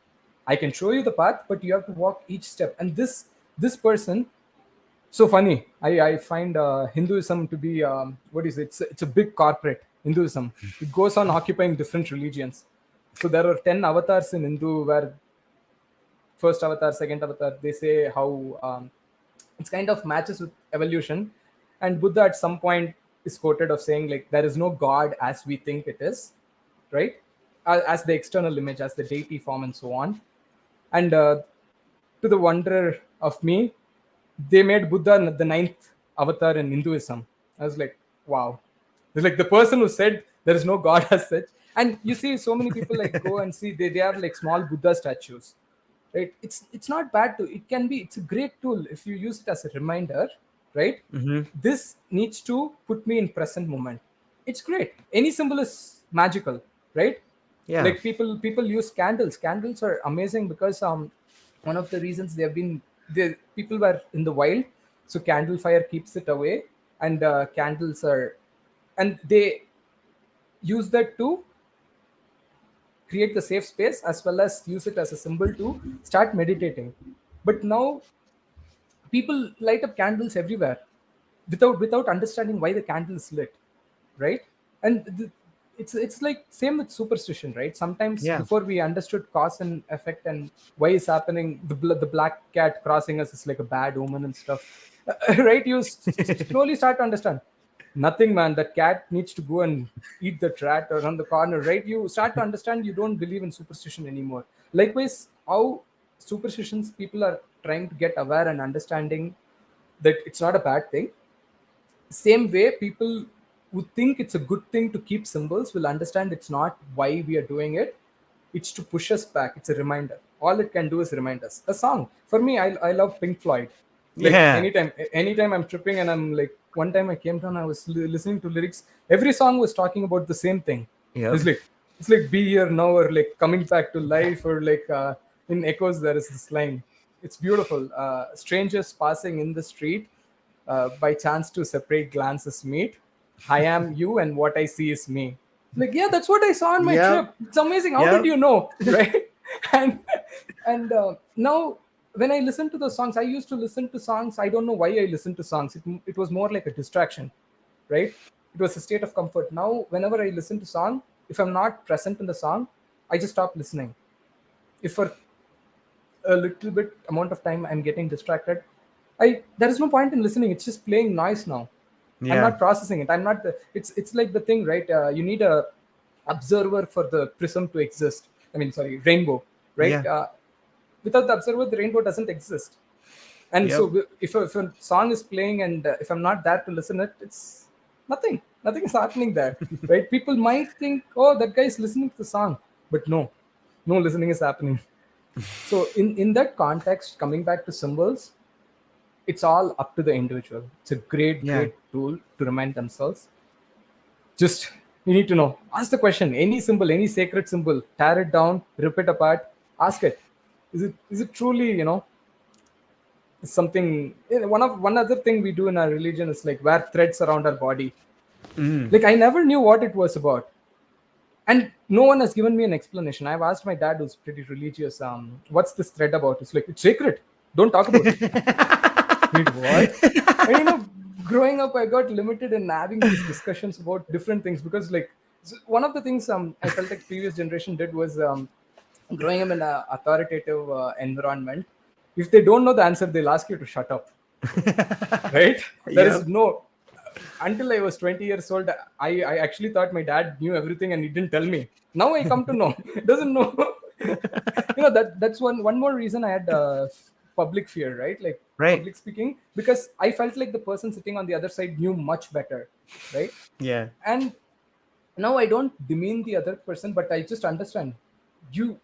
I can show you the path, but you have to walk each step. And this person, so funny. I find Hinduism to be what is it? It's a big corporate. Hinduism. It goes on occupying different religions. So there are 10 avatars in Hindu, where first avatar, second avatar, they say how it's kind of matches with evolution. And Buddha at some point is quoted of saying like, there is no God as we think it is, right? as the external image, as the deity form, and so on. And to the wonder of me, they made Buddha the ninth avatar in Hinduism. I was like, wow. It's like the person who said there is no God as such. And you see so many people like go and see they have like small Buddha statues. Right? It's not bad to it can be it's a great tool if you use it as a reminder, right? Mm-hmm. This needs to put me in present moment. It's great. Any symbol is magical, right? Yeah. Like people use candles. Candles are amazing because one of the reasons they have been the people were in the wild, so candle fire keeps it away, and candles are, and they use that to create the safe space as well as use it as a symbol to start meditating. But now people light up candles everywhere without understanding why the candle is lit, right? And it's like same with superstition, right? Sometimes Yeah. before we understood cause and effect and why is happening, the black cat crossing us is like a bad omen and stuff. Right? You slowly start to understand nothing, man. That cat needs to go and eat the rat around the corner, right? You start to understand you don't believe in superstition anymore. Likewise, how superstitions people are trying to get aware and understanding that it's not a bad thing. Same way, people who think it's a good thing to keep symbols will understand it's not why we are doing it. It's to push us back. It's a reminder. All it can do is remind us. A song. For me, I love Pink Floyd. Like Yeah. anytime I'm tripping and I'm like, one time I came down, I was listening to lyrics. Every song was talking about the same thing. Yep. It's like be here now, or like coming back to life, or like in Echoes there is this line. It's beautiful. Strangers passing in the street, by chance to separate glances meet. I am you, and what I see is me. Like, yeah, that's what I saw on my Yep. trip. It's amazing. How Yep. did you know, right? and and now when I listen to the songs, I used to listen to songs. I don't know why I listen to songs. It was more like a distraction, right? It was a state of comfort. Now, whenever I listen to song, if I'm not present in the song, I just stop listening. If for a little bit amount of time I'm getting distracted, I there is no point in listening. It's just playing noise now. I'm Yeah. not processing it. I'm not the it's like the thing, right? You need a observer for the prism to exist. I mean, sorry, rainbow, right? Yeah. Without the observer, the rainbow doesn't exist. And so Yep. if a song is playing and if I'm not there to listen it, it's nothing is happening there, right? People might think, oh, that guy is listening to the song, but no listening is happening. So in that context, coming back to symbols, it's all up to the individual. It's a Yeah. great tool to remind themselves. Just you need to know, ask the question, any symbol, any sacred symbol, tear it down, rip it apart, ask it, is it truly, something. One other thing we do in our religion is like wear threads around our body. Mm. Like I never knew what it was about, and no one has given me an explanation. I've asked my dad, who's pretty religious, what's this thread about? It's like, it's sacred, don't talk about it. Wait, what? And growing up, I got limited in having these discussions about different things because, like, one of the things I felt like previous generation did was growing up in an authoritative environment. If they don't know the answer, they'll ask you to shut up, right? There is Yep. no. Until I was 20 years old, I actually thought my dad knew everything and he didn't tell me. Now I come to know. Doesn't know. That's one more reason I had public fear, right? Like Right. public speaking, because I felt like the person sitting on the other side knew much better, right? Yeah. And now I don't demean the other person, but I just understand you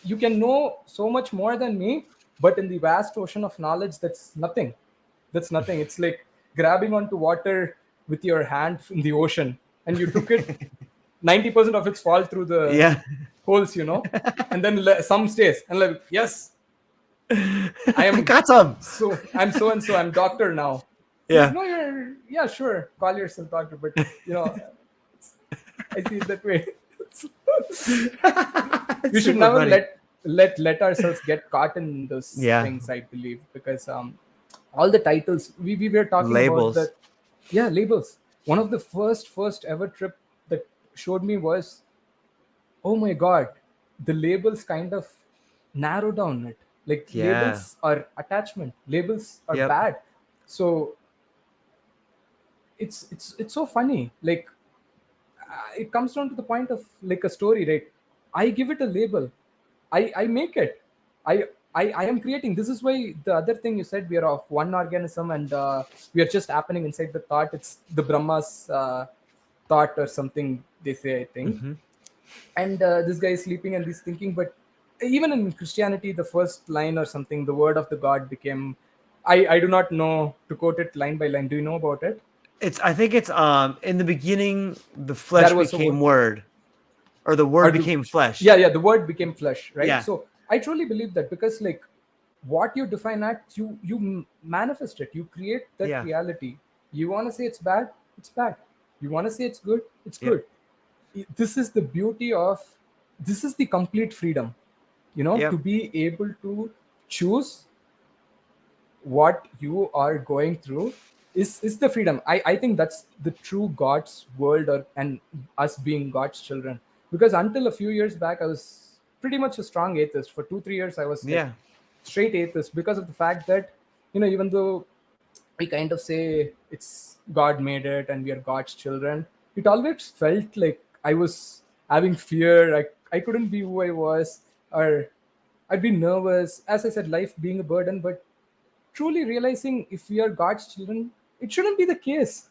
you can know so much more than me, but in the vast ocean of knowledge, that's nothing. It's like grabbing onto water with your hand in the ocean, and you took it, 90% of it's fall through the Yeah. holes, and then some stays, and like, yes, I am Got some. I'm so and so, I'm doctor now. Like, Yeah. no, yeah, sure, call yourself doctor, but I see it that way. We It's should super never funny. let ourselves get caught in those Yeah. things, I believe, because all the titles we were talking about, Labels. that, yeah, labels. One of the first ever trip that showed me was, oh my god, the labels kind of narrow down it. Like, Yeah. labels are attachment, labels are Yep. bad. So it's so funny. Like, it comes down to the point of like a story, right? I give it a label. I make it. I am creating. This is why the other thing you said, we are of one organism, and we are just happening inside the thought. It's the Brahma's thought or something, they say, I think. Mm-hmm. And this guy is sleeping and he's thinking. But even in Christianity, the first line or something, the word of the God became, I do not know to quote it line by line. Do you know about it? I think it's in the beginning the flesh There was a became word, word, or the or word the, became flesh. yeah, the word became flesh, right? Yeah. So I truly believe that, because like what you define at, you manifest it, you create that Yeah. reality. You want to say it's bad, it's bad. You want to say it's good, it's Yep. good. This is the beauty of, this is the complete freedom, to Yep. be able to choose what you are going through. Is the freedom. I think that's the true God's world, and us being God's children. Because until a few years back, I was pretty much a strong atheist. For 2-3 years I was like Yeah. straight atheist, because of the fact that, even though we kind of say it's God made it and we are God's children, it always felt like I was having fear. I couldn't be who I was, or I'd be nervous. As I said, life being a burden. But truly realizing, if we are God's children, it shouldn't be the case.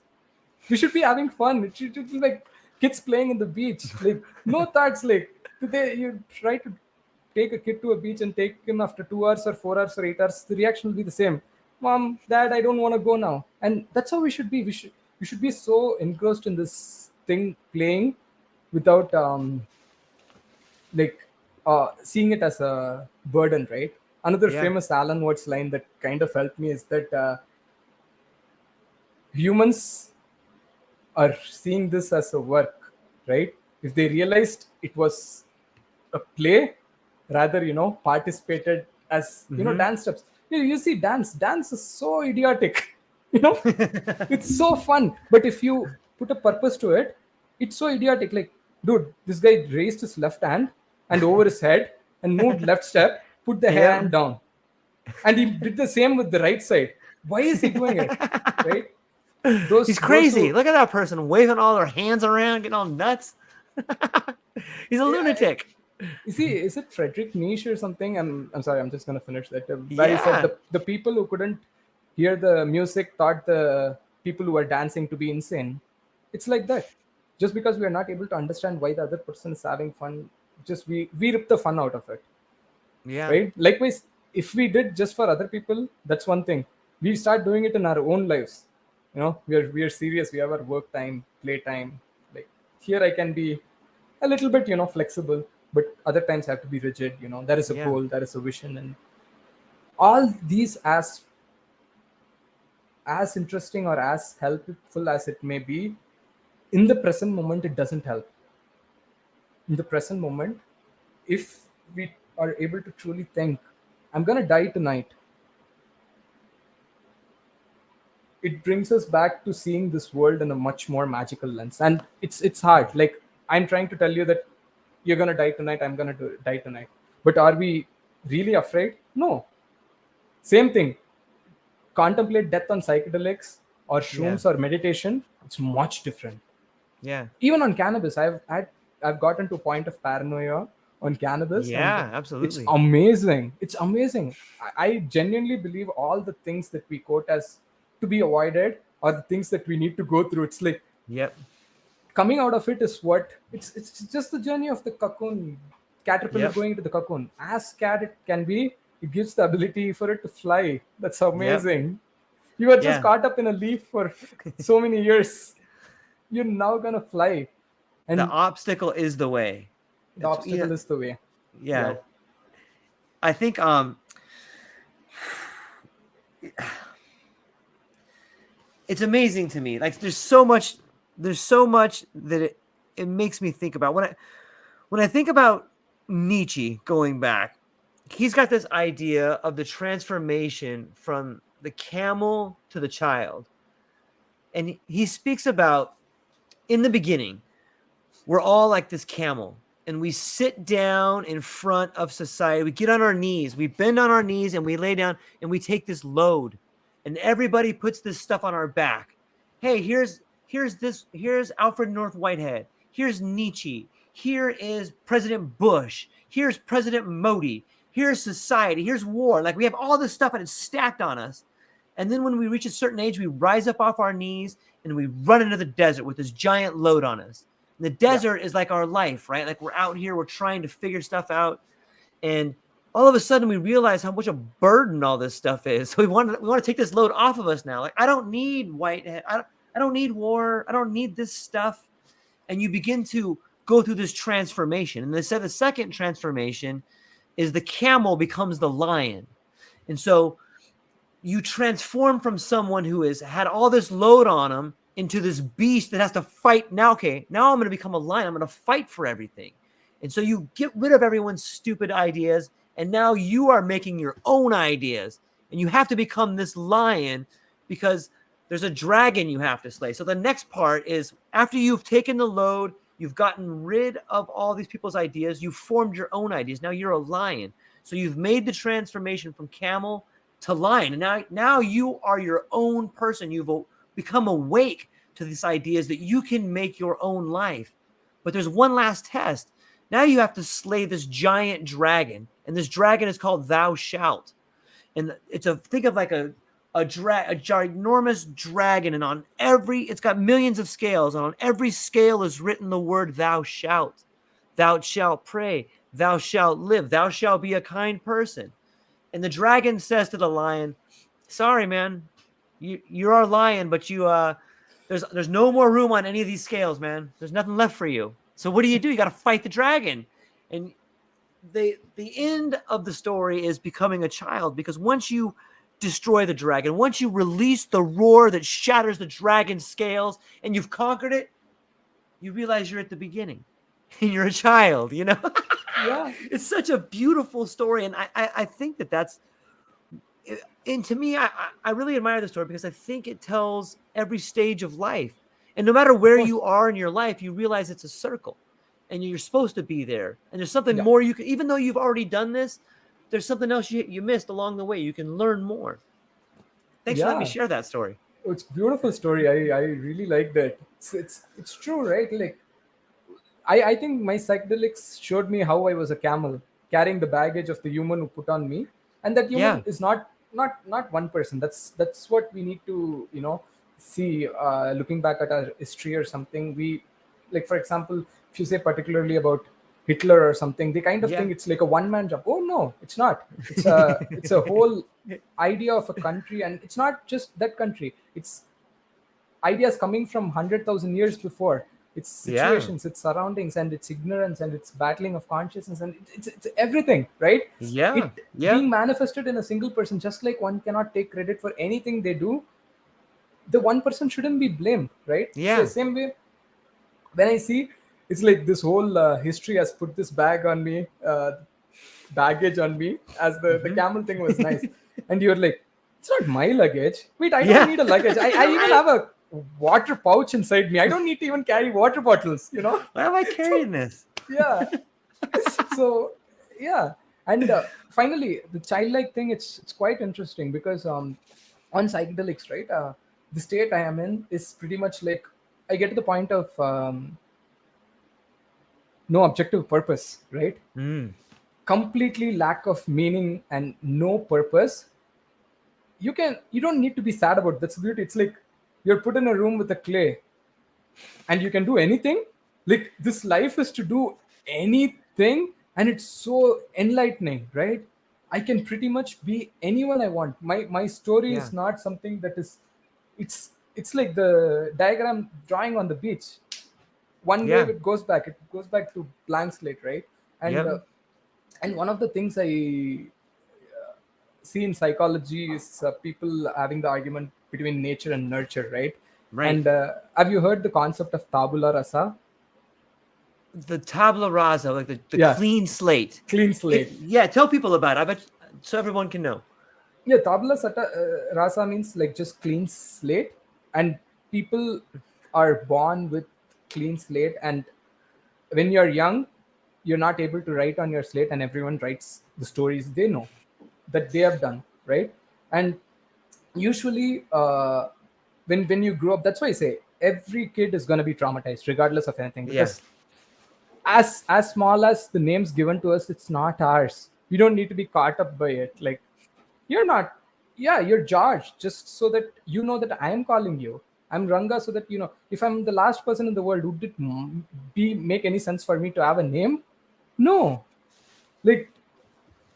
We should be having fun. It should be like kids playing in the beach. Like no thoughts. Like today, you try to take a kid to a beach and take him after 2 hours or 4 hours or 8 hours. The reaction will be the same. Mom, Dad, I don't want to go now. And that's how we should be. We should be so engrossed in this thing playing, without like seeing it as a burden, right? Another Yeah. famous Alan Watts line that kind of helped me is that humans are seeing this as a work, right? If they realized it was a play, rather, participated as, Mm-hmm. dance steps. You see, dance is so idiotic, you know, it's so fun. But if you put a purpose to it, it's so idiotic. Like, dude, this guy raised his left hand and over his head and moved left step, put the Yep. hand down, and he did the same with the right side. Why is he doing it, right? He's Those crazy. who, Look at that person waving all their hands around, getting all nuts. He's a yeah, lunatic. is it Frederick Nietzsche or something? I'm sorry, I'm just gonna finish that. Where he said Yeah. the people who couldn't hear the music thought the people who were dancing to be insane. It's like that. Just because we are not able to understand why the other person is having fun, just we rip the fun out of it, Yeah. right? Likewise, if we did just for other people, that's one thing. We start doing it in our own lives. We are serious. We have our work time, play time. Like here, I can be a little bit, flexible, but other times I have to be rigid. There is a Yeah. goal, there is a vision, and all these, as interesting or as helpful as it may be, in the present moment, it doesn't help. In the present moment, if we are able to truly think, I'm gonna die tonight, it brings us back to seeing this world in a much more magical lens. And it's hard. Like, I'm trying to tell you that you're gonna die tonight, I'm gonna die tonight. But are we really afraid? No. Same thing. Contemplate death on psychedelics or Yeah. shrooms or meditation. It's much different. Yeah. Even on cannabis, I've gotten to a point of paranoia on cannabis, and Yeah. it's Absolutely. amazing. It's amazing. I genuinely believe all the things that we quote as to be avoided are the things that we need to go through. It's like Yep. coming out of it is what it's just the journey of the cocoon, caterpillar Yep. going into the cocoon. As scared it can be, it gives the ability for it to fly. That's Yep. amazing. You were just Yeah. caught up in a leaf for so many years. You're now gonna fly, The and obstacle is the way. the It's obstacle is the way. Yeah. yeah. I think it's amazing to me. Like there's so much that it makes me think about. When I think about Nietzsche going back, he's got this idea of the transformation from the camel to the child. And he speaks about in the beginning, we're all like this camel and we sit down in front of society. We get on our knees, we bend on our knees and we lay down and we take this load and everybody puts this stuff on our back. Hey, here's Alfred North Whitehead. Here's Nietzsche. here is President Bush, here's President Modi, here's society, here's war. Like we have all this stuff and it's stacked on us. And then when we reach a certain age, we rise up off our knees and we run into the desert with this giant load on us. And the desert is like our life, right? Like we're out here, we're trying to figure stuff out. And all of a sudden we realize how much a burden all this stuff is. So we want to take this load off of us now. Like, I don't need I don't need war. I don't need this stuff. And you begin to go through this transformation. And they said the second transformation is the camel becomes the lion. And so you transform from someone who has had all this load on them into this beast that has to fight. Now, okay, now I'm going to become a lion. I'm going to fight for everything. And so you get rid of everyone's stupid ideas. And now you are making your own ideas. And you have to become this lion because there's a dragon you have to slay. So the next part is after you've taken the load, you've gotten rid of all these people's ideas, you've formed your own ideas. Now you're a lion. So you've made the transformation from camel to lion. And now you are your own person. You've become awake to these ideas that you can make your own life. But there's one last test. Now you have to slay this giant dragon. And this dragon is called Thou Shalt. And think of like a ginormous dragon, and it's got millions of scales, and on every scale is written the word thou shalt. Thou shalt pray, thou shalt live, thou shalt be a kind person. And the dragon says to the lion, sorry, man, you're our lion, but there's no more room on any of these scales, man. There's nothing left for you. So what do? You got to fight the dragon. And the end of the story is becoming a child, because once you destroy the dragon, once you release the roar that shatters the dragon's scales and you've conquered it, you realize you're at the beginning and you're a child, you know? Yeah. It's such a beautiful story. And I think that's, and to me, I really admire the story because I think it tells every stage of life. And no matter where you are in your life, you realize it's a circle and you're supposed to be there. And there's something more you can, even though you've already done this, there's something else you missed along the way. You can learn more. Thanks for letting me share that story. It's a beautiful story. I really like that. It's true, right? Like I think my psychedelics showed me how I was a camel carrying the baggage of the human who put on me, and that human is not one person. That's what we need to see. Looking back at our history or something, we like, for example, if you say particularly about Hitler or something, they kind of think it's like a one-man job. Oh no, it's not. It's a whole idea of a country, and it's not just that country. It's ideas coming from 100,000 years before. It's situations, it's surroundings, and it's ignorance, and it's battling of consciousness, and it's everything, right? Being manifested in a single person. Just like one cannot take credit for anything they do, the one person shouldn't be blamed, right? So same way, when I see, it's like this whole history has put this baggage on me, as the camel thing was nice. And you're like, it's not my luggage. Wait, I don't need a luggage. I even have a water pouch inside me. I don't need to even carry water bottles, Why am I carrying this? Yeah. So, yeah. And finally, the childlike thing, it's quite interesting because on psychedelics, right, the state I am in is pretty much like, I get to the point of no objective purpose, right? Completely lack of meaning and no purpose. You don't need to be sad about. That's the beauty. It's like you're put in a room with a clay and you can do anything. Like, this life is to do anything, and it's so enlightening, right? I can pretty much be anyone I want. My story is not something that is, it's like the diagram drawing on the beach. One wave it goes back to blank slate, right? And and one of the things I see in psychology is people having the argument between nature and nurture, right? And have you heard the concept of tabula rasa? The tabula rasa, like the clean slate. Clean slate. Tell people about it. I bet, so everyone can know. Yeah, tabula rasa means like just clean slate, and people are born with clean slate, and when you're young, you're not able to write on your slate, and everyone writes the stories they know that they have done, right? And usually when you grow up, that's why I say every kid is going to be traumatized regardless of anything, because as small as the names given to us, it's not ours. We don't need to be caught up by it. Like, you're not, yeah, you're George, just so that you know that I am calling you. I'm Ranga, so that you know, if I'm the last person in the world, would it be make any sense for me to have a name? No. Like,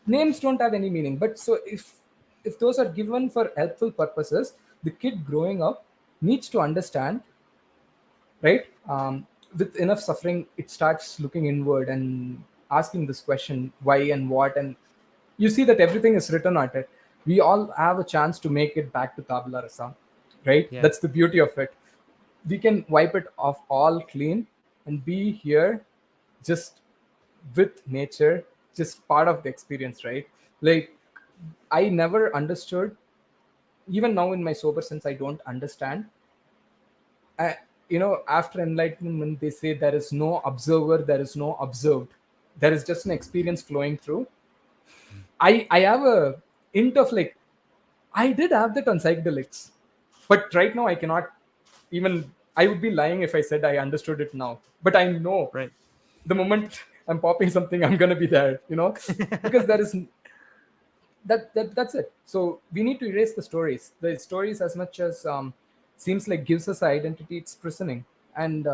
names don't have any meaning. But so if those are given for helpful purposes, the kid growing up needs to understand, right? With enough suffering, it starts looking inward and asking this question, why and what, and you see that everything is written on it. We all have a chance to make it back to tabula rasa, right? Yeah. That's the beauty of it. We can wipe it off all clean and be here, just with nature, just part of the experience, right? Like, I never understood, even now in my sober sense, I don't understand. After enlightenment, they say there is no observer, there is no observed. There is just an experience flowing through. I have a hint of like, I did have that on psychedelics, but right now I cannot even. I would be lying if I said I understood it now. But I know Right. the moment I'm popping something, I'm gonna be there. Because there is that's it. So we need to erase the stories. The stories, as much as seems like gives us identity, it's prisoning. And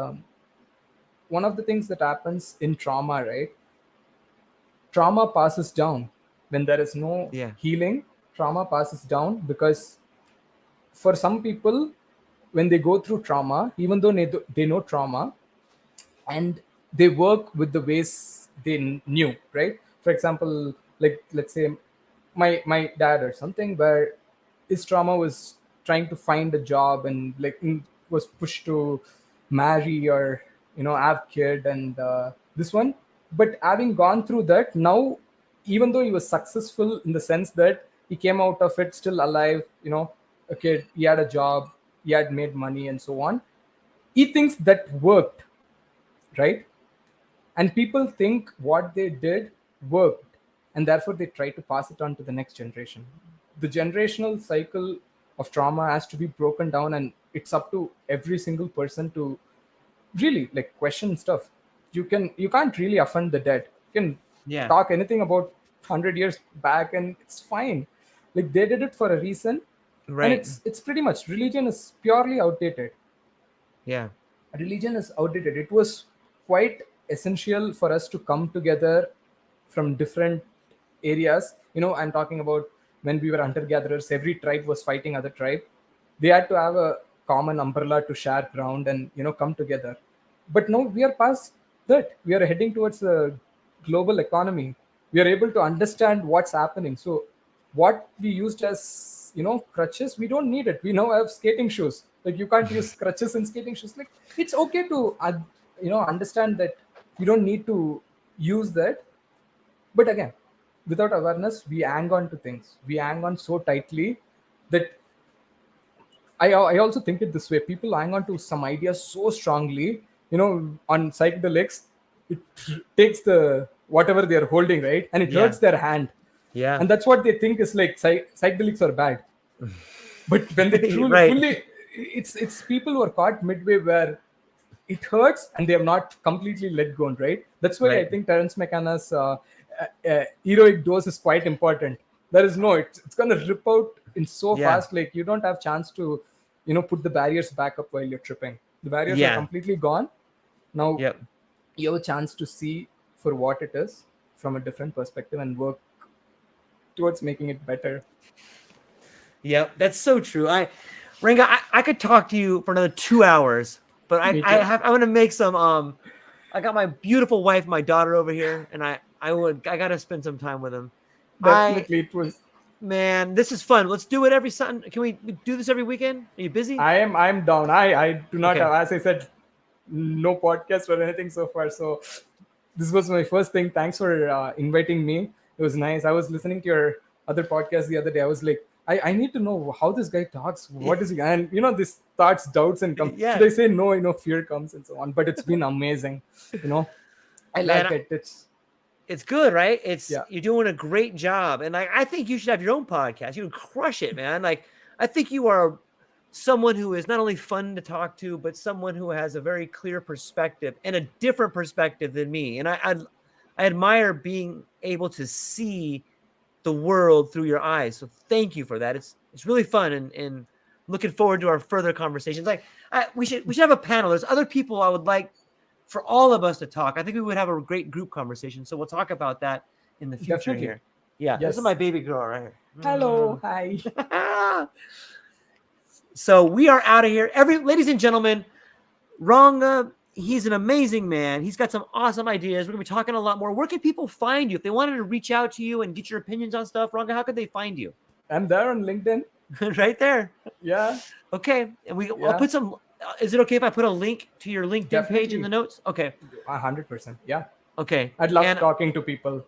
one of the things that happens in trauma, right? Trauma passes down when there is no Yeah. healing. Trauma passes down because for some people, when they go through trauma, even though they know trauma, and they work with the ways they knew, right? For example, like, let's say my dad or something, where his trauma was trying to find a job, and like was pushed to marry or have kid, and this one. But having gone through that now, even though he was successful in the sense that he came out of it still alive, a kid, he had a job, he had made money and so on, he thinks that worked, right? And people think what they did worked, and therefore they try to pass it on to the next generation. The generational cycle of trauma has to be broken down, and it's up to every single person to really like question stuff. You can't really offend the dead. You can Yeah. talk anything about 100 years back and it's fine. Like, they did it for a reason. And Right. it's pretty much, religion is purely outdated. Yeah. Religion is outdated. It was quite essential for us to come together from different areas. I'm talking about when we were hunter gatherers, every tribe was fighting other tribe. They had to have a common umbrella to share ground and come together. But now we are past that. We are heading towards a global economy. We are able to understand what's happening. So what we used as crutches, we don't need it. We now have skating shoes. Like, you can't use crutches and skating shoes. Like, it's okay to understand that you don't need to use that. But again, without awareness, we hang on to things. We hang on so tightly that I also think it this way. People hang on to some ideas so strongly, on psychedelics, it takes the whatever they're holding, right? And it Yeah. hurts their hand. Yeah. And that's what they think is like psychedelics are bad. But when they truly, Right. fully, it's people who are caught midway where it hurts and they have not completely let go, right? That's why I Right. think Terence McKenna's heroic dose is quite important. There is no, it's going to rip out in so Yeah. fast, like you don't have chance to, put the barriers back up while you're tripping. The barriers are Yeah. completely gone. Now Yep. you have a chance to see for what it is from a different perspective and work towards making it better. Yep. That's so true. Ranga, I could talk to you for another 2 hours, but Me too. I'm gonna make some I got my beautiful wife, my daughter over here, and I gotta spend some time with them. I Definitely, it was. Man, this is fun. Let's do it every Sunday. Can we do this every weekend? Are you busy? I'm down. I do not Okay. have, as I said, no podcast or anything so far. So this was my first thing. Thanks for inviting me. It was nice. I was listening to your other podcast the other day. I was like, I need to know how this guy talks. What is he? And this thoughts, doubts, and come. Should Yeah, I say no? Fear comes and so on. But it's been amazing. You know, I man, like it. it's good, right? Yeah. You're doing a great job, and like I think you should have your own podcast. You would crush it, man. Like I think you are someone who is not only fun to talk to, but someone who has a very clear perspective and a different perspective than me. And I admire being able to see the world through your eyes. So thank you for that. It's really fun, and looking forward to our further conversations. Like we should have a panel. There's other people I would like for all of us to talk. I think we would have a great group conversation. So we'll talk about that in the future. Definitely. Here. Yeah, Yes. this is my baby girl right here. Hello. Hi. So we are out of here. Ladies and gentlemen, Ranga, he's an amazing man. He's got some awesome ideas. We're going to be talking a lot more. Where can people find you? If they wanted to reach out to you and get your opinions on stuff, Ranga, how could they find you? I'm there on LinkedIn. Right there. Yeah. Okay. And I'll put some, is it okay if I put a link to your LinkedIn page in the notes? Okay. 100%. Yeah. Okay. I'd love talking to people.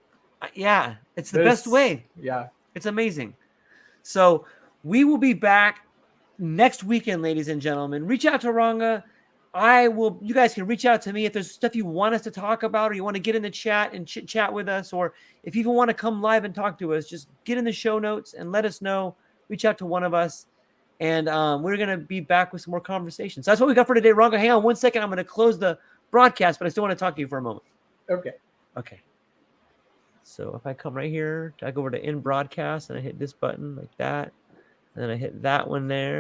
Yeah. It's the best way. Yeah. It's amazing. So we will be back next weekend, ladies and gentlemen. Reach out to Ranga. You guys can reach out to me if there's stuff you want us to talk about, or you want to get in the chat and chit chat with us, or if you even want to come live and talk to us, just get in the show notes and let us know. Reach out to one of us, and we're going to be back with some more conversations. So that's what we got for today. Ranga, hang on 1 second. I'm going to close the broadcast, but I still want to talk to you for a moment. Okay. So if I come right here, I go over to end broadcast and I hit this button like that, and then I hit that one there.